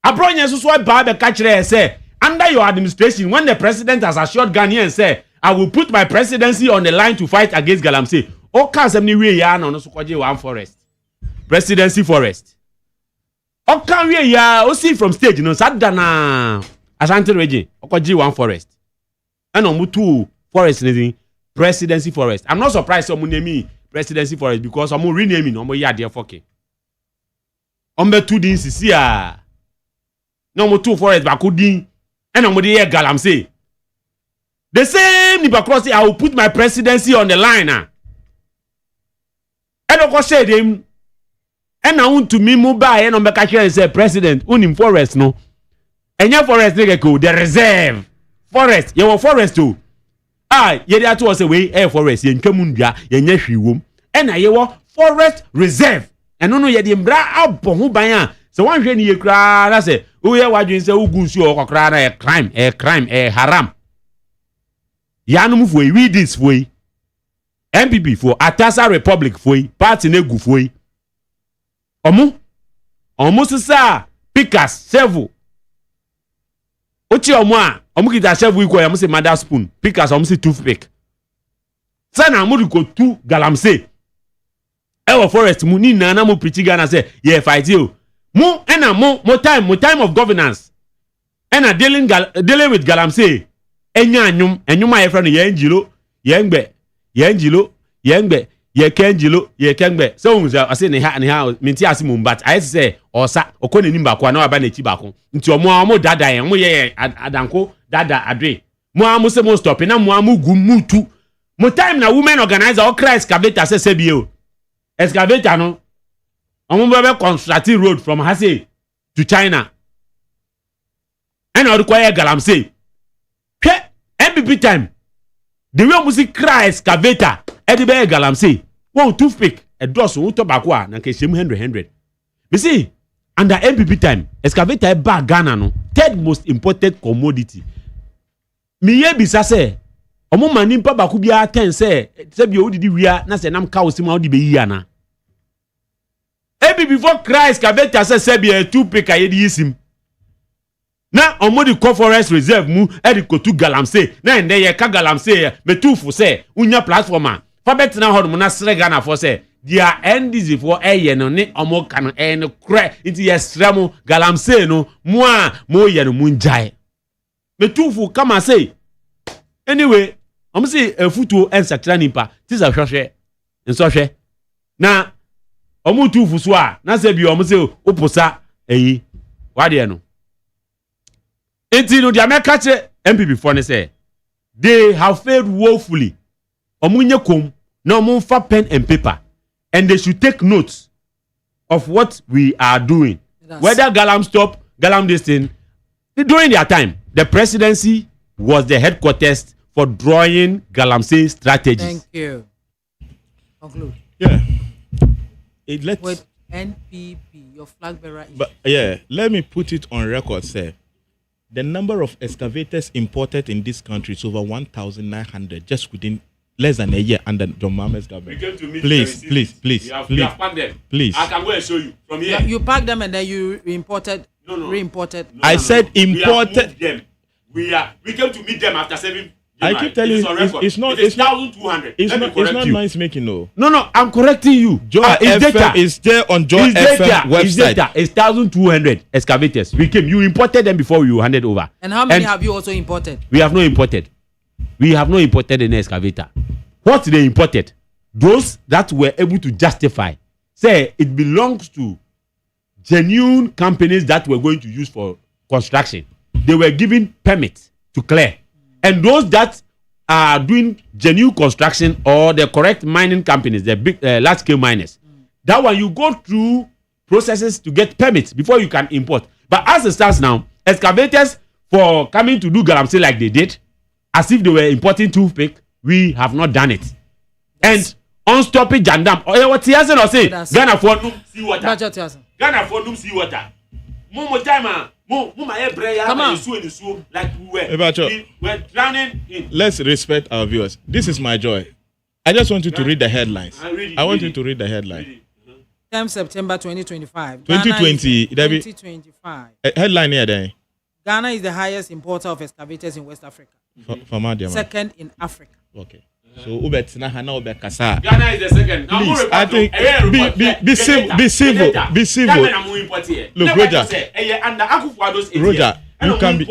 Abronya so ba catch say under your administration when the president has assured Ghanaians say I will put my presidency on the line to fight against galamsey. O ka sem ni we ya na no so kwaje one forest. Presidency forest. O kan we ya o see from stage no sadda na Ashanti region o kwaje one forest. And omutu forest anything presidency forest. I'm not surprised someone name me presidency forest because I'm renaming omo ya there fucking. Ombe 2 din sisi a. No mo 2 forest ba ko din. And omo dey galamsey. The same nipa cross I will put my presidency on the line now. And of course say them and I want to me move by and omo catch say president unim forest no. Enya forest nigga go the reserve. Forest, you forest too. Ye dey to say we forest ye ntwamu ndua ye nya hwiwom. And ye forest reserve. And no ye dey mbra abon ho ban a se wan hwe ni ye kra na se wo ye wadwen se ugu nsu o kokra na crime haram. Yanum foi we this foi. MPP for Atasa Republic foi party na gu foi. Omo sisa pickers several. Ochi omo a omo kita several iko ya mo se mother spoon pickers omo se toothpick. Sana mo ko tu galamsey. Ewo forest mu ni na mo preach Ghana say ye fight you. Mo ena mo time of governance. Ena dealing with galamsey. Enya anyum a yefra no yengbe ye kenjilo ye kengbe so unza ase ne ha minti ase mum but I say osa okoni nimba kwa na aba na chi bako nti omo dada yen mo ye adanko dada adwe mo amu se mo stop na mo amu gumutu mo time na women organizer o cry excavator se sebie excavator no omo be constructing road from Hase to China and o require galamsey MPP time the way music cry excavator Edibe galamsey one toothpick a dozen who tobacco na ke 100 you see under MPP time excavator ba Ghana no third most imported commodity me ye bisa say omo mani mpa ba ku bia 10 say bi odidi wia na say nam ka osima odi be yi ana MPP before cry excavator say bi toothpick ayedi yisim na omo di forest reserve mu edi kotu galamsey na ende ye ka galamsey me tufu say unya platform fa betina hodum na sre Ghana for say dia NDC for eye no ne omo kan no kre inti yesra mu galamsey no mu a mo ye no munjai me tufu kama say anyway omo say efutuo ensakra nipa tisa hwehwe nso hwe na omo tufu so a na say bi omo say oposa eyi wade no enti no dia mekache MPP for ne say they have failed woefully omunye kom na omunfa pen and paper and they should take note of what we are doing. Whether Galam stop Galam this thing during their time the presidency was the headquarters for drawing galamsey strategies. Thank you. Conclude. Yeah. Let's with NPP your flag bearer is but yeah, let me put it on record, sir. The number of excavators imported in this country is over 1,900 just within less than a year under John Mahama's government. Please. We have packed them. Please. I can go and show you from here. you packed them and then you imported, re-imported. I said imported. We came to meet them after 7. I keep telling you, it's not 1,200. It's not nice making no. No, I'm correcting you. Joy FM is there on Joy FM website. It's 1,200 excavators. We came. You imported them before you handed over. And how many have you also imported? We have not imported. We have not imported any excavator. What they imported? Those that were able to justify. Say it belongs to genuine companies that were going to use for construction. They were given permits to clear. And those that are doing genuine construction or the correct mining companies, the big large scale miners, that one you go through processes to get permits before you can import. But as it stands now, excavators for coming to do galamsey like they did, as if they were importing toothpick, we have not done it. And unstopping jandam. Oh, what he has or say? Ghana for no sea water. Ghana for no sea water. More time. Come on. Like we were drowning in. Let's respect our viewers. This is my joy. I just want you to read the headlines. I want you to read the headline. 10 September 2025. 2020. 2025. Headline here then. Ghana is the highest importer of excavators in West Africa. Second in Africa. Okay. So Ghana is the second. Please, I think be civil. Look, Roger. You can be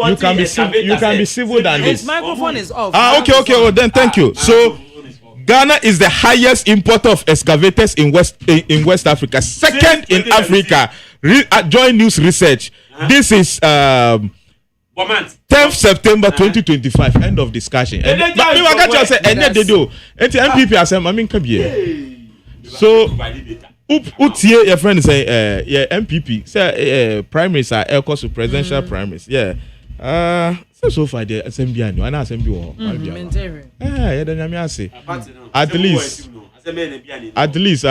civil than His this. microphone is off. Okay. Oh, then thank you. So Ghana is the highest importer of excavators in West Africa, second in Africa. Joint News Research. This is 10th September 2025. End of discussion. So utie your friend say MPP say primaries are equal to presidential primaries. Yeah. So far the assembly and assembly at least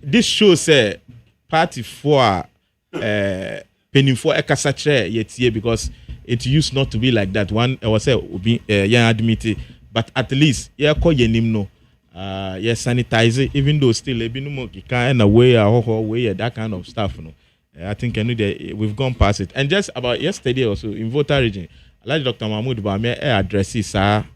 this show say party for penny for ekasa kire because it used not to be like that. One I was say obi admit, but at least call yenim no sanitize it, even though still kind of way that kind of stuff. No, I think we've gone past it. And just about yesterday also in Volta region, like Dr. Mahmoud Bame addresses our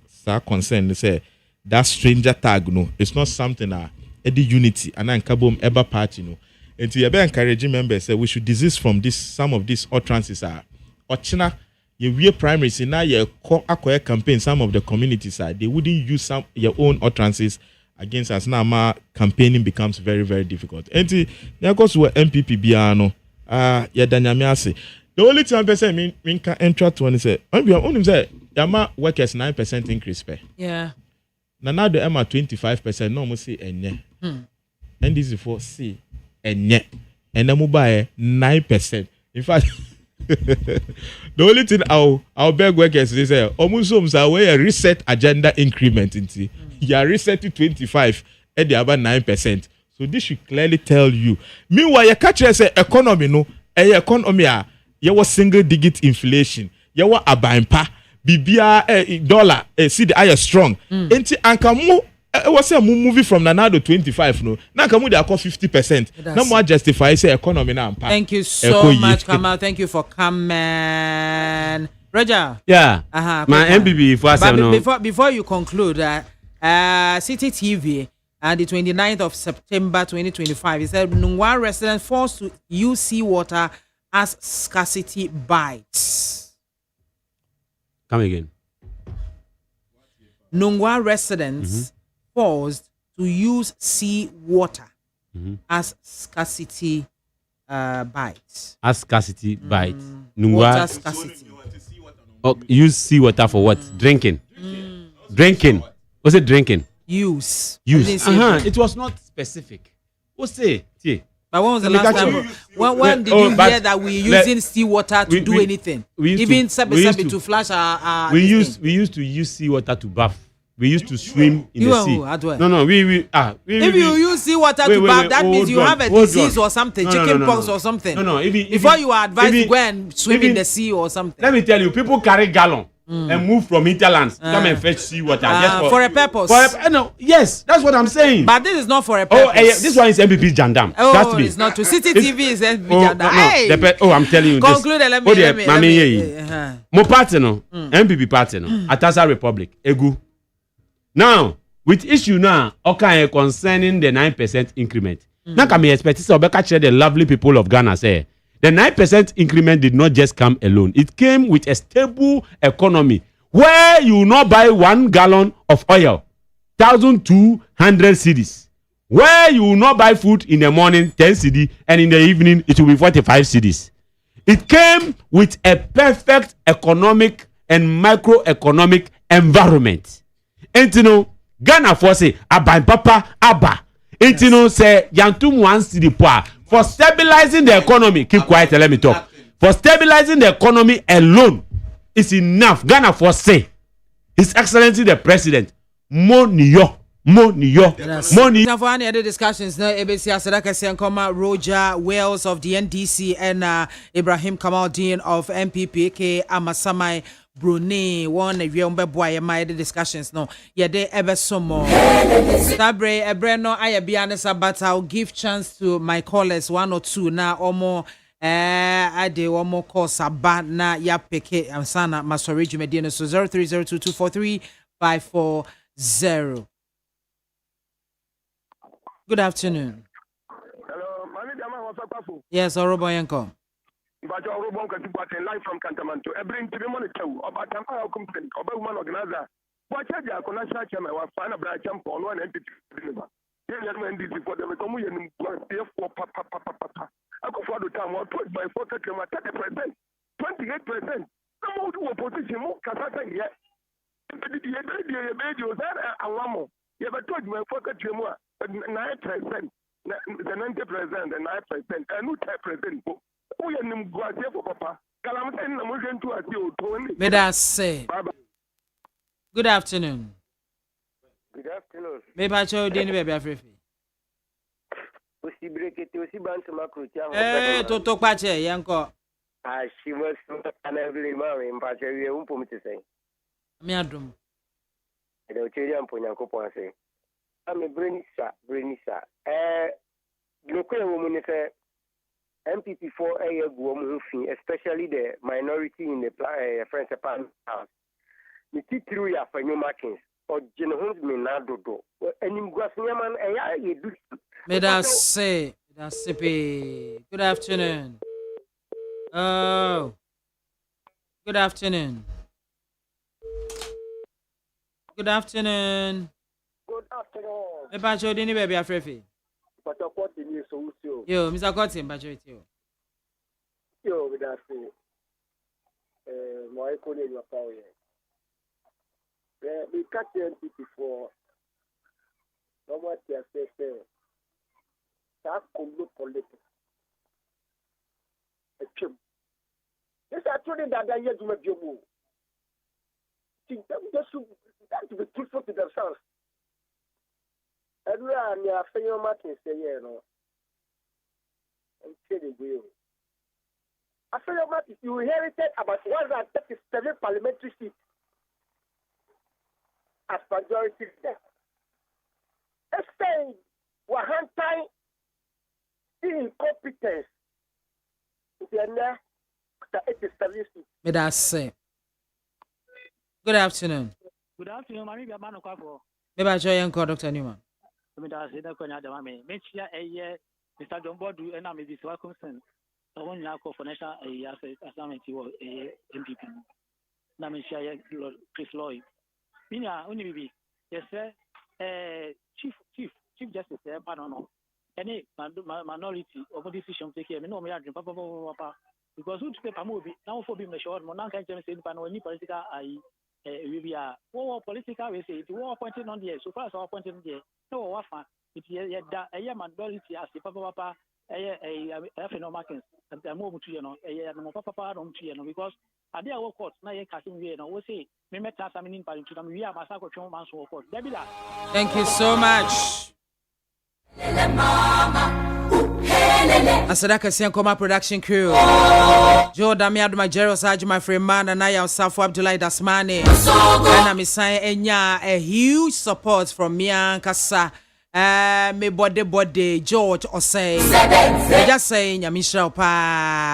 concern. They say that stranger tag no, it's not something the unity and then kabom ever party no. And to be encouraging members say we should desist from this. Some of these utterances are Ochina. Your primaries now your acquire campaign. Some of the communities they wouldn't use some your own utterances against us. Now my campaigning becomes very, very difficult. And there goes to MPP biano. The only time person mean can enter to one say only say Yama workers 9% increase pay. Yeah. Now the Emma 25%. No mo say enye. And this is for see enye. And then buy 9%. In fact. The only thing I'll beg workers is say almost a reset agenda increment into you are reset to 25 and the about 9%. So this should clearly tell you. Meanwhile, you catch say economy no economy you was single digit inflation. You were a bimpa bibia dollar see the eye strong. Enti ankamu was a movie from Nanado 25 no. Now come with 50%. No more justify say economy now. Thank you so much, Kamal. Thank you for coming. Roger. Yeah. My MPP before you conclude, City TV the 29th of September 2025, he said Nungwa residents forced to use seawater as scarcity bites. Come again. Nungwa residents forced to use seawater as scarcity bites. As scarcity bites. Water scarcity. Oh, use seawater for what? Drinking. Drinking. Was it drinking? Use. It was not specific. What's it? But when was the last time? When did you hear that we're using seawater to do anything? Even to flash our we used to use seawater to bath. We used to swim in the sea. No. If you use seawater to bath, that means you have a disease or something, chickenpox or something. No. Before you are advised to go and swim in the sea or something. Let me tell you, people carry gallon and move from hinterlands come and fetch seawater just for a purpose. Yes, that's what I'm saying. But this is not for a purpose. This one is MPP Jandam. It's not to City TV is MPP Jandam. I'm telling you. Conclude. Let me. Mo party no, MPP party no, Atasa Republic, Egu. Now, with issue now, okay, concerning the 9% increment. Now, can we expect to the lovely people of Ghana say the 9% increment did not just come alone. It came with a stable economy where you will not buy 1 gallon of oil, 1,200 cedis. Where you will not buy food in the morning, 10 cedi, and in the evening, it will be 45 cedis. It came with a perfect economic and microeconomic environment. And you know, Ghana for say, Abba Papa, Abba. And you know, say, Yantum wants the poor. For stabilizing the economy, keep quiet and let me talk. For stabilizing the economy alone is enough. Ghana for say, His Excellency the President, Mo Niyo. Now for any other discussions, ABC Asadaka Senkoma, Roger Wales of the NDC, and Ibrahim Kamaldeen of MPP, aka Amasamai Brunei, one of your boy, my discussions. No, yeah, they ever so more. Sabre, Ebreno, I be honest, but I'll give chance to my callers, 1 or 2 now or more. I did one more call Sabat na ya peke Amsana Masoriji Medina, so 0302243540. Good afternoon. Hello, Mami Biamah AkwaFo. Yes, Orobo Yanko. But your robot can live from Cantamanto. I bring to the money too about Tampa complaint about one organizer. But I can't national chairman was fan of Black Champ on one entity. For the communion, therefore, papa. I go for the time or put my focus to 30%, 28%. Some more to opposition, more Casata yet. The baby was there a lamo. You ever told my focus to more 9%, the 90% and 9%, and no 10%. May I say? Good afternoon. Good afternoon. Maybe I told you, baby, I'm Toto Pache, Yanko. She was an every man in Pache, you won't put me to say. Me, I do. I don't tell you, I'm putting a say. I'm a brainy, sir. Local woman is MPP4 a woman, especially the minority in the French Japan house. Me through ya for new markings or general me na do. And you go man you do. May I say, that's good afternoon. Oh, good afternoon. Good afternoon. Good afternoon. Me pacho dini baby afrefi. But I got the news so. Yo, Mr. Cotton, pacho with you. Yo, with that say, my colleague was power. We cut the NPP for no what they say. That could look political. It's actually that they are doing your move. They should be truthful to themselves. And we are near Fayor Martin say, you know. And say the will. Fayor Martin, you inherited about 137 parliamentary seats as majority there. It's saying, we're hand-tying incompetence. May I say? Good afternoon. Good afternoon, MAAME BIAMAH AKWAFO. Maybe I join Dr. Newman. Mr. John Bodu and I'm a Wisconsin. I want to call for national assignment MPP. Now, share Chris Lloyd. Mina, only be yes, sir. Chief Justice, I don't know. Any minority of decision taken, no, me papa. Because who to pay Pamobi now for being short, Monanka and James any political we are political, we say, it was appointed on the air, so far as appointed there. No, wafa, it is a minority as the papa, a markings, and the move to no papa don't because I dare work court, now you're casting we know, we say, me met us, I mean, to them, we are Masako Chomas court. Thank you so much. Asadaka Siankoma production crew. Joe Damiado Majero Saji, my friend man, and I am Safo Abdullah Dasmani. And I'm saying a huge support from Mian Kasa. Me body George Osei. Just saying, Yamisha Pa.